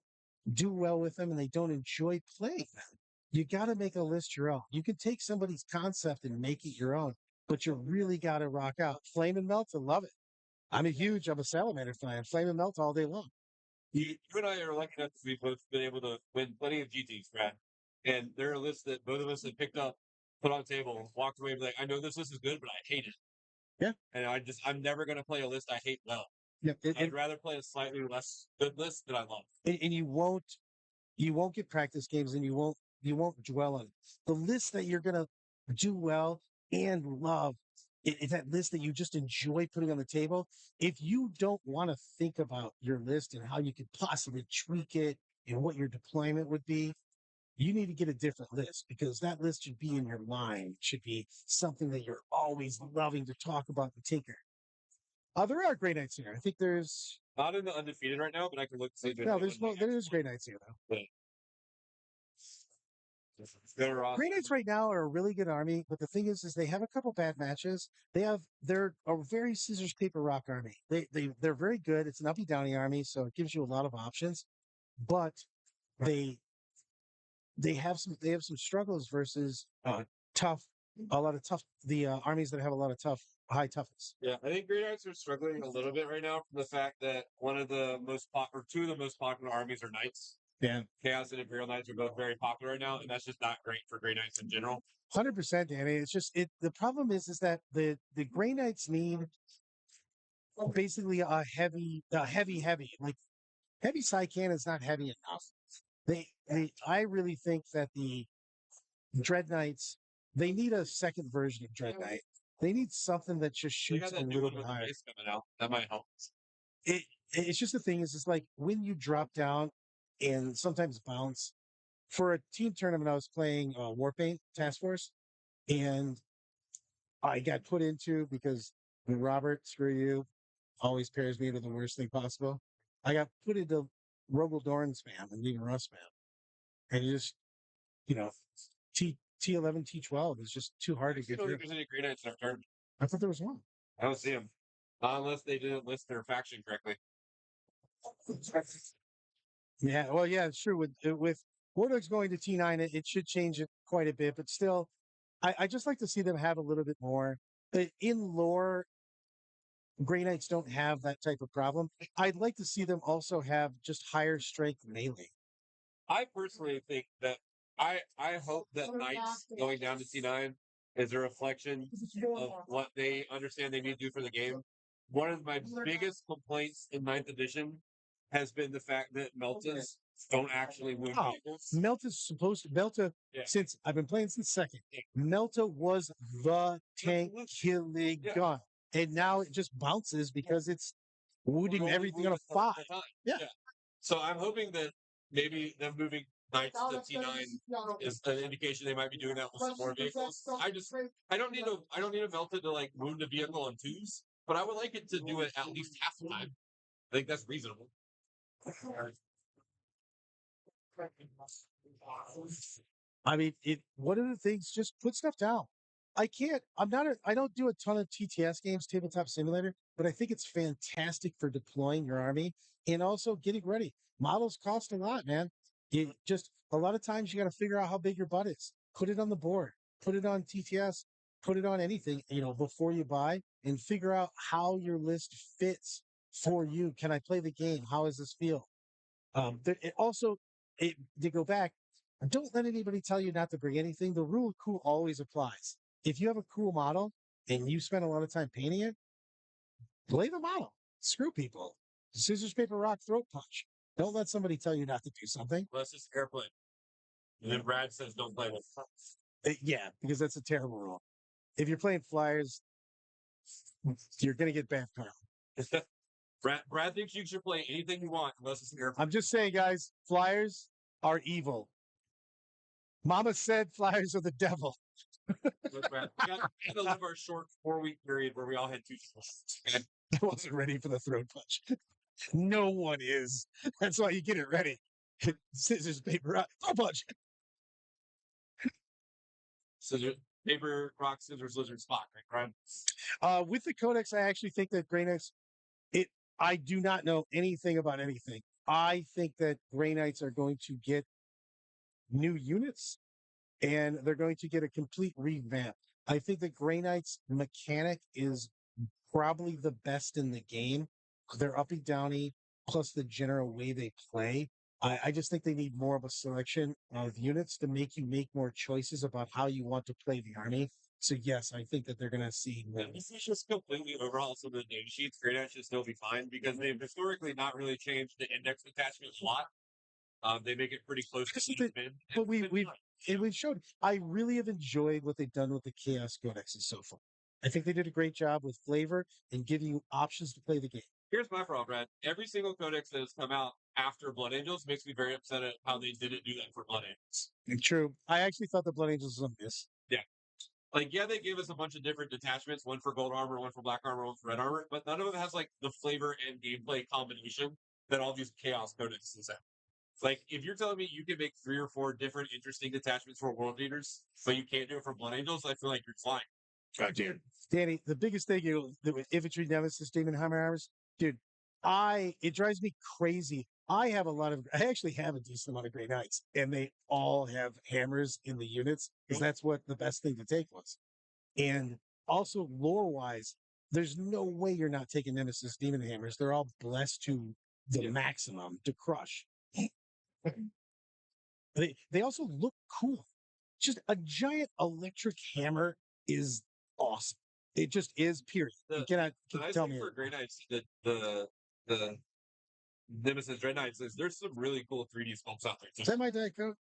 do well with them, and they don't enjoy playing them. You got to make a list your own. You can take somebody's concept and make it your own, but you really got to rock out. Flame and Melt, I love it. I'm a Salamander fan. Flame and Melt all day long. You and I are lucky enough to be both been able to win plenty of GTs, Brad. And there are lists that both of us have picked up, put on the table, walked away, and be like, I know this list is good, but I hate it. Yeah. And I'm never going to play a list I hate well. Yeah. I'd rather play a slightly less good list that I love. And you won't get practice games, and you won't dwell on it. The list that you're gonna do well and love is that list that you just enjoy putting on the table. If you don't want to think about your list and how you could possibly tweak it and what your deployment would be, you need to get a different list, because that list should be in your mind. It should be something that you're always loving to talk about and tinker. There are great nights here. I think there's Not in the undefeated right now, but I can look to see. there's great nights here though. Great Knights right now are a really good army, but the thing is they have a couple bad matches. They're a very scissors paper rock army. They're very good. It's an uppy downy army, so it gives you a lot of options. But they have some struggles versus tough armies that have a lot of high toughness. Yeah, I think Grey Knights are struggling a little bit right now from the fact that two of the most popular armies are Knights. Yeah. Chaos and Imperial Knights are both very popular right now, and that's just not great for Grey Knights in general. 100%, Danny. It's just the problem is that the Grey Knights need basically a heavy like heavy side cannon is not heavy enough. I really think that the Dread Knights, they need a second version of Dread Knight. They need something that just shoots a little bit higher. Coming out. That might help. It's just the thing is, it's like when you drop down and sometimes bounce. For a team tournament, I was playing Warpaint Task Force, and I got put into because Robert, screw you, always pairs me to the worst thing possible. I got put into Rogel Dorn spam and Negan Russ spam. And you just, T11, T12 is just too hard to get through. I don't think there's any Grey Knights in our turn. I thought there was one. I don't see them. Unless they didn't list their faction correctly. Yeah, well, yeah, it's true. With War Dogs going to T9, it should change it quite a bit, but still, I just like to see them have a little bit more. In lore, Grey Knights don't have that type of problem. I'd like to see them also have just higher strength melee. I personally think that I hope that Knights going down to T9 is a reflection of what they understand they need to do for the game. One of my biggest complaints in 9th edition has been the fact that Meltas don't actually win vehicles. Melta's supposed to since I've been playing since second. Melta was the tank killing gun. And now it just bounces because it's wounding everything on a 5. Yeah. So I'm hoping that maybe them moving Knights to T9 is an indication they might be doing that with some more vehicles. I don't need a Melta to like wound a vehicle on 2s, but I would like it to do it at least half the time. I think that's reasonable. I mean, one of the things, just put stuff down. I don't do a ton of TTS games, Tabletop Simulator, but I think it's fantastic for deploying your army and also getting ready. Models cost a lot, man. A lot of times you got to figure out how big your butt is. Put it on the board, put it on TTS, put it on anything, before you buy, and figure out how your list fits for you. Can I play the game? How does this feel? To go back, don't let anybody tell you not to bring anything. The rule of cool always applies. If you have a cool model and you spend a lot of time painting it, play the model. Screw people. Scissors, paper, rock, throat punch. Don't let somebody tell you not to do something. Unless it's airplane. And then Brad says don't play with it. Yeah, because that's a terrible rule. If you're playing flyers, you're going to get bad karma. Brad thinks you should play anything you want unless it's an airplane. I'm just saying, guys, flyers are evil. Mama said flyers are the devil. Look, Brad, we got to live our short 4-week period where we all had 2 shots. Okay? I wasn't ready for the throat punch. No one is. That's why you get it ready. Scissors, paper, rock, throat punch. Paper, rock, scissors, lizard, spot, right? With the Codex, I actually think that Grey Knights, I do not know anything about anything. I think that Grey Knights are going to get new units and they're going to get a complete revamp. I think that Grey Knights mechanic is probably the best in the game. They're uppy downy, plus the general way they play. I just think they need more of a selection of units to make you make more choices about how you want to play the army. So yes, I think that they're going to see. This is just completely overhaul some of the data sheets. Grey Knights should still be fine because they've historically not really changed the index attachment a lot. They make it pretty close to even. But we showed. I really have enjoyed what they've done with the Chaos Codexes so far. I think they did a great job with flavor and giving you options to play the game. Here's my problem, Brad. Every single codex that has come out after Blood Angels makes me very upset at how they didn't do that for Blood Angels. True. I actually thought the Blood Angels was a miss. Yeah. Like, yeah, they gave us a bunch of different detachments, one for gold armor, one for black armor, one for red armor, but none of them has, like, the flavor and gameplay combination that all these Chaos Codexes have. Like, if you're telling me you can make 3 or 4 different interesting detachments for World Leaders, but you can't do it for Blood Angels, I feel like you're flying. Oh, dude. Danny, the biggest thing with infantry nemesis demon hammer armors, dude, it drives me crazy. I actually have a decent amount of Grey Knights, and they all have hammers in the units because that's what the best thing to take was. And also lore wise, there's no way you're not taking nemesis demon hammers. They're all blessed to the maximum to crush. They also look cool. Just a giant electric hammer is awesome. It just is. Period. You cannot nice tell thing me for Grey Knights that the Nemesis Dread Knights is there's some really cool 3D sculpts out there. Is that my Diet Coke?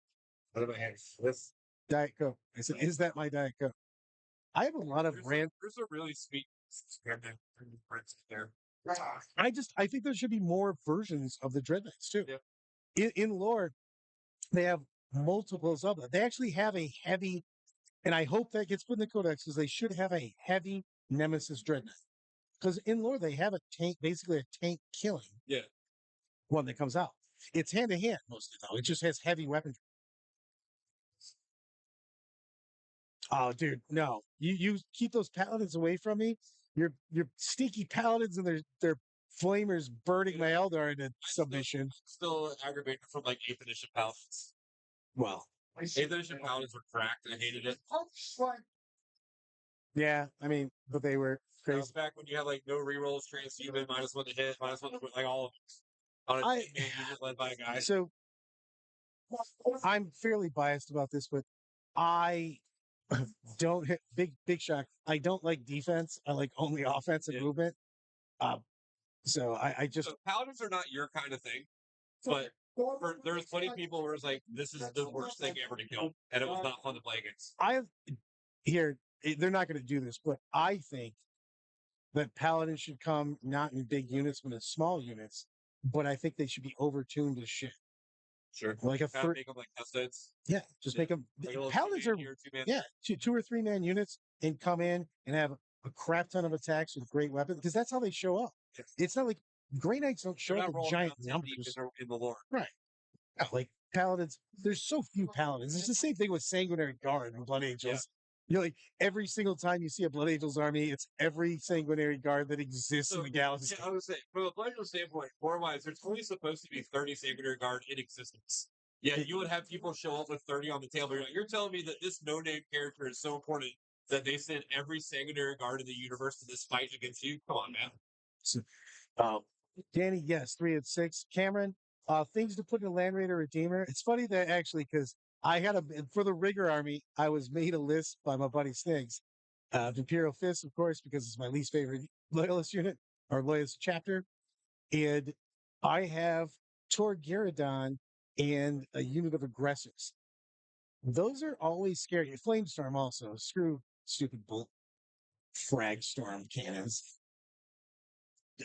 What am I having? This Diet Coke. I said, is that my Diet Coke? I have a lot of there's a really sweet there. I think there should be more versions of the Dread Knights too. Yeah. In lore, they have multiples of them. They actually have a heavy, and I hope that gets put in the codex because they should have a heavy Nemesis Dread Knight. Because in lore, they have a tank, basically a tank killing one that comes out. It's hand to hand mostly though. It just has heavy weaponry. Oh, dude, no! You keep those paladins away from me. Your sneaky paladins and their flamers burning my Eldar into submission. Still aggravated from like 8th edition paladins. Well, 8th edition paladins were cracked. I hated it. Yeah, I mean, but they were That crazy. was back when you had like no rerolls, transhuman, -1 to hit, -1 to like all of them. On a team unit led by a guy. So I'm fairly biased about this, but I don't hit big shock. I don't like defense. I like only offensive movement. So I just paladins are not your kind of thing, but there's plenty of people where it's like this is the worst thing ever to kill, and it was not fun to play against. They're not going to do this, but I think that paladins should come not in big units but in small units. But I think they should be overtuned as shit. Sure, like make them like custodes. Yeah, just make them. Like paladins are two or 3 man units and come in and have a crap ton of attacks with great weapons because that's how they show up. It's not like Grey Knights don't show up with giant numbers in the lore, right? Yeah, like paladins, there's so few paladins. It's the same thing with Sanguinary Guard and Blood Angels. You're like every single time you see a Blood Angels army, it's every Sanguinary Guard that exists in the galaxy. I would say, from a Blood Angel standpoint, lore-wise, there's only supposed to be 30 Sanguinary Guard in existence. Yeah, you would have people show up with 30 on the table. You're telling me that this no-name character is so important that they send every Sanguinary Guard in the universe to this fight against you? Come on, man. So, Danny, yes, 3 and 6. Cameron, things to put in a Land Raider Redeemer. It's funny that actually, because I had for the Rigger Army, I was made a list by my buddy Stiggs. Imperial Fist, of course, because it's my least favorite loyalist unit or loyalist chapter. And I have Tor Gyrodon and a unit of aggressors. Those are always scary. Flamestorm also. Screw stupid bolt frag storm cannons.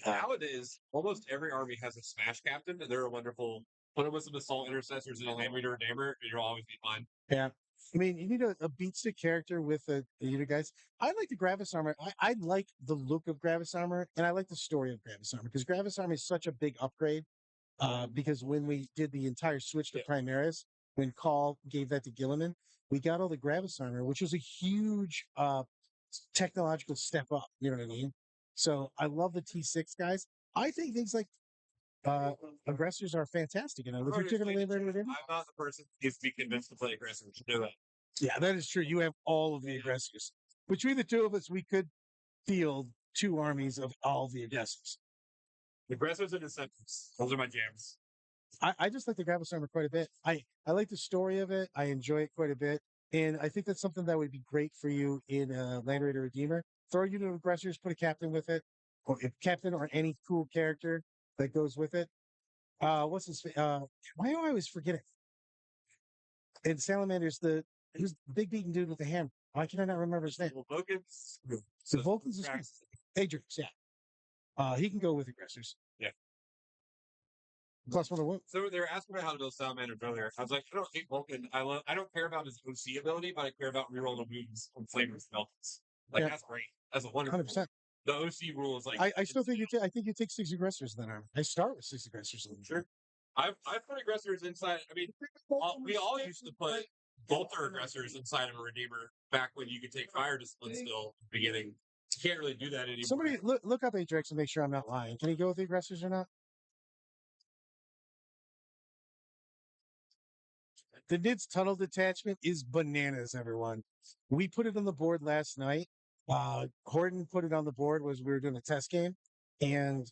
Nowadays, almost every army has a smash captain, and they're a wonderful. Put them with some assault intercessors and a land reader and hammer, and you'll always be fine. Yeah. I mean, you need a beat stick character with a you know, guys. I like the Gravis armor. I like the look of Gravis armor, and I like the story of Gravis armor because Gravis armor is such a big upgrade. Because when we did the entire switch to Primaris, when Call gave that to Gilliman, we got all the Gravis armor, which was a huge technological step up. You know what I mean? So I love the T6 guys. I think things like uh, aggressors are fantastic. You know, if you're Alright, taking a explain it to labor me. with him, I'm not the person who needs to be convinced to play aggressive. You know that. yeah, that is true. You have all of the aggressors. Between the two of us, we could field two armies of all the aggressors. Aggressives and incentives. Those are my jams. I just like the Gravis armor quite a bit. I like the story of it. I enjoy it quite a bit. And I think that's something that would be great for you in Land Raider Redeemer. Throw a unit of aggressors, put a captain with it, or a captain or any cool character that goes with it. What's his why do I always forget it? In Salamander's who's the big beaten dude with the hammer. Why can I not remember his name? Well, Vulcans. The Vulcans is good. Adrix, yeah. He can go with aggressors. Yeah. Plus one to wound. So they were asking me how to build Salamander earlier. I was like, I don't hate Vulcan. I don't care about his OC ability, but I care about rerolling wounds on flavors and Vulcans. Like Yeah. that's great. That's a wonderful. 100%. The OC rule is like I still think I think you take 6 aggressors in that army. I start with 6 aggressors. sure. I've put aggressors inside. I mean, we all used to put bolter aggressors inside of a redeemer back when you could take fire discipline still at the beginning. You can't really do that anymore. Somebody look up Ajax and make sure I'm not lying. Can he go with the aggressors or not? The Nid's tunnel detachment is bananas, everyone. We put it on the board last night. Horton put it on the board was we were doing a test game, and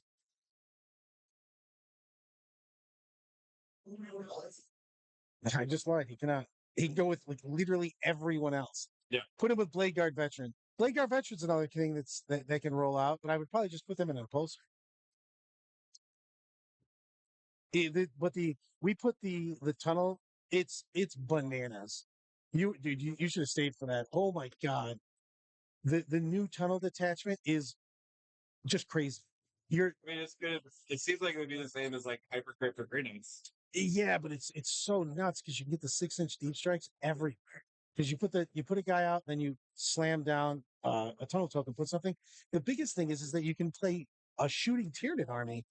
I just lied. He cannot. He can go with like literally everyone else. Yeah. Put him with Blade Guard Veteran. Blade Guard Veteran's another thing that can roll out, but I would probably just put them in a poster. We put the tunnel. It's bananas. You should have stayed for that. Oh my god, the new tunnel detachment is just crazy. You're I mean, it's good. It seems like it would be the same as like hypercrypto greenies. yeah, but it's so nuts because you can get the 6-inch deep strikes everywhere. Because you put a guy out, then you slam down a tunnel token, put something. The biggest thing is that you can play a shooting Tyranid army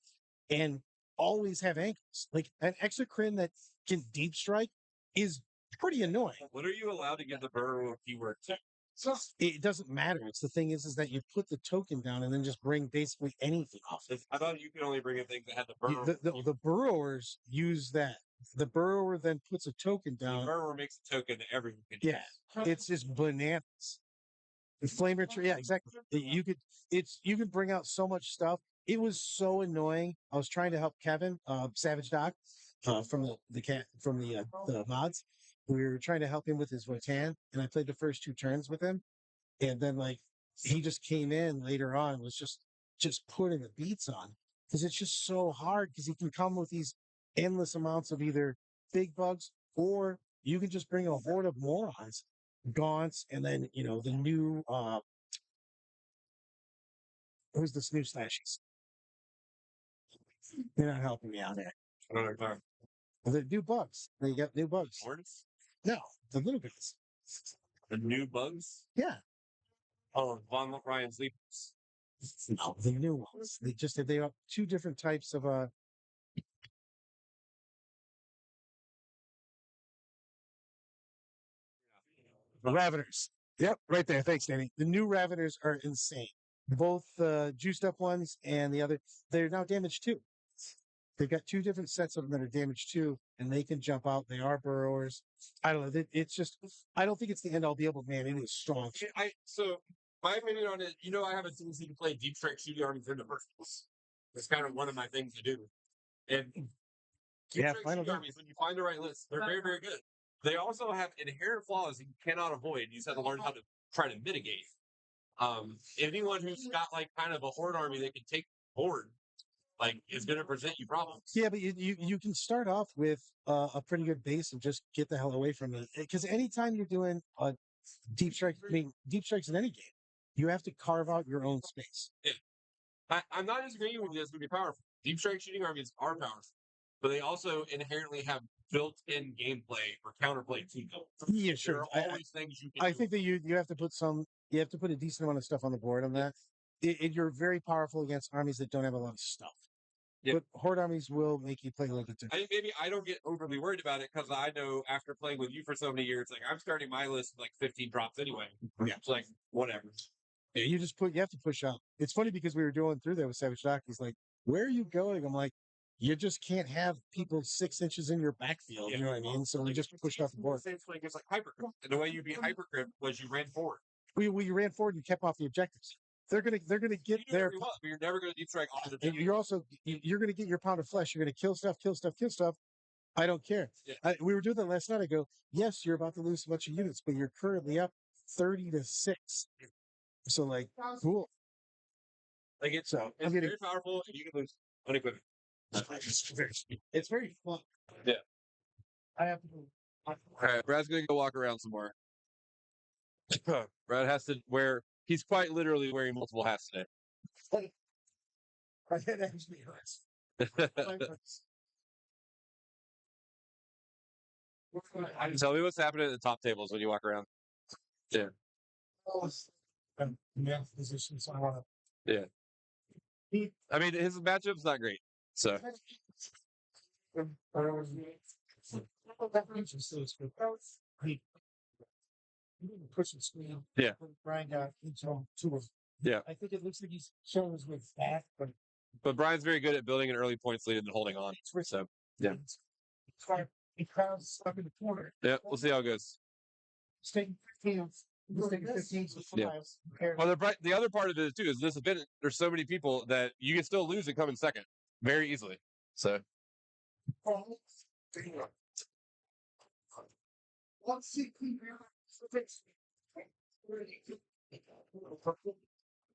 and always have ankles. Like an exocrine that can deep strike is pretty annoying. What are you allowed to get the burrow keyword to? It doesn't matter. It's the thing is that you put the token down and then just bring basically anything off. I thought you could only bring in things that had the burrow. The burrowers use that. The burrower then puts a token The down. burrower makes a token that everyone can Yeah, it's just bananas. The flamer tree, yeah, exactly. You could bring out so much stuff. It was so annoying. I was trying to help Kevin, Savage Doc, from the mods. We were trying to help him with his Votan, and I played the first 2 turns with him, and then like he just came in later on, was just putting the beats on because it's just so hard because he can come with these endless amounts of either big bugs or you can just bring a horde of morons, gaunts, and then the new who's this new slashes? They're not helping me out there. I don't know. The new bugs. They got new bugs. Horns? No, the little guys. The new bugs? Yeah. Oh, Von Ryan Sleepers. No, the new ones. They have 2 different types of Raveners. Yep, right there. Thanks, Danny. The new Raveners are insane. Both juiced up ones and the other, they're now damage 2. They've got 2 different sets of them that are damage 2, and they can jump out. They are burrowers. I don't know. It's just, I don't think it's the end all be able, man. It is strong. So my opinion on it, I have a tendency to play deep strike shooting armies in the first place. It's kind of one of my things to do. And deep strike shooting armies, when you find the right list, they're very, very good. They also have inherent flaws you cannot avoid. You just have to learn how to try to mitigate. Anyone who's got like kind of a horde army that can take horde, like is going to present you problems. Yeah, but you can start off with a pretty good base and just get the hell away from it. Because anytime you're doing a deep strike, deep strikes in any game, you have to carve out your own space. Yeah. I'm not disagreeing with this, but be powerful. Deep strike shooting armies are powerful, but they also inherently have built-in gameplay or counterplay to them. Yeah, There sure. are always things you can I do. think that you have to put a decent amount of stuff on the board on that. You're very powerful against armies that don't have a lot of stuff. Yeah. But horde armies will make you play a little bit different. I think maybe I don't get overly worried about it because I know after playing with you for so many years, like I'm starting my list with like 15 drops anyway. Yeah. It's like whatever. Yeah, you have to push up. It's funny because we were going through that with Savage Doc. He's like, "Where are you going?" I'm like, "You just can't have people 6 inches in your backfield." Yeah. You know what I mean? So we just pushed off the board. It's like hypercrypt. And the way you beat hypercrypt was you ran forward. We ran forward and kept off the objectives. They're gonna get You do their. whatever you want, but you're never going to deep strike all the And time. you're gonna get your pound of flesh. You're gonna kill stuff, kill stuff, kill stuff. I don't care. Yeah. We were doing that last night. I go, yes, you're about to lose a bunch of units, but you're currently up 30-6. So like, cool. Like it's very powerful, and you can lose unequivocally. It's very fun. Yeah. I have to. All right, Brad's gonna go walk around some more. Brad has to wear. He's quite literally wearing multiple hats today. My head actually hurts. Tell me what's happening at the top tables when you walk around. Yeah. Position, so I want Yeah. I mean, his matchup's not great. So. Pushing screen. Yeah. Brian got into two of. Yeah. I think it looks like he's showing his with back, But Brian's very good at building an early points lead and holding on. So, yeah. He crowds stuck in the corner. Yeah, we'll see how it goes. Staying 15. Yeah. Well, the other part of it too is this event. There's so many people that you can still lose and come in second very easily. So.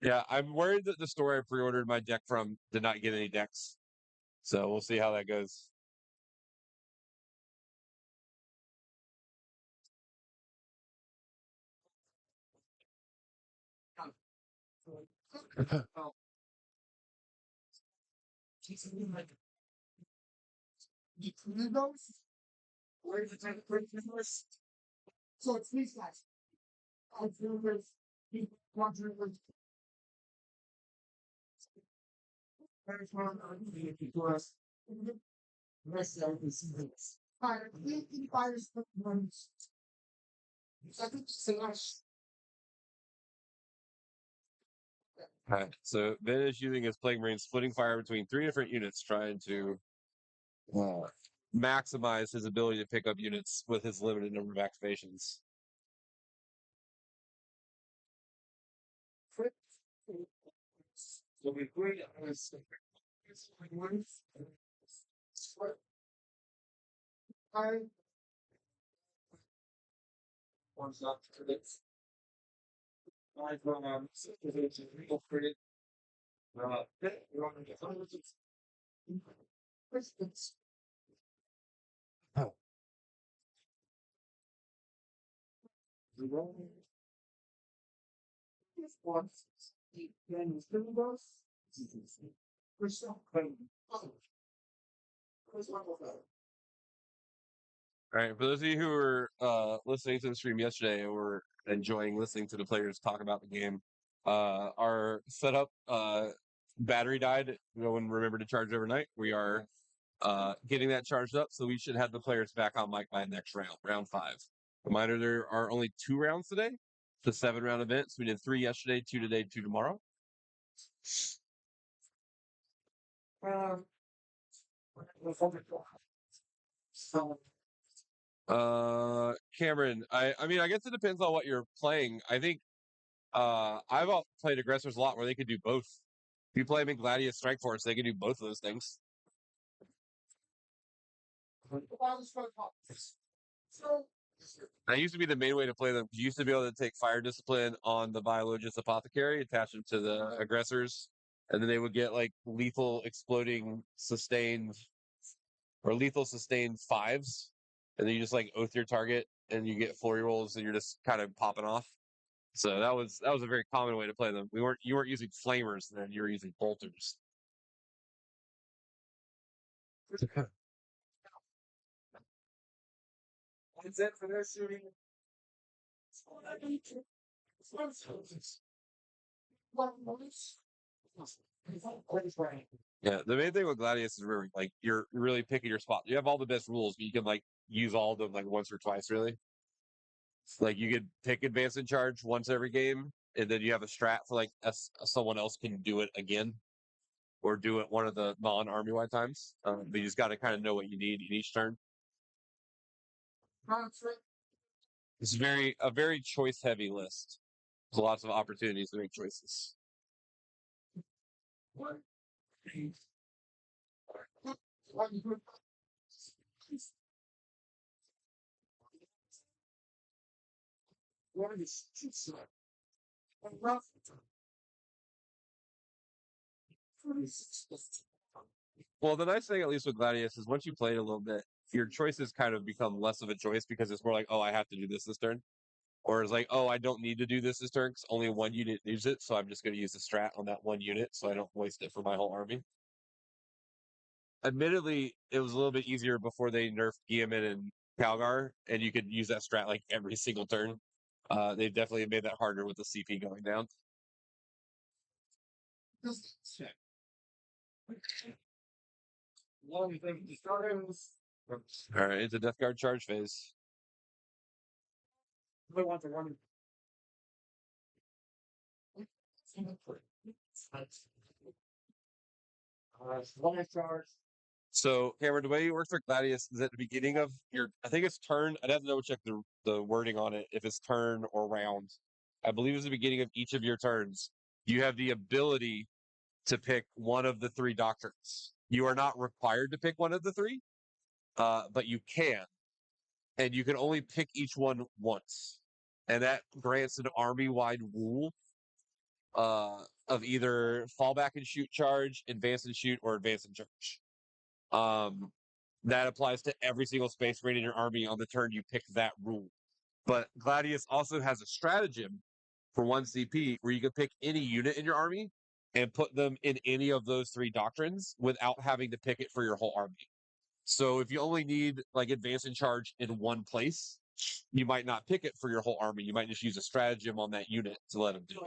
Yeah, I'm worried that the store I pre-ordered my deck from did not get any decks. So we'll see how that goes. So it's these guys. All right. So Ben is using his Plague Marine, splitting fire between 3 different units, trying to maximize his ability to pick up units with his limited number of activations. All right. For those of you who were listening to the stream yesterday and were enjoying listening to the players talk about the game, our setup battery died. No one remembered to charge overnight. We are getting that charged up, so we should have the players back on mic by next round, round 5. Reminder: there are only 2 rounds today. It's a 7-round event. So we did 3 yesterday, 2 today, 2 tomorrow. Cameron, I mean, I guess it depends on what you're playing. I think I've played aggressors a lot where they could do both. If you play them in Gladius Strike Force, they can do both of those things. That used to be the main way to play them. You used to be able to take Fire Discipline on the Biologist Apothecary, attach them to the aggressors, and then they would get like lethal exploding sustained or lethal sustained 5s. And then you just like oath your target and you get flurry rolls and you're just kind of popping off. So that was a very common way to play them. You weren't using flamers then, you were using bolters. That's it for their shooting. Yeah, the main thing with Gladius is really like you're really picking your spot. You have all the best rules, but you can like use all of them like once or twice, really. Like you could pick advance and charge once every game, and then you have a strat for like someone else can do it again, or do it one of the non-army wide times. But you just got to kind of know what you need in each turn. It's a very choice heavy list. There's lots of opportunities to make choices. Well, the nice thing, at least with Gladius, is once you play it a little bit, your choices kind of become less of a choice because it's more like, oh, I have to do this turn. Or it's like, oh, I don't need to do this turn because only one unit needs it, so I'm just going to use the strat on that one unit so I don't waste it for my whole army. Admittedly, it was a little bit easier before they nerfed Guilliman and Calgar, and you could use that strat like every single turn. They've definitely made that harder with the CP going down. All right, it's a Death Guard charge phase. So, Cameron, the way it works for Gladius is at the beginning of I think it's turn. I'd have to double check the wording on it if it's turn or round. I believe it's the beginning of each of your turns. You have the ability to pick one of the three doctrines. You are not required to pick one of the three, but you can. And you can only pick each one once. And that grants an army wide rule of either fallback and shoot charge, advance and shoot, or advance and charge. That applies to every single space marine in your army on the turn you pick that rule. But Gladius also has a stratagem for 1 CP where you can pick any unit in your army and put them in any of those three doctrines without having to pick it for your whole army. So if you only need like advance and charge in one place, you might not pick it for your whole army. You might just use a stratagem on that unit to let them do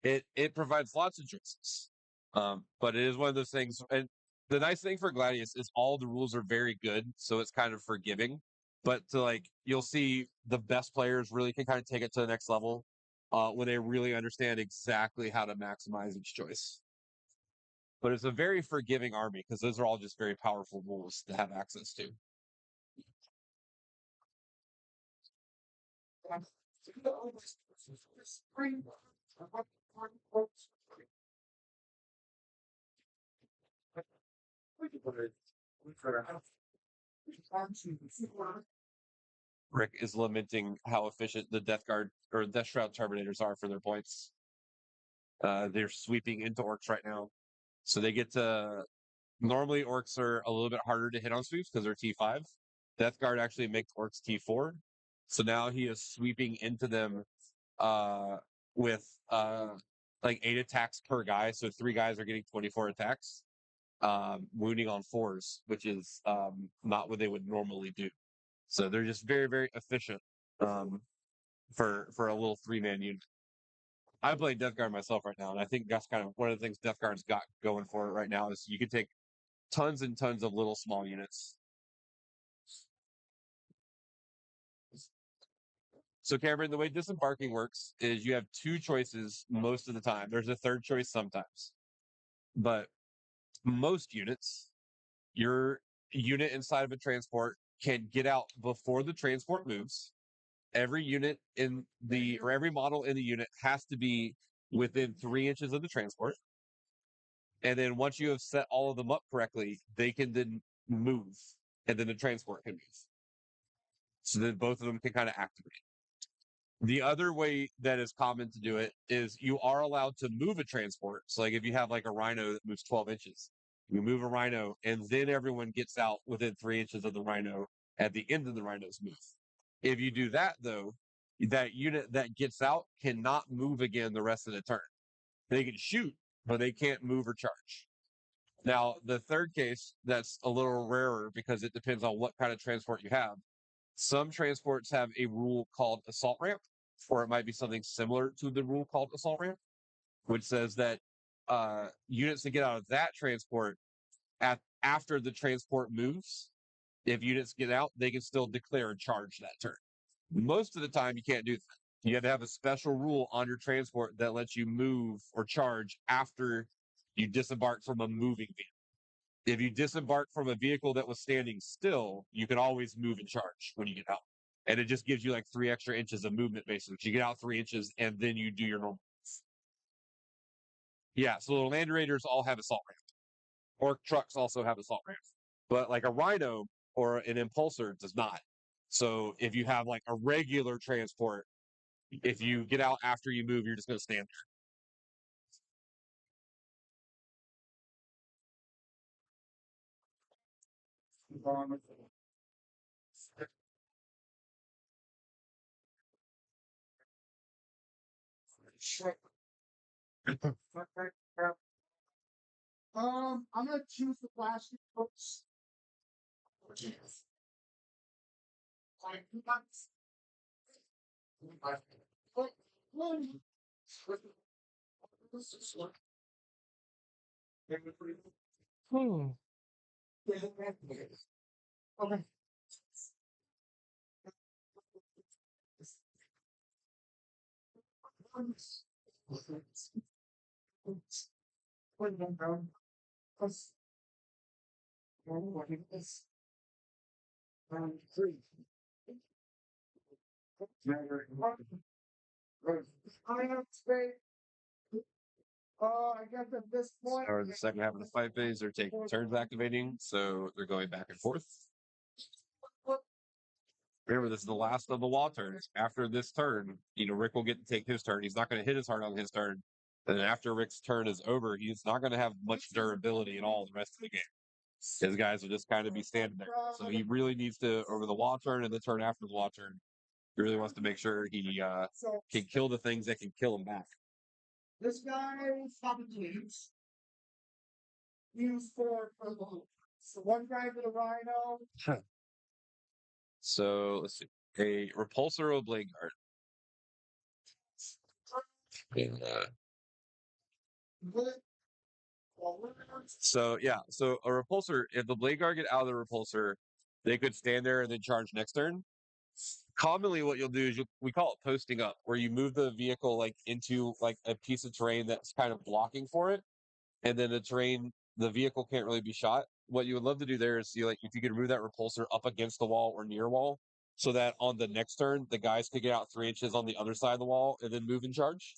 it. It provides lots of choices, but it is one of those things. And the nice thing for Gladius is all the rules are very good, so it's kind of forgiving. But you'll see the best players really can kind of take it to the next level when they really understand exactly how to maximize each choice. But it's a very forgiving army because those are all just very powerful rules to have access to. Rick is lamenting how efficient the Death Guard or Death Shroud Terminators are for their points. They're sweeping into orcs right now. So they get to. Normally, orcs are a little bit harder to hit on sweeps because they're T5. Death Guard actually makes orcs T4. So now he is sweeping into them with like 8 attacks per guy. So 3 guys are getting 24 attacks, wounding on 4s, which is not what they would normally do. So they're just very, very efficient for a little 3-man unit. I play Death Guard myself right now, and I think that's kind of one of the things Death Guard's got going for it right now is you can take tons and tons of little small units. So, Cameron, the way disembarking works is you have 2 choices most of the time. There's a third choice sometimes. But most units, your unit inside of a transport can get out before the transport moves. Every unit every model in the unit has to be within 3 inches of the transport. And then once you have set all of them up correctly, they can then move, and then the transport can move. So then both of them can kind of activate. The other way that is common to do it is you are allowed to move a transport. So like if you have like a rhino that moves 12 inches, You move a rhino, and then everyone gets out within 3 inches of the rhino at the end of the rhino's move. If you do that, though, that unit that gets out cannot move again the rest of the turn. They can shoot, but they can't move or charge. Now, the third case, that's a little rarer because it depends on what kind of transport you have. Some transports have a rule called assault ramp, or it might be something similar to the rule called assault ramp, which says that units that get out of that transport after the transport moves, if units get out, they can still declare a charge that turn. Most of the time, you can't do that. You have to have a special rule on your transport that lets you move or charge after you disembark from a moving vehicle. If you disembark from a vehicle that was standing still, you can always move and charge when you get out. And it just gives you like 3 extra inches of movement, basically. You get out 3 inches and then you do your normal. Yeah, so the Land Raiders all have assault ramp. Orc trucks also have assault ramp. But like a Rhino or an Impulsor does not. So if you have like a regular transport, if you get out after you move, you're just going to stand there. I'm gonna choose the plastic books. Okay. I guess at this point. Or the second half of the fight phase, they're taking turns activating, so they're going back and forth. Remember, this is the last of the wall turns. After this turn, Rick will get to take his turn. He's not going to hit as hard on his turn. And then after Rick's turn is over, he's not going to have much durability at all the rest of the game. His guys will just kind of be standing there. So he really needs to, over the wall turn and the turn after the wall turn, he really wants to make sure he can kill the things that can kill him back. This guy Hopkins used for the so one guy with a rhino. So let's see. A repulsor or a blade guard. And, so a repulsor, if the blade guard get out of the repulsor, they could stand there and then charge next turn. Commonly what you'll do is we call it posting up, where you move the vehicle like into like a piece of terrain that's kind of blocking for it, and then the vehicle can't really be shot. What you would love to do there is see like if you could move that repulsor up against the wall or near wall, so that on the next turn the guys could get out 3 inches on the other side of the wall and then move and charge.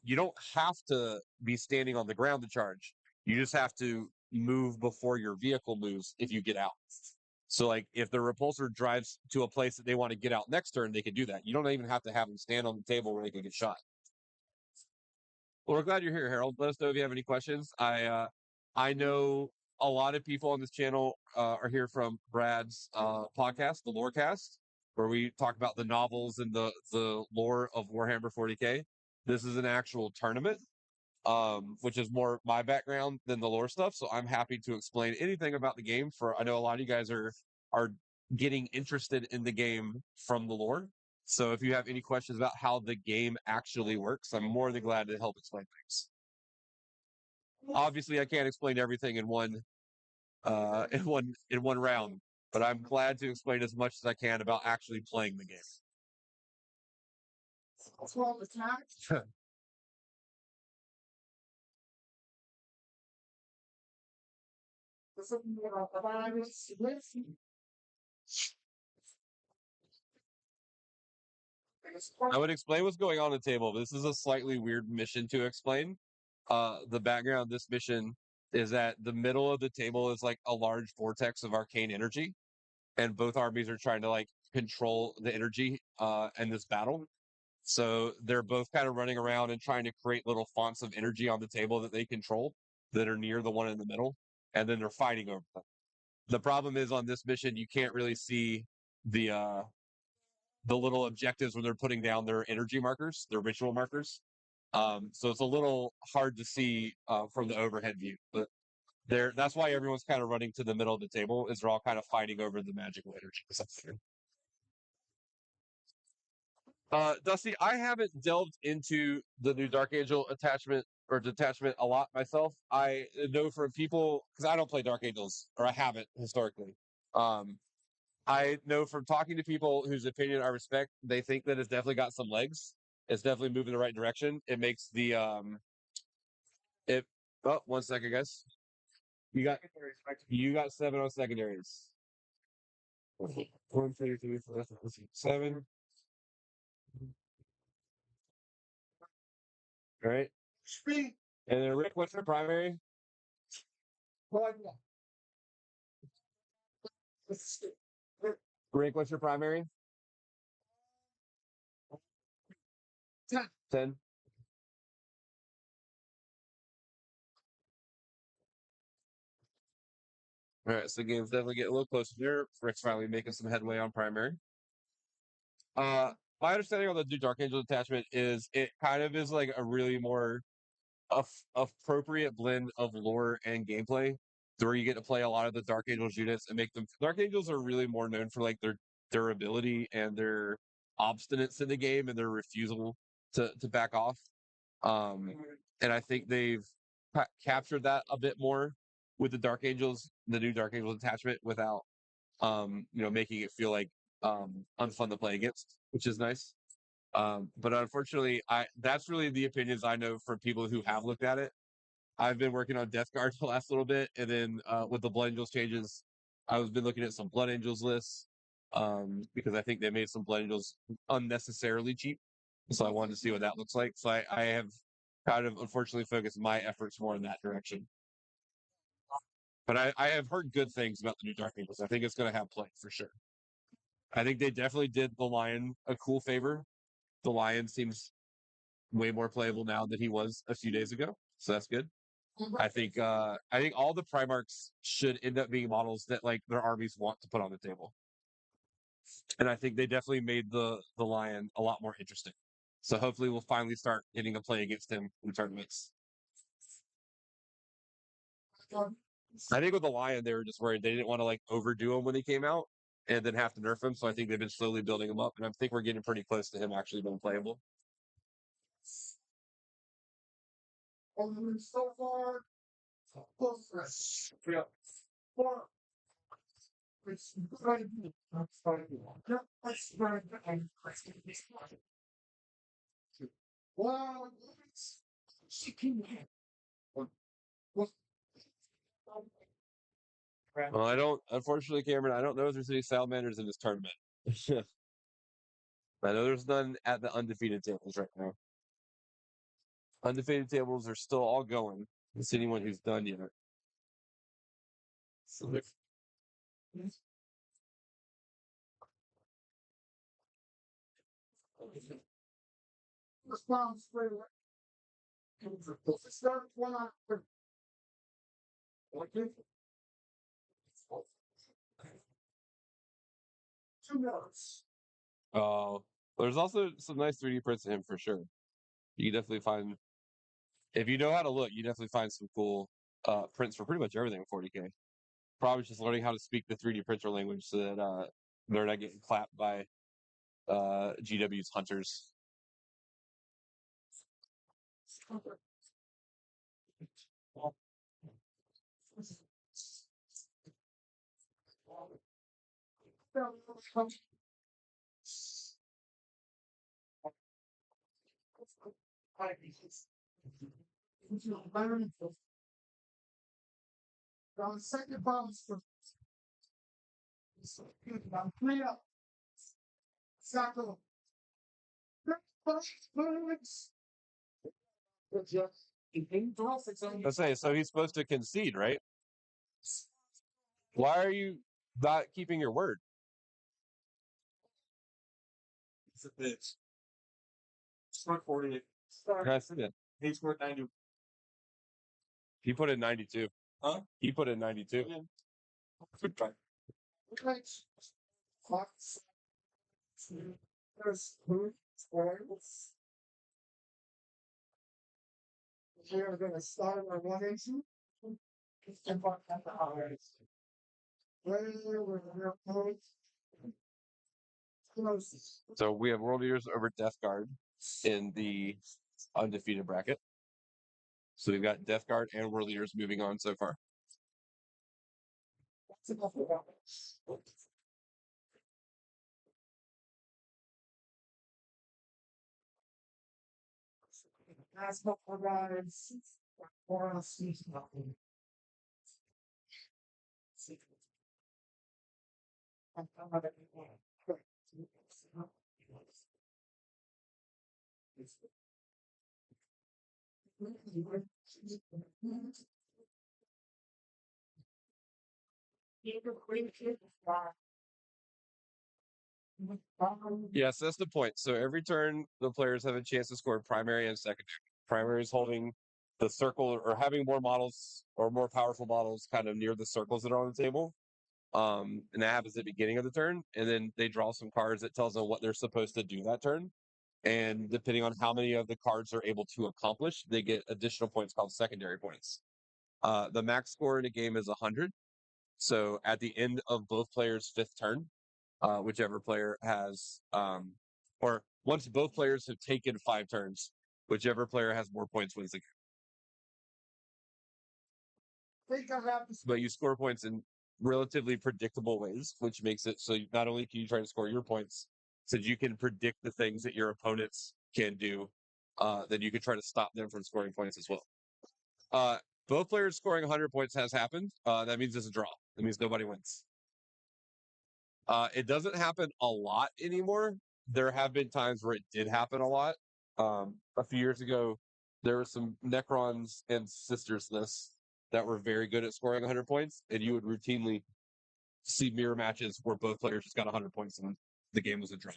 You don't have to be standing on the ground to charge. You just have to move before your vehicle moves if you get out. So, like, if the repulsor drives to a place that they want to get out next turn, they can do that. You don't even have to have them stand on the table where they can get shot. Well, we're glad you're here, Harold. Let us know if you have any questions. I know a lot of people on this channel are here from Brad's podcast, the Lorecast, where we talk about the novels and the lore of Warhammer 40K. This is an actual tournament, which is more my background than the lore stuff. So I'm happy to explain anything about the game. I know a lot of you guys are getting interested in the game from the lore. So if you have any questions about how the game actually works, I'm more than glad to help explain things. Obviously, I can't explain everything in one round, but I'm glad to explain as much as I can about actually playing the game. 12 attacks. I would explain what's going on the table, but this is a slightly weird mission to explain. The background of this mission is that the middle of the table is like a large vortex of arcane energy, and both armies are trying to like control the energy in this battle. So they're both kind of running around and trying to create little fonts of energy on the table that they control that are near the one in the middle. and then they're fighting over them. The problem is on this mission, you can't really see the little objectives when they're putting down their energy markers, their ritual markers. So it's a little hard to see from the overhead view, but that's why everyone's kind of running to the middle of the table, is they're all kind of fighting over the magical energy. Dusty, I haven't delved into the new Dark Angel attachment or detachment a lot myself. I know from people, because I don't play Dark Angels, or I haven't historically. I know from talking to people whose opinion I respect, they think that it's definitely got some legs. It's definitely moving the right direction. It makes the it. Oh, 1 second, guys. You got 7 on secondaries. 1, 2, 3, 4, 5, 6, 7. All right. And then Rick, what's your primary? Rick, what's your primary? 10. All right, so the game's definitely getting a little closer here. Rick's finally making some headway on primary. My understanding on the new Dark Angel attachment is it kind of is like a really more appropriate blend of lore and gameplay, where you get to play a lot of the Dark Angels units and make them. Dark Angels are really more known for like their durability and their obstinance in the game and their refusal to back off. And I think they've captured that a bit more with the Dark Angels, the new Dark Angels attachment, without making it feel like unfun to play against, which is nice. But unfortunately, that's really the opinions I know from people who have looked at it. I've been working on Death Guard the last little bit, and then with the Blood Angels changes, I've been looking at some Blood Angels lists because I think they made some Blood Angels unnecessarily cheap. So I wanted to see what that looks like. So I have kind of unfortunately focused my efforts more in that direction. But I have heard good things about the new Dark Angels. I think it's going to have play for sure. I think they definitely did the Lion a cool favor. The Lion seems way more playable now than he was a few days ago, so that's good. I think all the Primarchs should end up being models that like their armies want to put on the table, and I think they definitely made the Lion a lot more interesting. So hopefully we'll finally start getting a play against him in tournaments. I think with the Lion, they were just worried they didn't want to like overdo him when he came out and then have to nerf him. So I think they've been slowly building him up, and I think we're getting pretty close to him actually being playable. So far, yeah. Well, I don't. Unfortunately, Cameron, I don't know if there's any salamanders in this tournament. I know there's none at the undefeated tables right now. Undefeated tables are still all going. It's anyone who's done yet. So response for start one on. There's also some nice 3D prints of him for sure. You can definitely find, if you know how to look, you definitely find some cool prints for pretty much everything in 40K. Probably just learning how to speak the 3D printer language so that they're not getting clapped by GW's hunters. Second bombs for let's say, so he's supposed to concede, right? Why are you not keeping your word? It's a bitch. Scored 48. I see that. He scored 90. He put in 92. Huh? He put in 92. Good try. Right. Fox. There's squares. We're going to start our 180. And what at the hours. Where we're close. So we have World Eaters over Death Guard in the undefeated bracket. So we've got Death Guard and World Eaters moving on so far. That's enough of that. That's what provides for us. Yes, that's the point. So every turn, the players have a chance to score primary and secondary. Primary is holding the circle or having more models or more powerful models kind of near the circles that are on the table. And that happens at the beginning of the turn. And then they draw some cards that tells them what they're supposed to do that turn. And depending on how many of the cards they're able to accomplish, they get additional points called secondary points. The max score in a game is 100. So at the end of both players' fifth turn, whichever player has, or once both players have taken 5 turns, whichever player has more points wins the game. But you score points in relatively predictable ways, which makes it so not only can you try to score your points, so you can predict the things that your opponents can do, then you can try to stop them from scoring points as well. Both players scoring 100 points has happened. That means it's a draw. That means nobody wins. It doesn't happen a lot anymore. There have been times where it did happen a lot. A few years ago, there were some Necrons and Sisters lists that were very good at scoring 100 points, and you would routinely see mirror matches where both players just got 100 points and the game was a draw.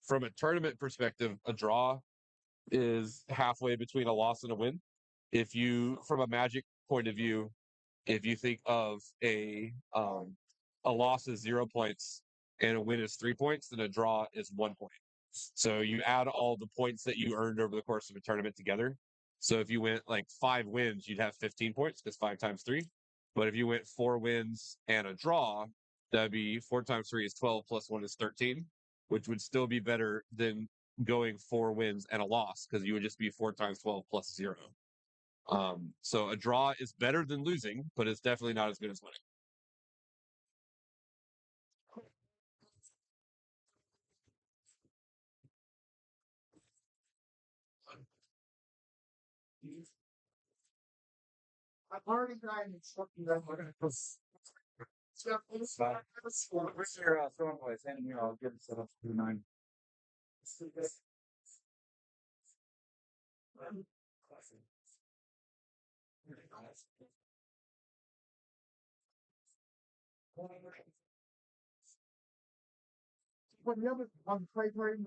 From a tournament perspective, a draw is halfway between a loss and a win. If you, from a Magic point of view, if you think of a loss is 0 points and a win is 3 points, then a draw is 1 point. So you add all the points that you earned over the course of a tournament together. So if you went like 5 wins, you'd have 15 points because 5 times 3. But if you went 4 wins and a draw, that'd be 4 times 3 is 12 plus 1 is 13, which would still be better than going 4 wins and a loss because you would just be 4 times 12 plus 0. So a draw is better than losing, but it's definitely not as good as winning. I've already tried instructing them. We're going to Where's your throwing place? Hand here. I'll get it set up to 9. When the other on play grade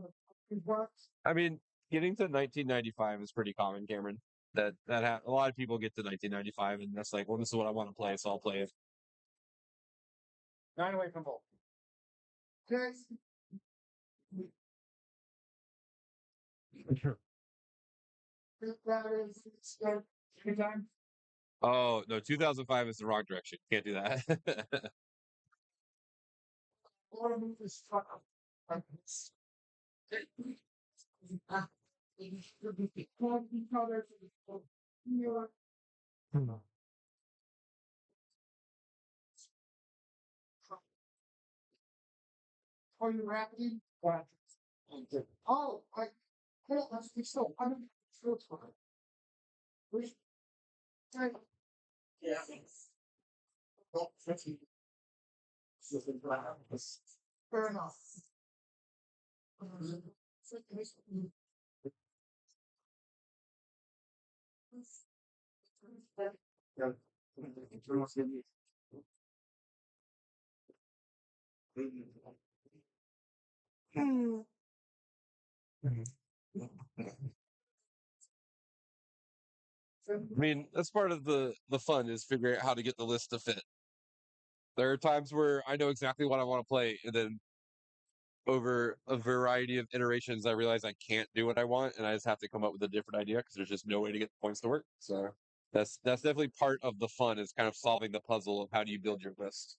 works, I mean, getting to 1995 is pretty common, Cameron. A lot of people get to 1995 and that's like, well, this is what I want to play, so I'll play it. 9 away from both. yes. That is every time. Oh no, 2005 is the wrong direction. Can't do that. Or move this truck like this. Are you rapping? Oh, well, let's be so. I'm going to for it. Which? Yeah. Oh, 50. Fair enough. I mean, that's part of the fun is figuring out how to get the list to fit. There are times where I know exactly what I want to play, and then over a variety of iterations, I realize I can't do what I want, and I just have to come up with a different idea because there's just no way to get the points to work. So that's definitely part of the fun is kind of solving the puzzle of how do you build your list.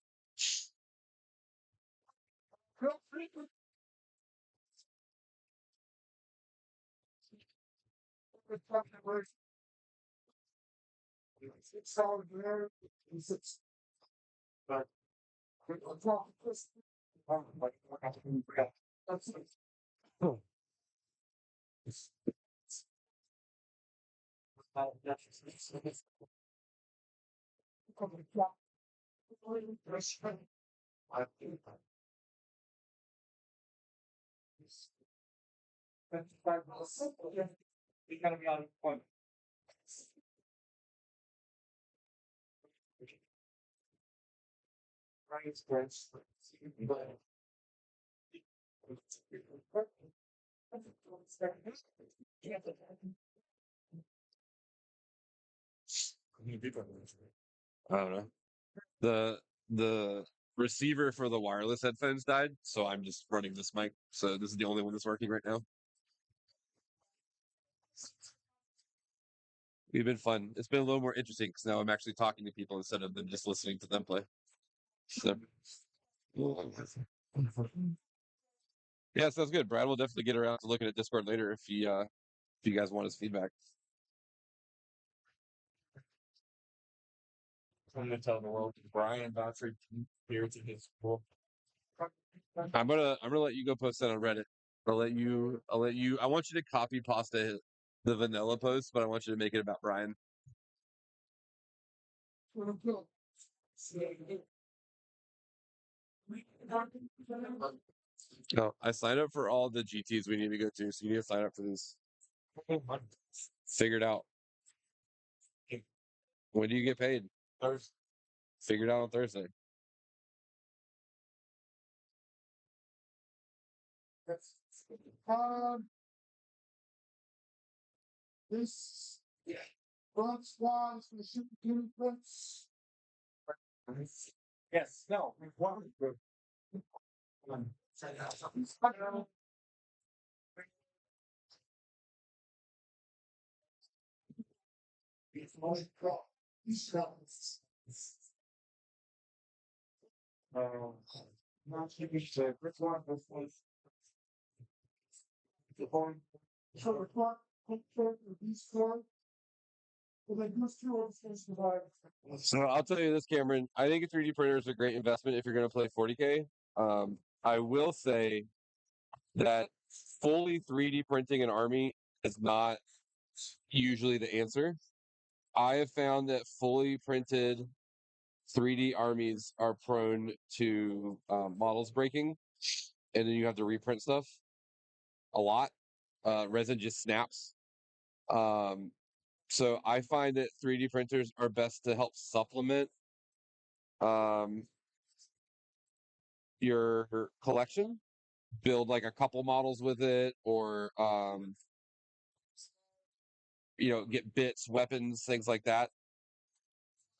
I don't know. The receiver for the wireless headphones died, so I'm just running this mic. So this is the only one that's working right now. We've been fun. It's been a little more interesting because now I'm actually talking to people instead of them just listening to them play. So yeah, sounds good. Brad will definitely get around to looking at Discord later if you guys want his feedback. I'm gonna tell the world Brian Godfrey here to his school. I'm gonna let you go post that on Reddit. I want you to copy pasta the vanilla post, but I want you to make it about Brian. No, I signed up for all the GTs we need to go to, so you need to sign up for this. Figure it out. When do you get paid? Thursday. Figure it out on Thursday. This front swans for the shooting guinea pigs. Yes. No. One. Not keeping the first one was the point. So the clock, these four. So I'll tell you this, Cameron. I think a 3D printer is a great investment if you're going to play 40K. I will say that fully 3D printing an army is not usually the answer. I have found that fully printed 3D armies are prone to models breaking, and then you have to reprint stuff a lot. Resin just snaps. So I find that 3D printers are best to help supplement um, your collection, build like a couple models with it, or get bits, weapons, things like that.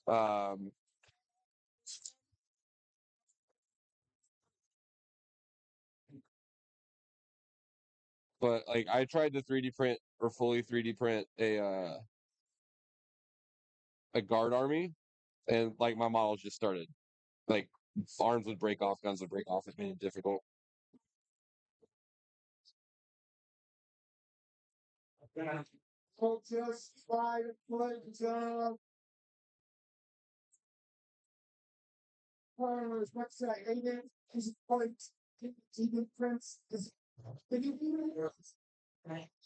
Um, but like I tried to 3D print or fully 3D print a guard army, and like my models just started like arms would break off, guns would break off. It made it difficult. So just try to play the players. What's that? 8 is point. TV prints is. Did you do it?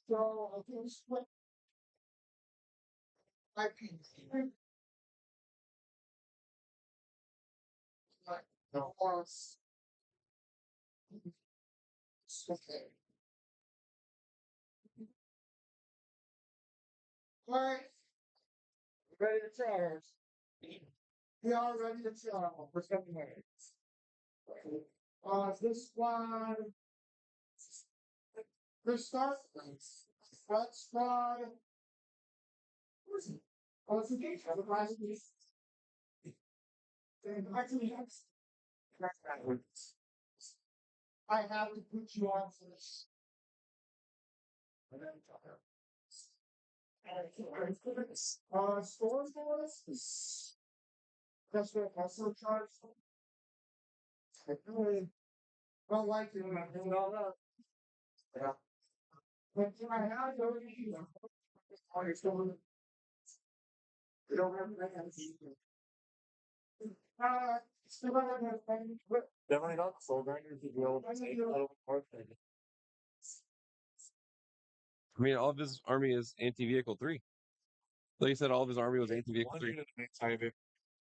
So I think split. I can. Like the horse. Okay. All right. Ready to charge. We are ready to charge. For 7 minutes. This one. First start. Front squad. I have to put you on for this. Stores for this? That's what I still charge for. I really don't like it when I do it all up. Yeah. But can I have those? Are you still? You don't have that. Still have that. Definitely not. So grinders to be able to take a little more thing. I mean, all of his army is anti-vehicle 3. Like you said, all of his army was anti-vehicle 3.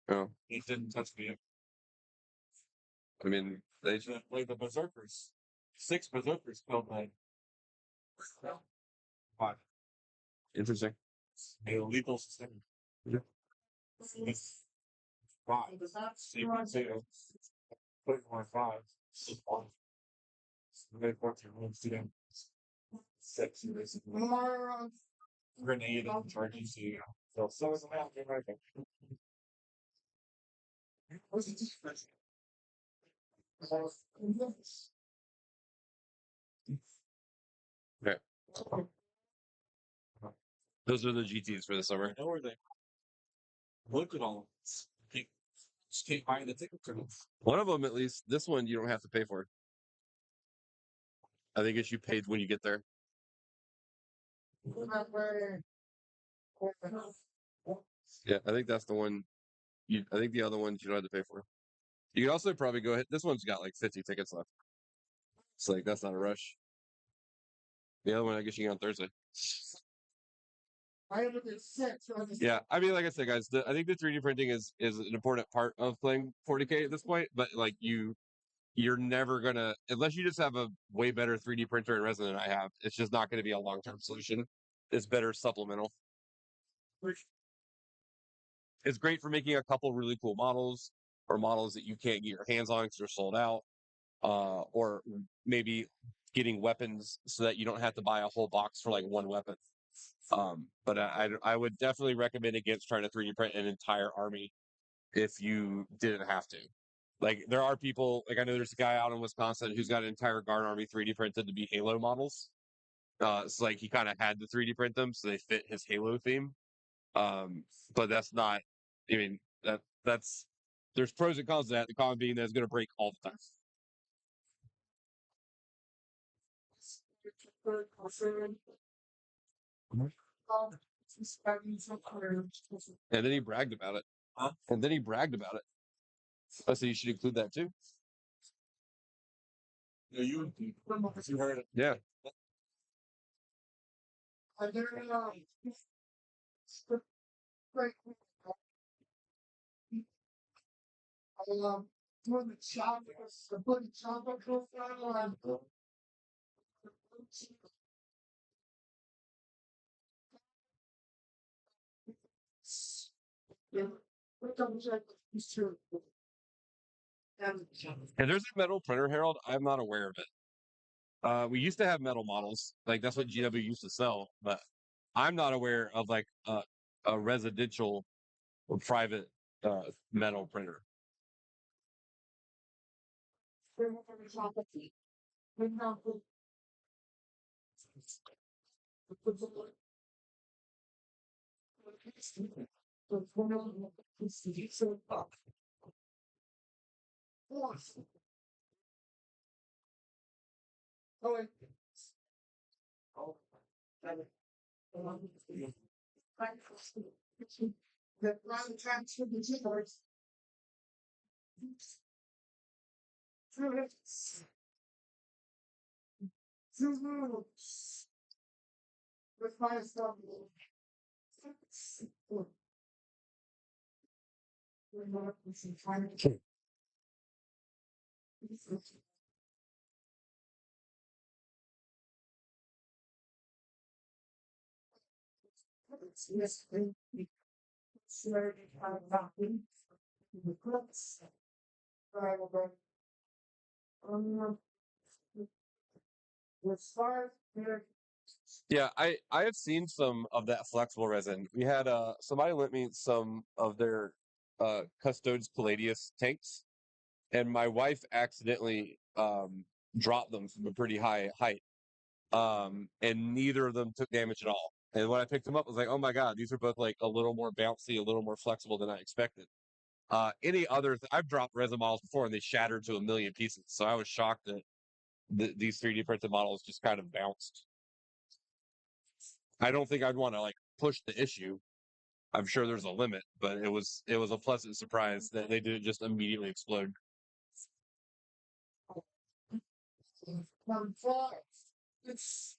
Oh, He didn't touch me. I mean, they Like the berserkers. 6 berserkers killed my 5. interesting. A lethal system. Yeah. 5. Same. Put more 5. 1. Made 14 wounds to them. 6 basically. Grenade and charging to you. So is a map in America. What's the difference? Okay. Those are the GTs for the summer. I know where they look at all this. Just can't buy the ticket to them. One of them, at least. This one, you don't have to pay for. I think it's you paid when you get there. Yeah, I think that's the one. I think the other ones you don't have to pay for. You can also probably go ahead. This one's got like 50 tickets left. It's like that's not a rush. The other one, I guess you get on Thursday. Yeah, I mean, like I said, guys, I think the 3D printing is an important part of playing 40K at this point. But like you're never gonna, unless you just have a way better 3D printer in resin than I have. It's just not going to be a long-term solution. It's better supplemental. It's great for making a couple really cool models or models that you can't get your hands on because they're sold out. Or maybe getting weapons so that you don't have to buy a whole box for like one weapon. But I would definitely recommend against trying to 3D print an entire army if you didn't have to. Like there are people, like I know there's a guy out in Wisconsin who's got an entire guard army 3D printed to be Halo models. It's like he kind of had to 3D print them so they fit his Halo theme. But that's not. I mean that's there's pros and cons to that. The con being that it's going to break all the time. And then he bragged about it. Huh? And then he bragged about it. I said you should include that too. Yeah, you heard it. Yeah. Doing the chocolate, putting chocolate profile on. Yeah, what double check these two? And there's a metal printer, Harold. I'm not aware of it. We used to have metal models, like that's what GW used to sell, but I'm not aware of like a residential or private metal printer. The line transfer the jiggers. With my stuff. Yes, we'll start here. Yeah, I have seen some of that flexible resin. We had somebody lent me some of their Custodes Palladius tanks, and my wife accidentally dropped them from a pretty high height. And neither of them took damage at all. And when I picked them up, I was like, oh my god, these are both like a little more bouncy, a little more flexible than I expected. Any other, I've dropped resin models before and they shattered to a million pieces. So I was shocked that these 3D printed models just kind of bounced. I don't think I'd want to like push the issue. I'm sure there's a limit, but it was a pleasant surprise that they didn't just immediately explode. It's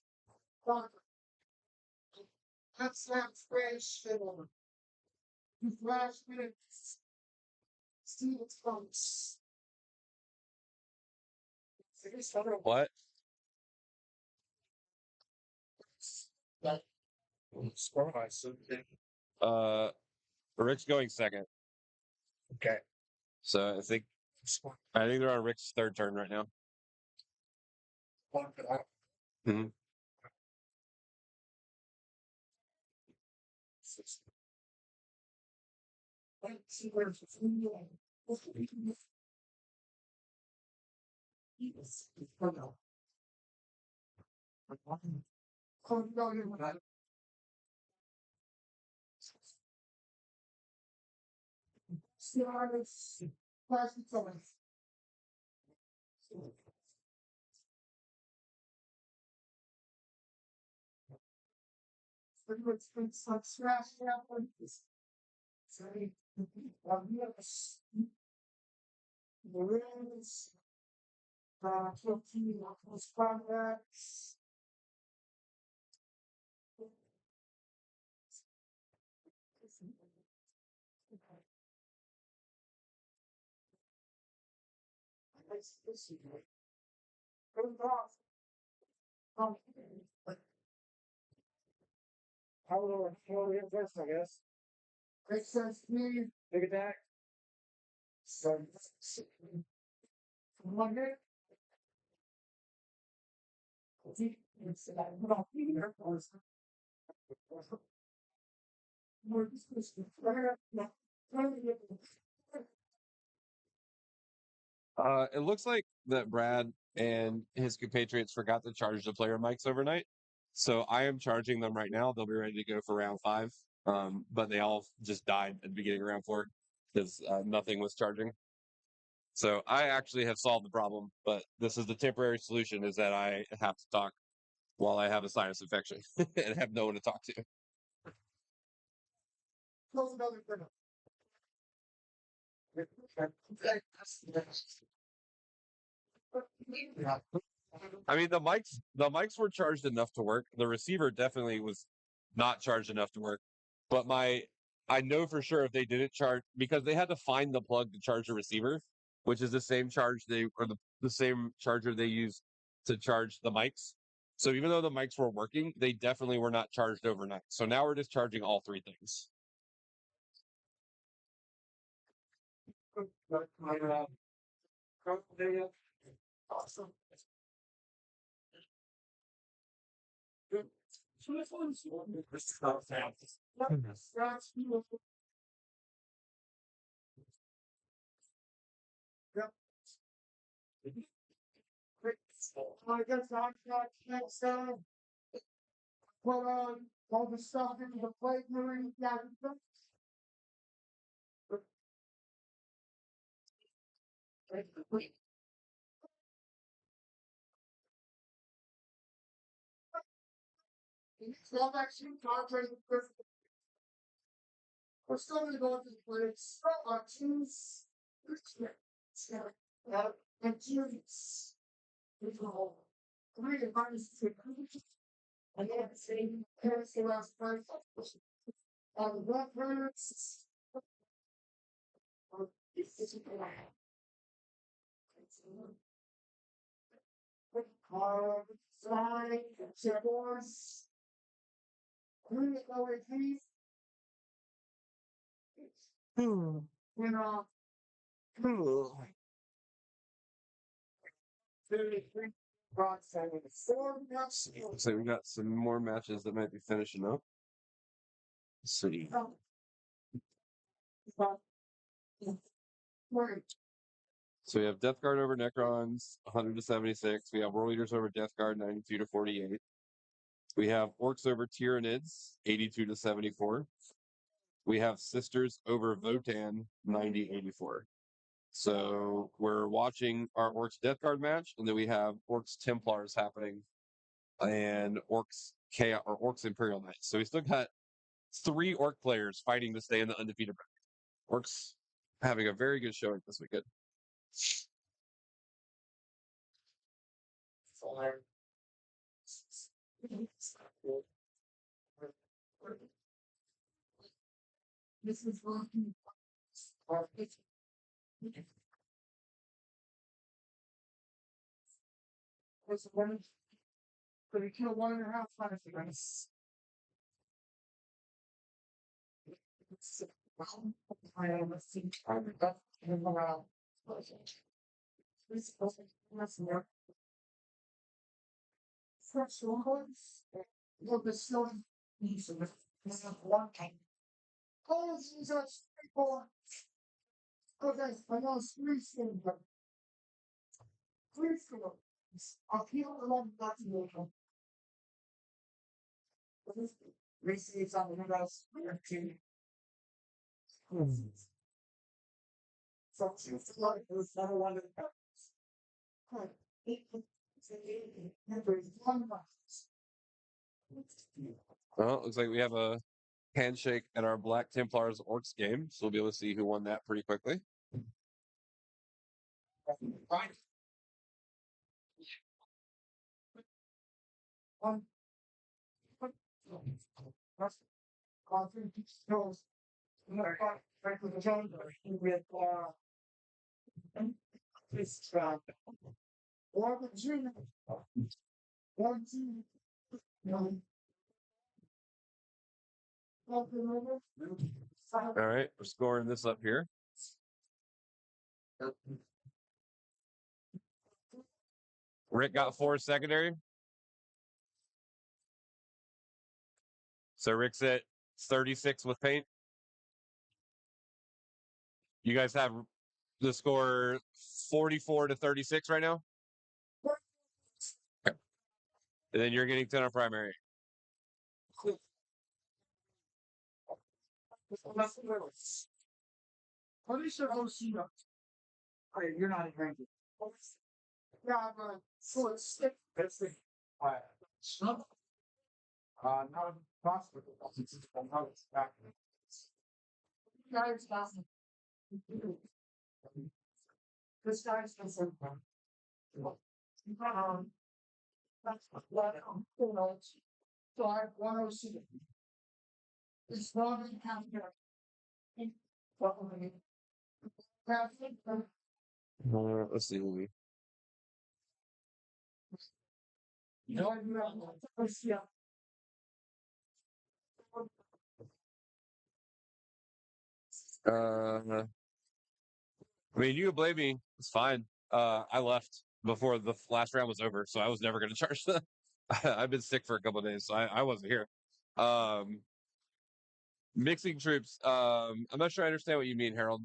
that's not fresh. Last minute, see what's from. What? Uh, Rick's going second. Okay. So I think they're on Rick's third turn right now. Mm-hmm. I guess. Great sense to me. Big attack. So, Monday. It looks like that Brad and his compatriots forgot to charge the player mics overnight. So I am charging them right now. They'll be ready to go for round 5. But they all just died at the beginning of round 4 because nothing was charging. So I actually have solved the problem, but this is the temporary solution is that I have to talk while I have a sinus infection and have no one to talk to. I mean, the mics were charged enough to work. The receiver definitely was not charged enough to work. But I know for sure if they didn't charge because they had to find the plug to charge the receiver, which is the same charge the same charger they use to charge the mics. So even though the mics were working, they definitely were not charged overnight. So now we're just charging all 3 things. Awesome. I guess I'm not next time. Put all the stuff into the plate during that. Well, actually, contract with we're still going to go to the place. Choose and choose. Three advice to and then say, here's the last part. And reference. Slide, divorce. Three overseas. You know, 33. So we got some more matches that might be finishing up. Let's see. So we have Death Guard over Necrons, 100 to 76. We have World Eaters over Death Guard, 92 to 48. We have Orcs over Tyranids, 82 to 74. We have Sisters over Votan, 90-84. So we're watching our Orcs Death Guard match, and then we have Orcs Templars happening, and Orcs Chaos or Orcs Imperial Knights. So we still got 3 Orc players fighting to stay in the undefeated bracket. Orcs having a very good showing this weekend. This is one. Was one. But it killed 1.5 times. I almost think I would have been around. This was more. First ones, will be so easy with one thing. Oh, Jesus, people. Okay, I know three things. Three things. I'll feel along that motion. This is on the last two. So, it's not a one of the Well, it looks like we have a handshake at our Black Templars Orcs game, so we'll be able to see who won that pretty quickly. All right, we're scoring this up here. Rick got 4 secondary. So Rick's at 36 with paint. You guys have the score 44 to 36 right now? Okay. And then you're getting 10 on primary. What is your OC? Okay, you're not drinking. Yeah, I'm gonna so it's stick. That's the not possible. It's back. Guys, this guy's concerned. That's what so I want to see. It's not in counter. Let's see. I mean, you can blame me. It's fine. I left before the last round was over, so I was never going to charge them. I've been sick for a couple of days, so I wasn't here. Mixing troops. I'm not sure I understand what you mean, Harold.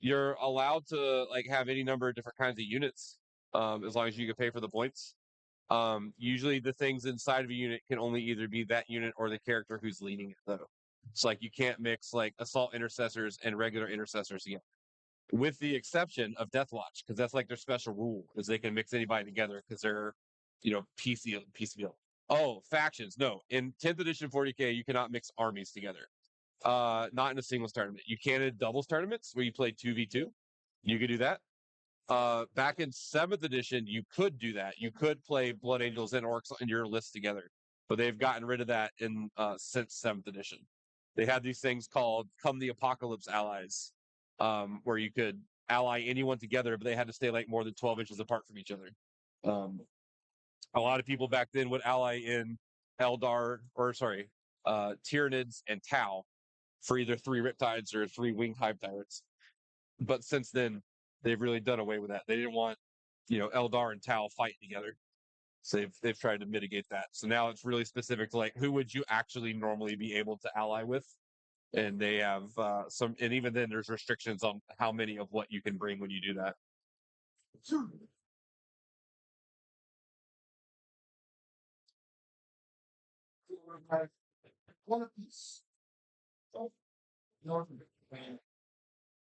You're allowed to like have any number of different kinds of units, as long as you can pay for the points. Usually the things inside of a unit can only either be that unit or the character who's leading it, though. It's like you can't mix like assault intercessors and regular intercessors together, with the exception of Deathwatch, because that's like their special rule is they can mix anybody together because they're, piecemeal. Oh, factions. No, in 10th edition 40K, you cannot mix armies together. Not in a singles tournament. You can in doubles tournaments where you play 2v2. You could do that. Back in 7th edition, you could do that. You could play Blood Angels and Orcs in your list together, but they've gotten rid of that in since 7th edition. They had these things called Come the Apocalypse Allies, where you could ally anyone together, but they had to stay like more than 12 inches apart from each other. A lot of people back then would ally in Tyranids and Tau for either 3 Riptides or 3 Winged Hive Tyrants. But since then, they've really done away with that. They didn't want, Eldar and Tal fighting together. So they've tried to mitigate that. So now it's really specific to like who would you actually normally be able to ally with, and they have some. And even then, there's restrictions on how many of what you can bring when you do that.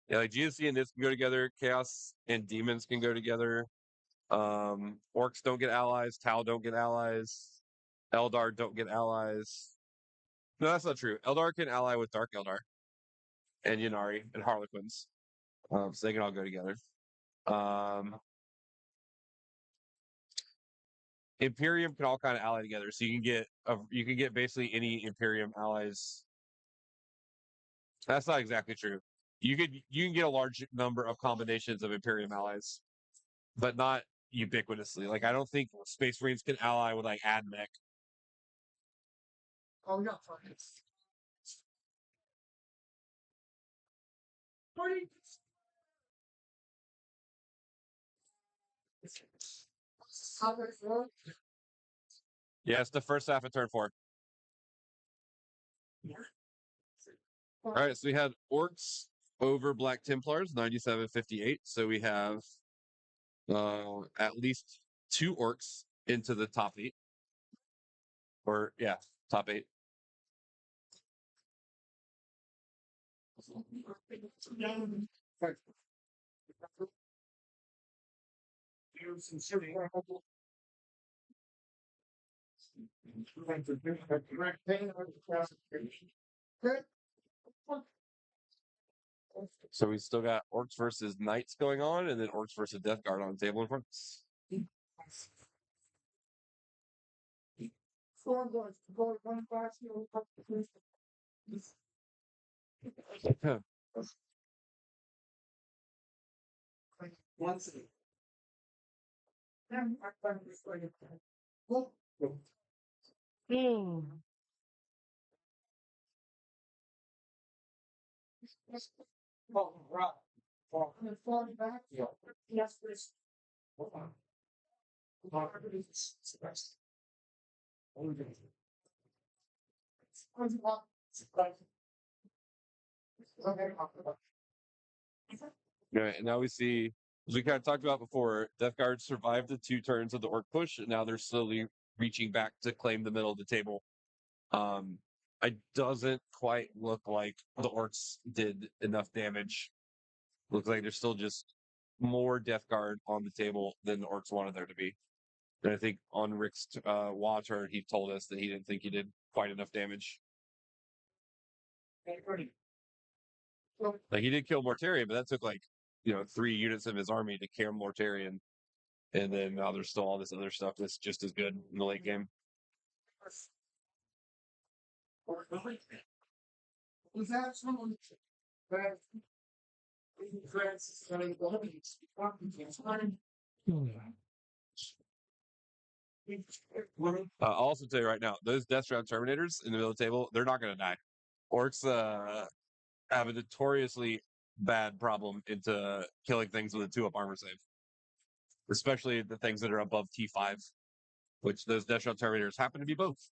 Yeah, like GNC and this can go together. Chaos and demons can go together. Orcs don't get allies. Tau don't get allies. Eldar don't get allies. No, that's not true. Eldar can ally with Dark Eldar and Yanari and Harlequins. So they can all go together. Imperium can all kind of ally together. So you can get basically any Imperium allies. That's not exactly true. You can get a large number of combinations of Imperium allies, but not ubiquitously. Like I don't think Space Marines can ally with like AdMech. Oh, yeah. Yeah, it's the first half of turn 4. All right, so we had Orcs over Black Templars, 97-58. So we have at least 2 Orcs into the top 8. Or, yeah, top 8. So we still got Orcs versus Knights going on, and then Orcs versus Death Guard on the table in front. Right, and now we see, as we kind of talked about before, Death Guard survived the 2 turns of the Orc push, and now they're slowly reaching back to claim the middle of the table. It doesn't quite look like the Orcs did enough damage. Looks like there's still just more Death Guard on the table than the Orcs wanted there to be. And I think on Rick's watch, he told us that he didn't think he did quite enough damage. Like he did kill Mortarion, but that took 3 units of his army to kill Mortarion. And then now there's still all this other stuff that's just as good in the late game. I'll also tell you right now, those Deathstrap Terminators in the middle of the table, they're not going to die. Orcs have a notoriously bad problem into killing things with a 2-up armor save, especially the things that are above T5, which those Deathstrap Terminators happen to be both.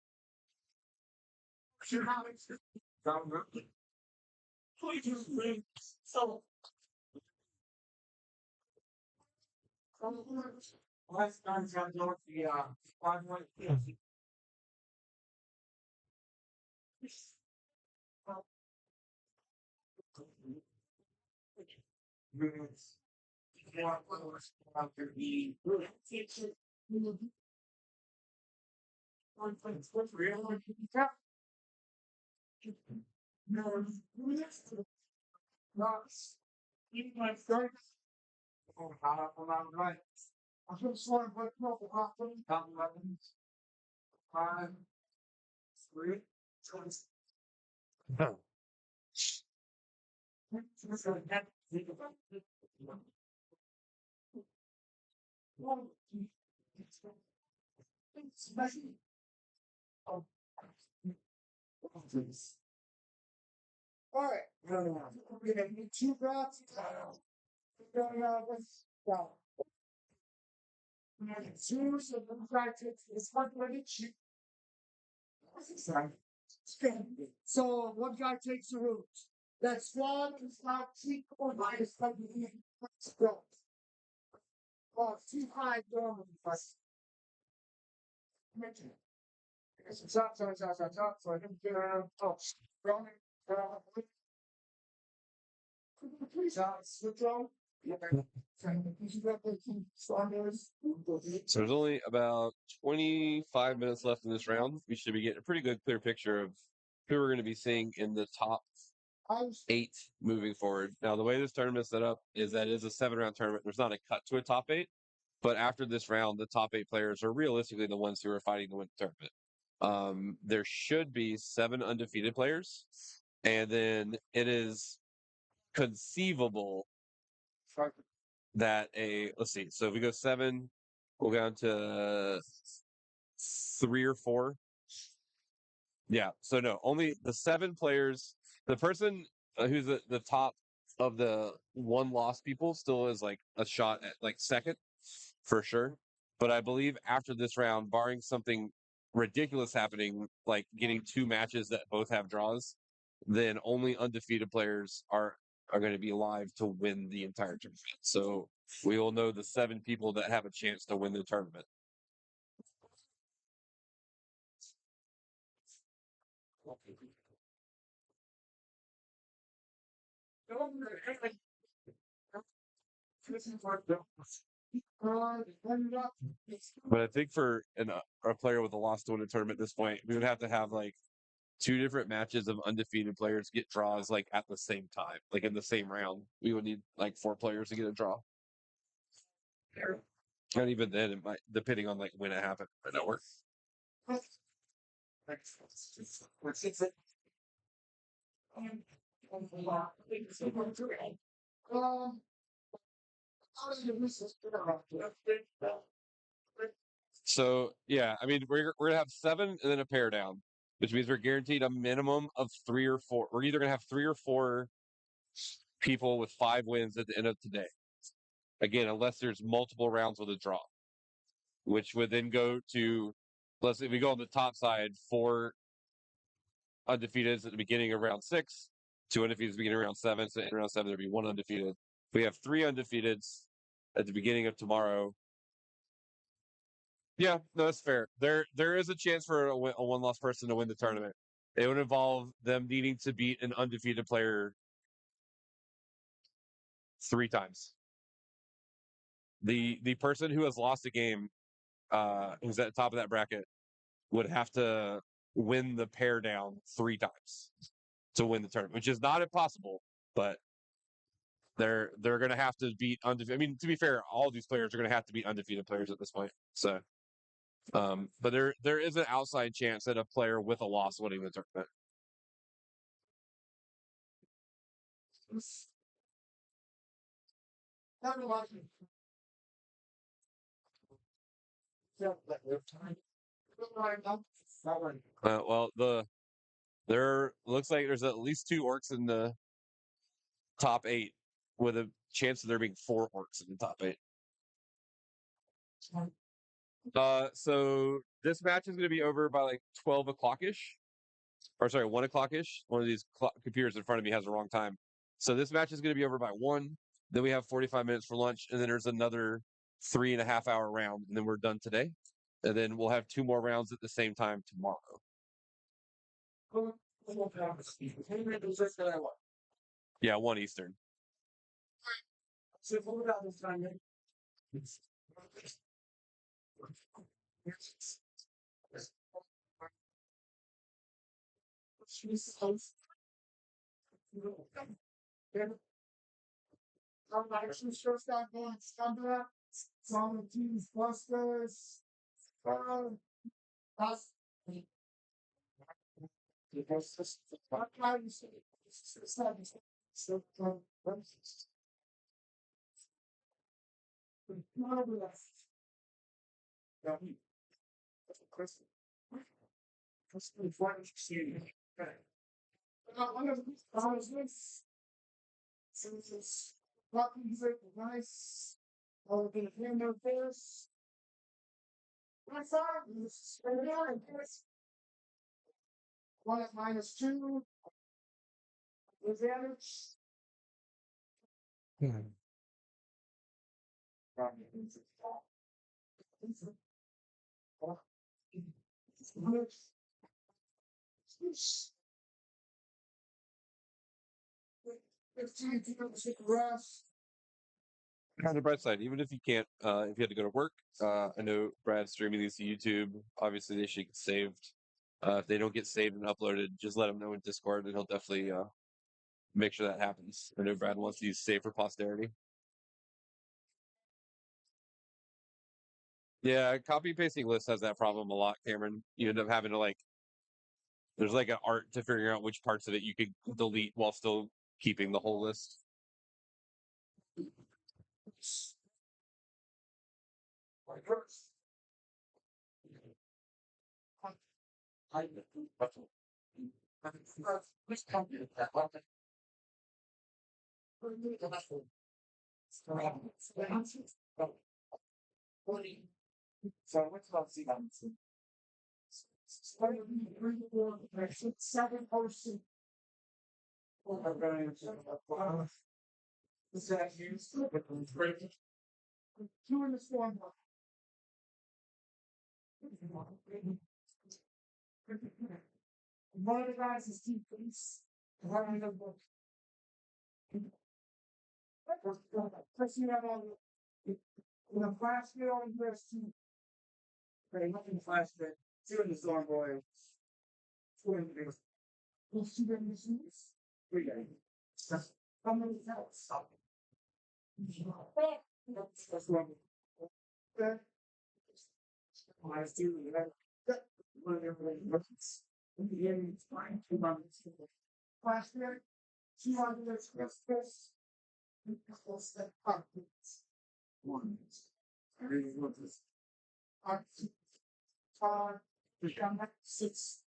All right. We're gonna need 2 drops. So one guy takes the root. That's one is not equal minus like too high normally. So I think So there's only about 25 minutes left in this round. We should be getting a pretty good, clear picture of who we're going to be seeing in the top 8 moving forward. Now, the way this tournament is set up is that it is a 7-round tournament. There's not a cut to a top 8, but after this round, the top 8 players are realistically the ones who are fighting to win the tournament. There should be 7 undefeated players, and then it is conceivable that let's see. So if we go 7, we'll go down to 3 or 4. Yeah. So no, only the 7 players. The person who's the top of the 1 loss people still is like a shot at like second for sure. But I believe after this round, barring something ridiculous happening, like getting 2 matches that both have draws, then only undefeated players are going to be alive to win the entire tournament. So we will know the 7 people that have a chance to win the tournament. But I think for a player with a loss to win a tournament at this point, we would have to have like 2 different matches of undefeated players get draws like at the same time, like in the same round. We would need like 4 players to get a draw. And even then, it might, depending on like when it happened, might not work. So yeah, I mean we're gonna have 7 and then a pair down, which means we're guaranteed a minimum of 3 or 4. We're either gonna have 3 or 4 people with 5 wins at the end of today. Again, unless there's multiple rounds with a draw, which would then go to, let's say we go on the top side, 4 undefeateds at the beginning of round 6, 2 undefeateds at the beginning of round 7. So in round 7 there'd be 1 undefeated. We have 3 undefeateds at the beginning of tomorrow. Yeah, no, that's fair. There is a chance for a 1-loss person to win the tournament. It would involve them needing to beat an undefeated player 3 times. The person who has lost a game, who's at the top of that bracket, would have to win the pair down 3 times to win the tournament, which is not impossible, but they're going to have to beat undefeated. I mean, to be fair, all these players are going to have to beat undefeated players at this point. So, but there is an outside chance that a player with a loss winning the tournament. Well, there looks like there's at least 2 orcs in the top 8, with a chance of there being 4 orcs in the top 8. So this match is going to be over by like 12 o'clock ish, or sorry, 1 o'clock ish. One of these computers in front of me has the wrong time. So this match is going to be over by 1. Then we have 45 minutes for lunch, and then there's another 3.5 hour round, and then we're done today. And then we'll have 2 more rounds at the same time tomorrow. Yeah, 1 Eastern. Buttons are nice. All the window this. What's up? One at -2. The damage. On the bright side, even if you can't, if you had to go to work, I know Brad's streaming these to YouTube. Obviously, they should get saved. If they don't get saved and uploaded, just let him know in Discord, and he'll definitely make sure that happens. I know Brad wants these saved for posterity. Yeah, copy pasting lists has that problem a lot, Cameron. You end up having to there's like an art to figuring out which parts of it you could delete while still keeping the whole list. So what's about seven person. Two in the storm. One of the guys is Steve Police. One of the book. First, you have all the flash bill and there's two. Right, nothing flash bit. Two in the storm boy. Two in the those two in the shoes. Three guys. How many else? That's one. Okay. I see that. One of their works. In the end, it's fine. 2 months. Flash bit. 200 express. One. I really want this. Become 6.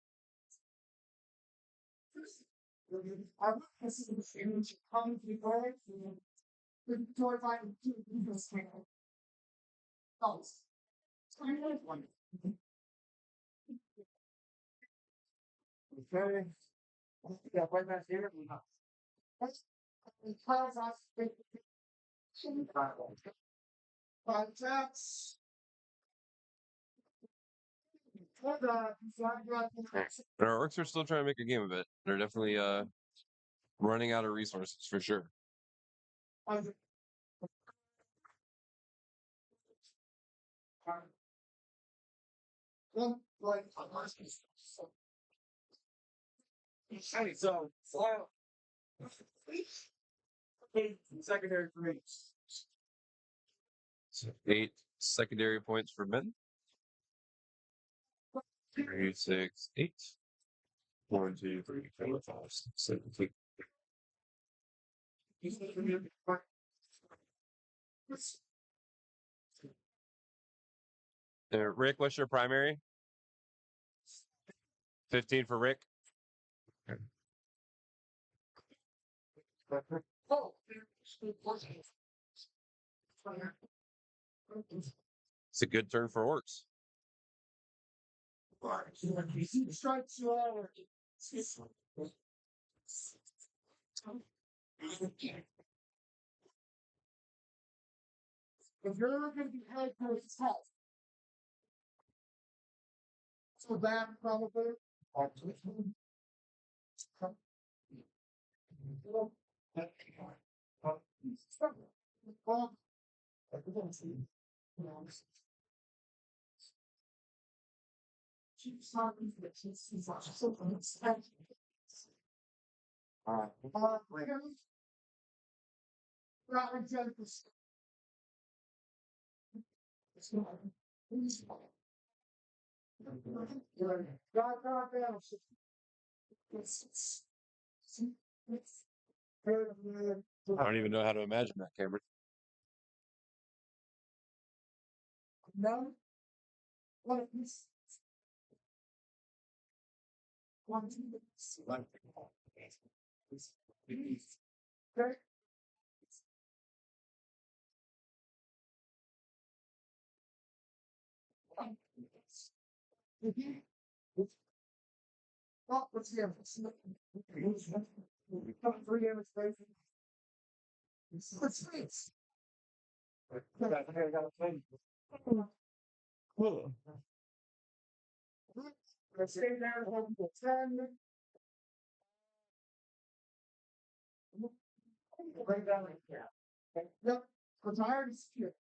I want to see this image come before the door by the people's channel. Oh, it's kind of one. Okay. Yeah, right back here. That's because I think but that's Our orcs are still trying to make a game of it. They're definitely running out of resources for sure. So, secondary for me. So 8 secondary points for men. 3, 6, 8. 1, 2, 3, 4, 5, 6, 7, 8. Rick, what's your primary? 15 for Rick. It's a good turn for orcs. Strikes you all. If you're ever going to be head for his health, so that probably. I don't even know how to imagine that, Cameron. No. What is one, two, okay. Oh, what's the difference? 3 damage, baby. What's this? Let's stay there, hold until 10. Bring down right here. Okay. Yep. Because I already see it.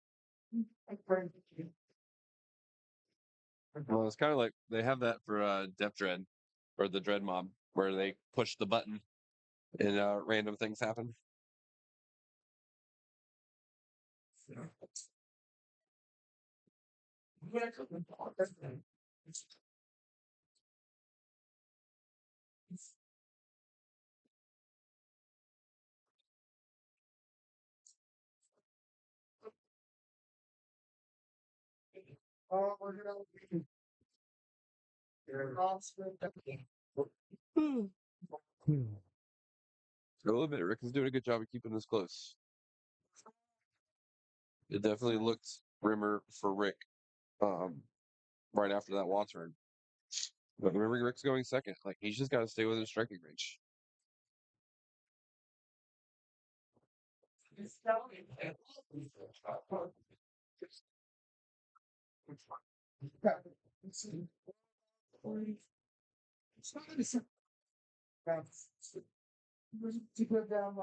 Well, it's kind of like they have that for Def Dread or the Dread Mob, where they push the button and random things happen. Oh, we're gonna A little bit. Rick is doing a good job of keeping this close. It definitely looked grimmer for Rick right after that wall turn. But remember, Rick's going second. Like, he's just got to stay within striking range. to give them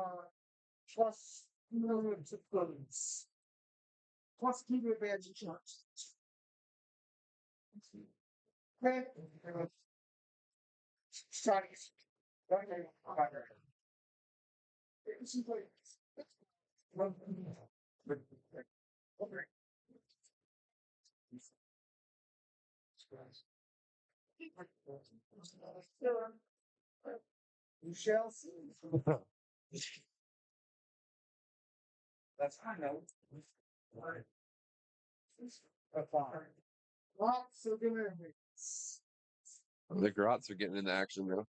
plus millions of goods. Plus keep your advantage insurance. Okay. Sorry. You shall see. That's fine. Lots of deliveries. The Grots are getting into action now.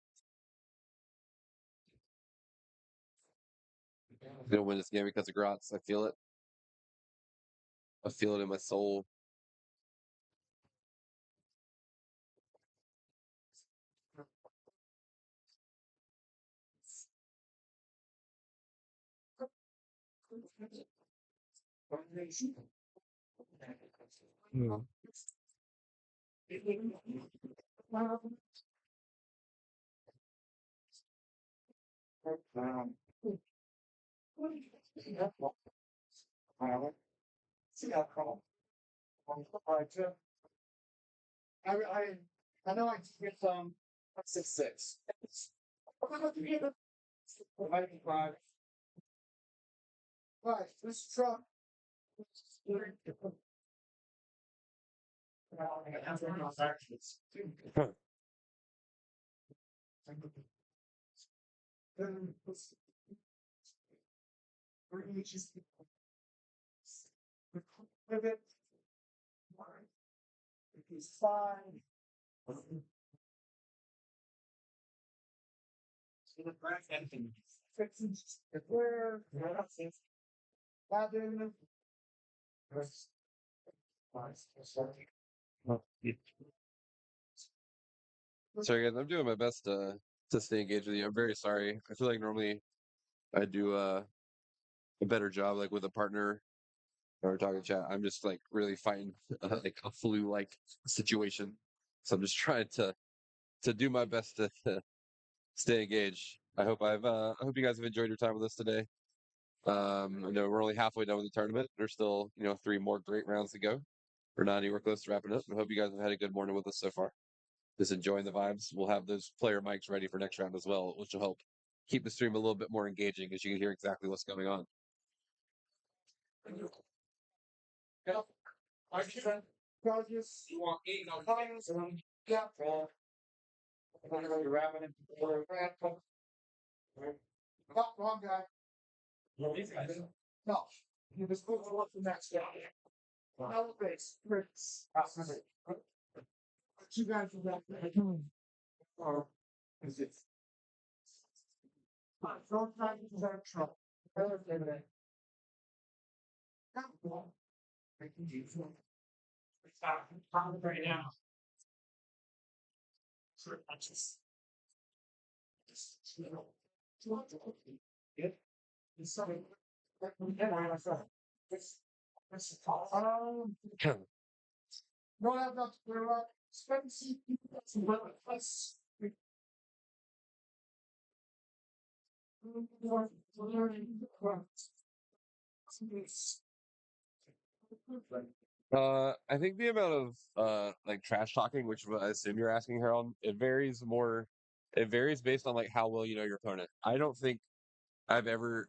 They don't win this game because of Grots. I feel it. I feel it in my soul. See how cool. I know I can get some 6-6. But this truck. Pivot. It's fine. Fixing the where. Sorry, guys. I'm doing my best to stay engaged with you. I'm very sorry. I feel like normally I do a better job, like with a partner or talking chat. I'm just like really fighting like a flu-like situation, so I'm just trying to do my best to stay engaged. I hope you guys have enjoyed your time with us today. I know we're only halfway done with the tournament. There's still 3 more great rounds to go. We're not anywhere close to wrapping up. I hope you guys have had a good morning with us so far. Just enjoying the vibes. We'll have those player mics ready for next round as well, which will help keep the stream a little bit more engaging as you can hear exactly what's going on. Wrong guy. No, you just go to the next guy. No base, Fritz. You guys are back there. Or is it? Don't try to use our truck. Stop. Right now. No, I'm not clear up. Expensive. I think the amount of like trash talking, which I assume you're asking, Harold, it varies more. It varies based on like how well you know your opponent. I don't think I've ever.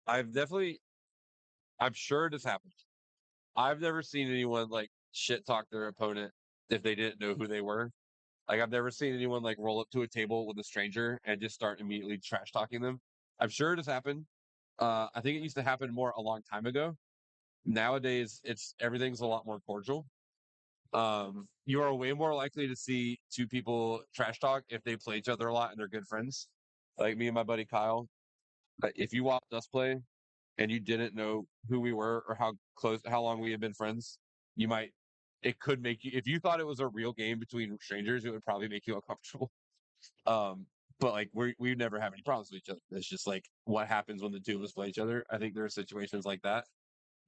I've definitely. I'm sure it has happened. I've never seen anyone like shit talk their opponent if they didn't know who they were. Like I've never seen anyone like roll up to a table with a stranger and just start immediately trash talking them. I'm sure it has happened. I think it used to happen more a long time ago. Nowadays, it's everything's a lot more cordial. You are way more likely to see two people trash talk if they play each other a lot and they're good friends. Like me and my buddy Kyle. If you watched us play and you didn't know who we were or how long we had been friends, you might, it could make you, if you thought it was a real game between strangers, it would probably make you uncomfortable. Um, but like we never have any problems with each other. It's just like what happens when the two of us play each other. I think there are situations like that.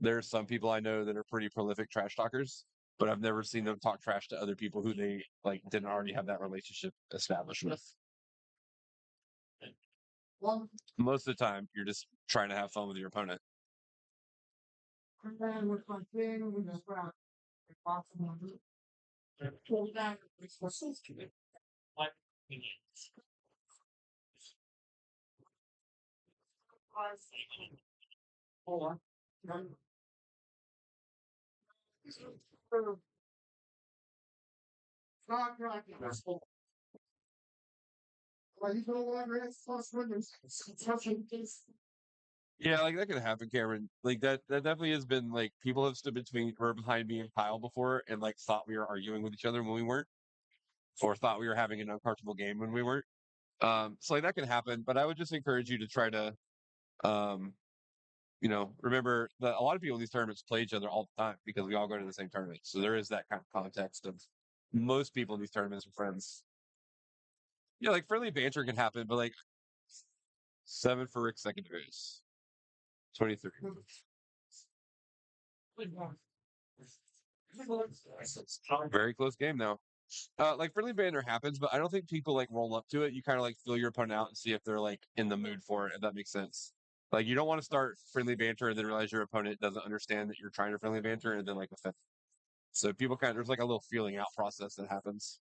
There's some people I know that are pretty prolific trash talkers, but I've never seen them talk trash to other people who they like didn't already have that relationship established with. One Most of the time, you're just trying to have fun with your opponent. man with my thing, we just got Yeah, like that could happen, Cameron. Like that definitely has been like people have stood between or behind me and Kyle before and like thought we were arguing with each other when we weren't, or thought we were having an uncomfortable game when we weren't. So like that can happen, but I would just encourage you to try to um remember that a lot of people in these tournaments play each other all the time because we all go to the same tournament. So there is that kind of context of most people in these tournaments are friends. Yeah, like friendly banter can happen, but like 7 for Rick's second base. 23. Very close game now. Like friendly banter happens, but I don't think people like roll up to it. You kind of like feel your opponent out and see if they're like in the mood for it, if that makes sense. Like you don't want to start friendly banter and then realize your opponent doesn't understand that you're trying to friendly banter and then like offend. So people kind of there's like a little feeling out process that happens.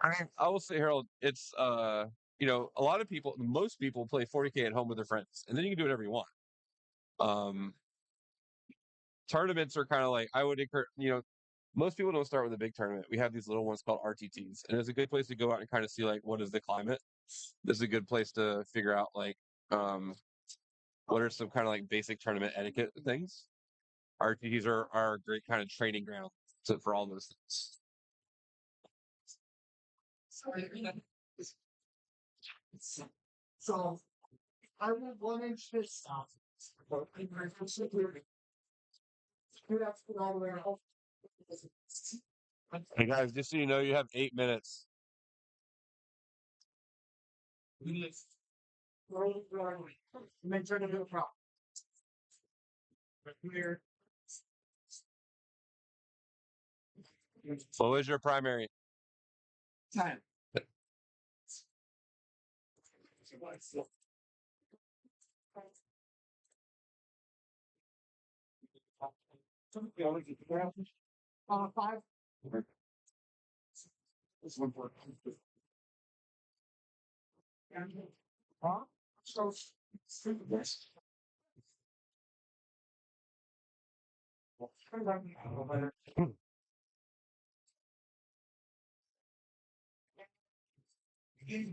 I mean, I will say, Harold, it's a lot of people, most people play 40K at home with their friends, and then you can do whatever you want. Um, Tournaments are kind of like I would encourage. Most people don't start with a big tournament. We have these little ones called RTTs, and it's a good place to go out and kind of see like what is the climate. This is a good place to figure out like um, what are some kind of like basic tournament etiquette things. RTTs are a great kind of training ground for all those things. so I will 1 inch this. Hey guys, just so you know, you have 8 minutes. What was your primary? 10. Five. This one for huh? So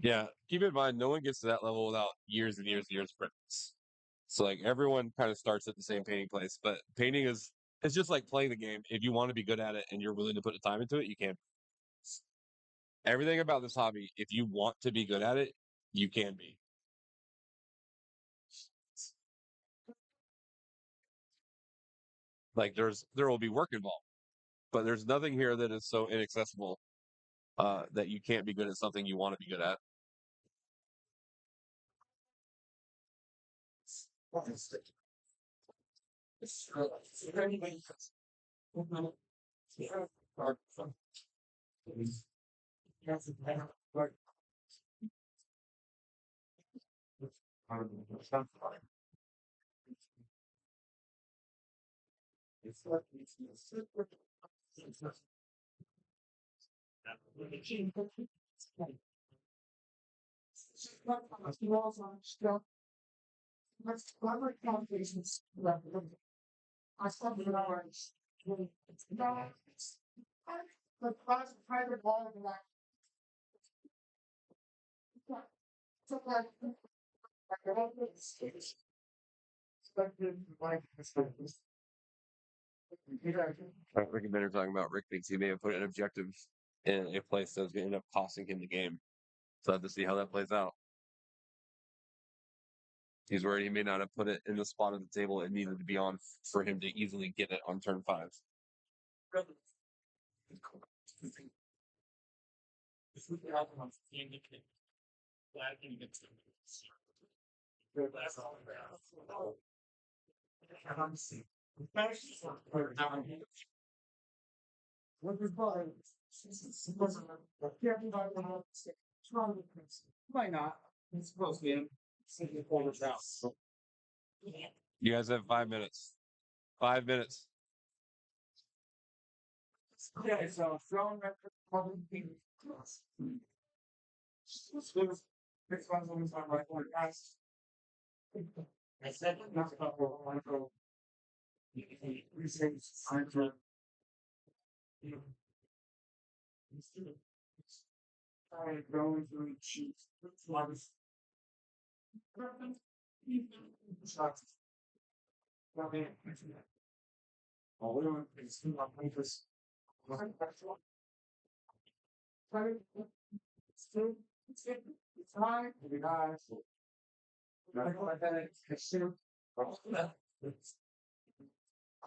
Yeah, keep in mind, no one gets to that level without years and years and years of practice. So like everyone kind of starts at the same painting place, but painting is it's just like playing the game. If you want to be good at it and you're willing to put the time into it, you can. Everything about this hobby, if you want to be good at it, you can be. Like there will be work involved, but there's nothing here that is so inaccessible that you can't be good at something you want to be good at. Rick and Ben are talking about Rick thinks he may have put an objective in a place that's going to end up costing him the game. So I have to see how that plays out. He's worried he may not have put it in the spot of the table it needed to be on for him to easily get it on turn 5. Might not. It's supposed to be. You guys have 5 minutes. 5 minutes. Yeah, so throwing record probably be this one's always on right one guys. I said not a couple of go. We say I'm for I going through sheets. Oh, we don't it's not papers. It's fine. It'll be nice.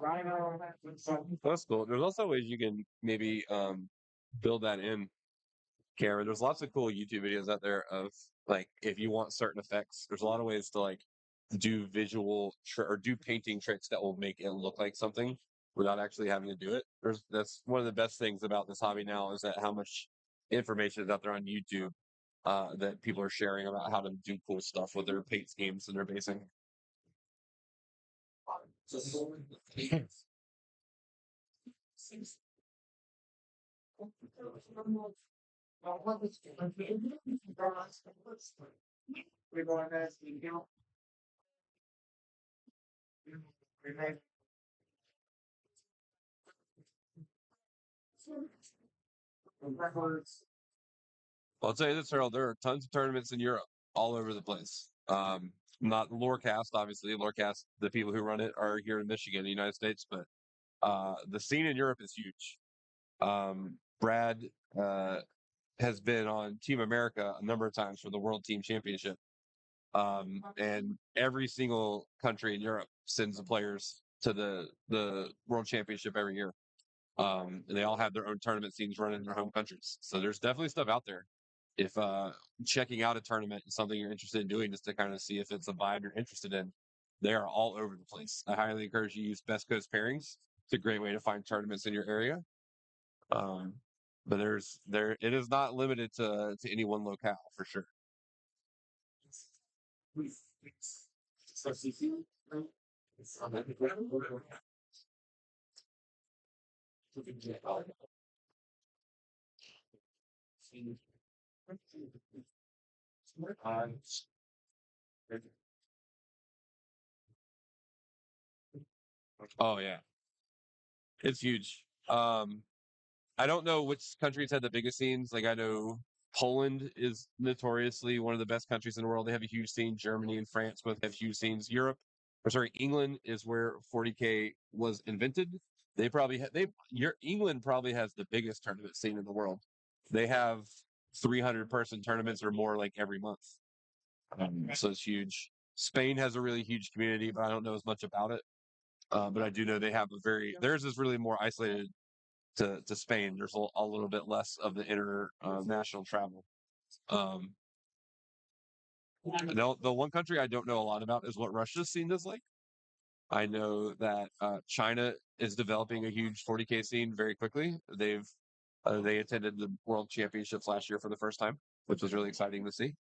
Rhino. That's cool. There's also ways you can maybe build that in, Cameron. There's lots of cool YouTube videos out there of like if you want certain effects. There's a lot of ways to like do visual or do painting tricks that will make it look like something without actually having to do it. That's one of the best things about this hobby now is that how much information is out there on YouTube that people are sharing about how to do cool stuff with their paint schemes and their basing. We're going to you know. I'll tell you this, Harold. There are tons of tournaments in Europe, all over the place. Not Lorecast, obviously. Lorecast, the people who run it are here in Michigan, the United States, but the scene in Europe is huge. Brad has been on Team America a number of times for the World Team Championship. And every single country in Europe sends the players to the World Championship every year. And they all have their own tournament scenes running in their home countries. So there's definitely stuff out there. If checking out a tournament is something you're interested in doing just to kind of see if it's a vibe you're interested in, they are all over the place. I highly encourage you to use Best Coast Pairings. It's a great way to find tournaments in your area. But it is not limited to any one locale for sure. Oh yeah. It's huge. I don't know which countries had the biggest scenes. Like I know Poland is notoriously one of the best countries in the world. They have a huge scene. Germany and France both have huge scenes. England is where 40K was invented. They probably England probably has the biggest tournament scene in the world. They have 300-person tournaments or more like every month. So it's huge. Spain has a really huge community, but I don't know as much about it. But I do know they have theirs is really more isolated to Spain. There's a little bit less of the international travel. The one country I don't know a lot about is what Russia's scene is like. I know that China is developing a huge 40K scene very quickly. They attended the World Championships last year for the first time, which was really exciting to see.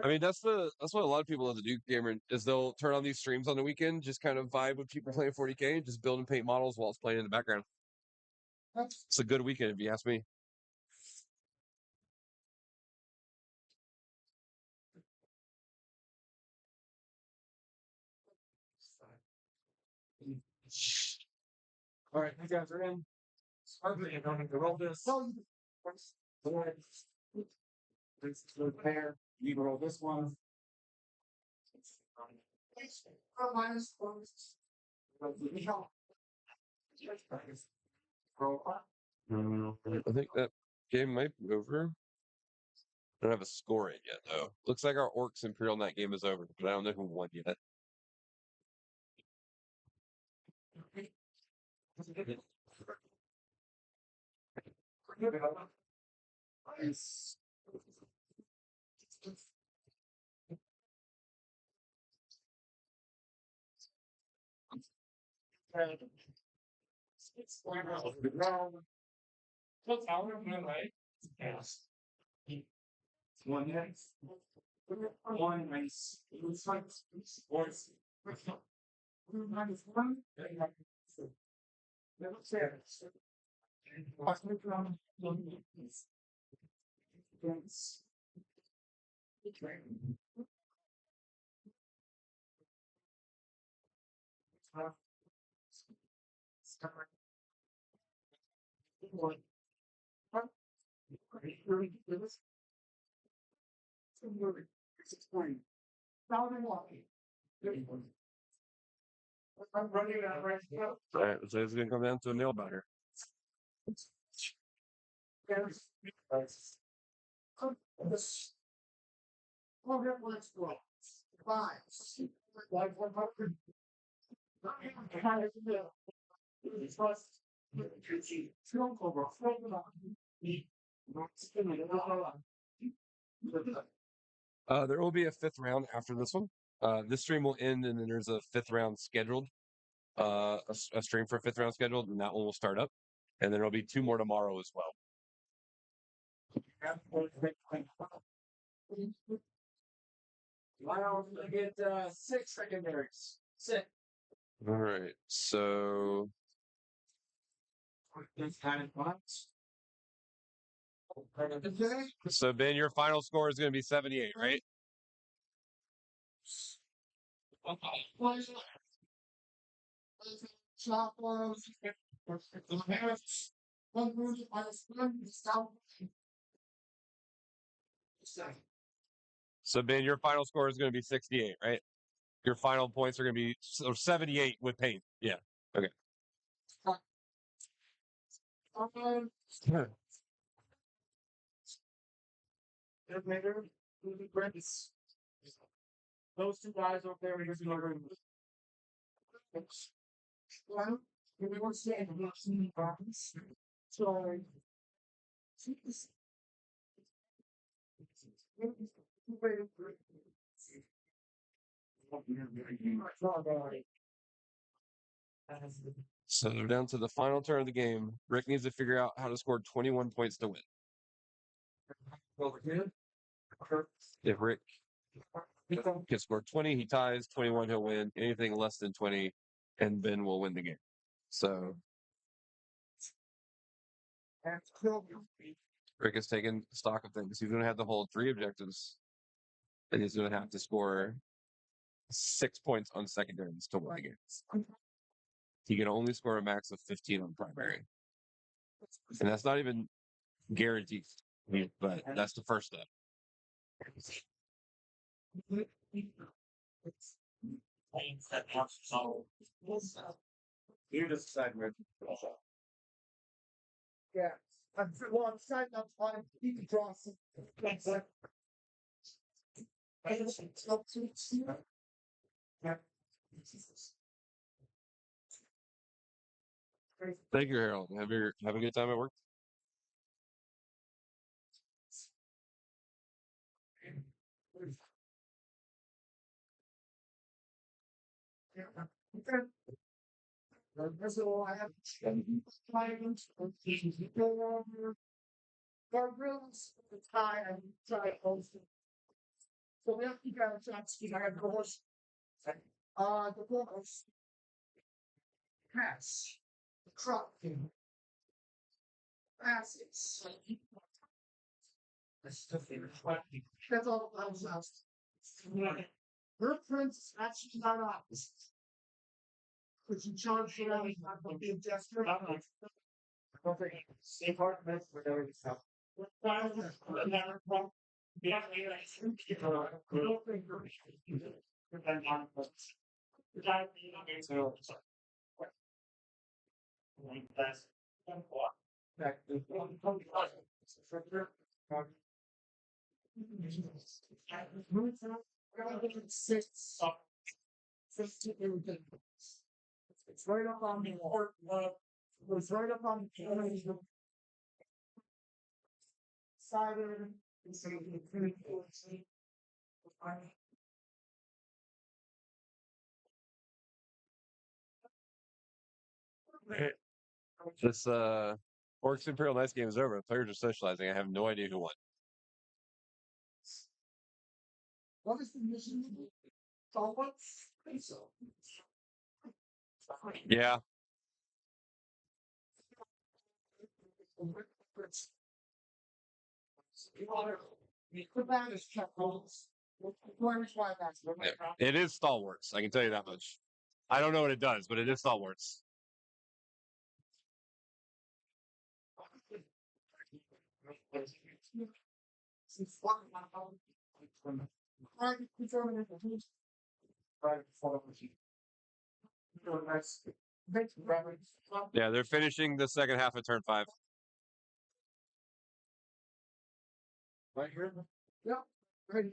I mean, that's what a lot of people love to do, Cameron, is they'll turn on these streams on the weekend, just kind of vibe with people playing 40K, just build and paint models while it's playing in the background. It's a good weekend if you ask me. All right, you guys are in. Hardly I'm going to roll this. This is the pair. You roll this one. I think that game might be over. I don't have a score in yet, though. Looks like our Orcs Imperial Knight game is over, but I don't know who won yet. One nice. One nice. All right, so it's going to come down to a nail biter. There will be a fifth round after this one. This stream will end, and then there's a fifth round scheduled. A stream for a fifth round scheduled, and that one will start up. And then there'll be two more tomorrow as well. Wow, I get 6 secondaries. 6. All right, so Ben, your final score is going to be 78, right? So Ben, your final score is going to be 68, right? Your final points are going to be 78 with paint. Yeah. Okay. Those two guys over there, here's another room. Well, we were saying about some problems. So, So they're down to the final turn of the game. Rick needs to figure out how to score 21 points to win. If Rick can score 20, he ties. 21, he'll win. Anything less than 20, and Ben will win the game. So Rick is taking stock of things. He's going to have to hold 3 objectives, and he's going to have to score 6 points on secondaries to win the game. He can only score a max of 15 on primary. And that's not even guaranteed, but that's the first step. You just decide where. Yeah. I'm deciding on time. You can draw some. Thank you, Harold. Have a good time at work. So I have clients, guardrails, the tie, and try posting. So we have to go to I have goals. The goals. Pass. The crop. Passes. That's all I was asked. Her prince actually not opposite. Could you charge for that? I'm the adjuster. Same part of it, whatever it's up. It's right up on the court. It's right up on the side of it. This Orcs Imperial Knights game is over. The players are socializing. I have no idea who won. What is the mission? So what's so? Yeah. It is stalwarts. I can tell you that much. I don't know what it does, but it is stalwarts. Yeah, they're finishing the second half of turn 5. Right here? Yeah. Right.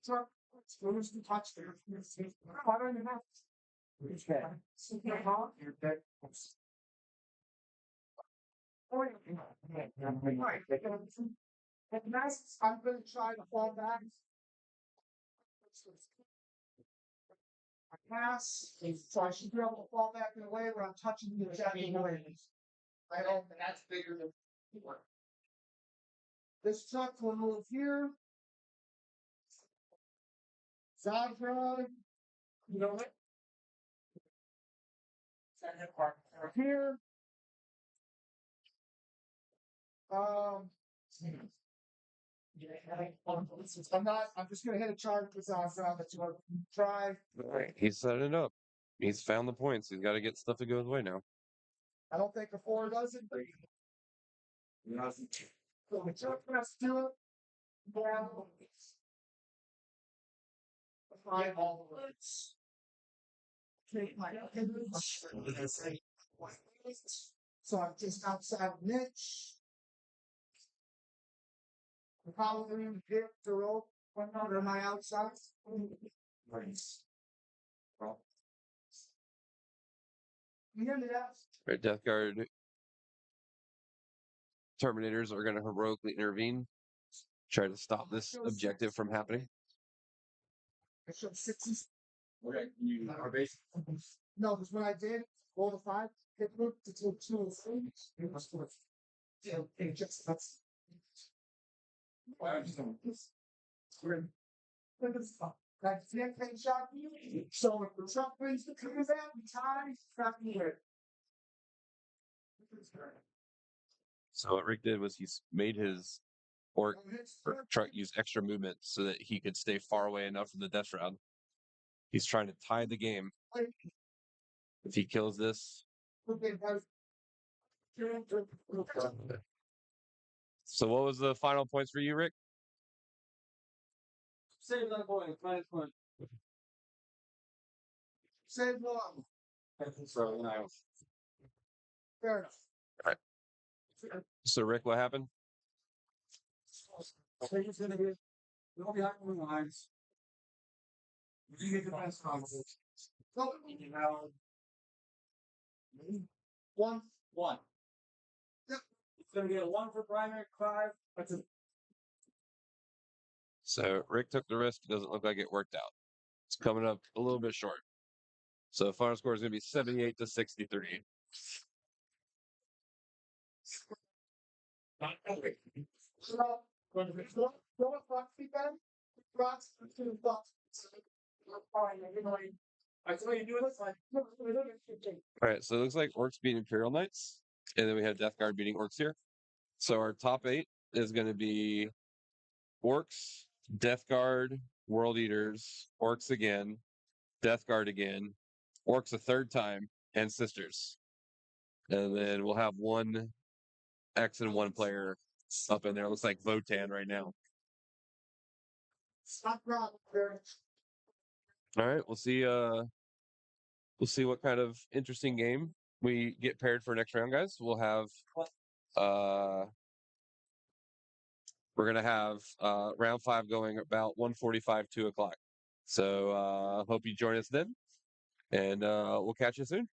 So, who's the touch there? I don't know. You're dead. I'm going to try to fall back. I pass, so I should be able to fall back in a way where I'm touching the exact way. I hope that's bigger than this truck will move here. Side road. You know what? Here. I'm just gonna hit a chart with try. He's setting it up. He's found the points. He's got to get stuff to go his way now. I don't think a 4 does it. So the truck has to do it. Now, 5 all the words. Take my So I'm just outside of niche. Probably hit the rope under my outside. Nice. You hear me that? Right, Death Guard Terminators are going to heroically intervene, try to stop this objective from happening. I showed 60s. Okay, you are base. No, because when I did roll the 5, it looked to take 2 of 3. It was worth. Yeah, it just that's. Look at this stuff. Like the next thing shot you. So if the truck brings the crews out, we tie, trap me here. So what Rick did was he made his orc or truck use extra movement so that he could stay far away enough from the death round. He's trying to tie the game. If he kills this. So what was the final points for you, Rick? Save that point. -1. Save one. So now. Fair enough. So Rick, what happened? So he's gonna get no behind the lines. You get the best conversation. No. Now, 1. 1. Yep. It's gonna get a 1 for primary, 5. That's it. So Rick took the risk. Doesn't look like it worked out. It's coming up a little bit short. So the final score is going to be 78 to 63. I saw you doing this. All right, so it looks like Orcs beat Imperial Knights, and then we have Death Guard beating Orcs here. So our top 8 is going to be Orcs, Death Guard, World Eaters, Orcs again, Death Guard again, Orcs a third time, and Sisters. And then we'll have one X and 1 player up in there. Looks like Votan right now. All right, we'll see. We'll see what kind of interesting game we get paired for next round, guys. We'll have we're gonna have round 5 going about 1:45, 2 o'clock. So hope you join us then, and we'll catch you soon.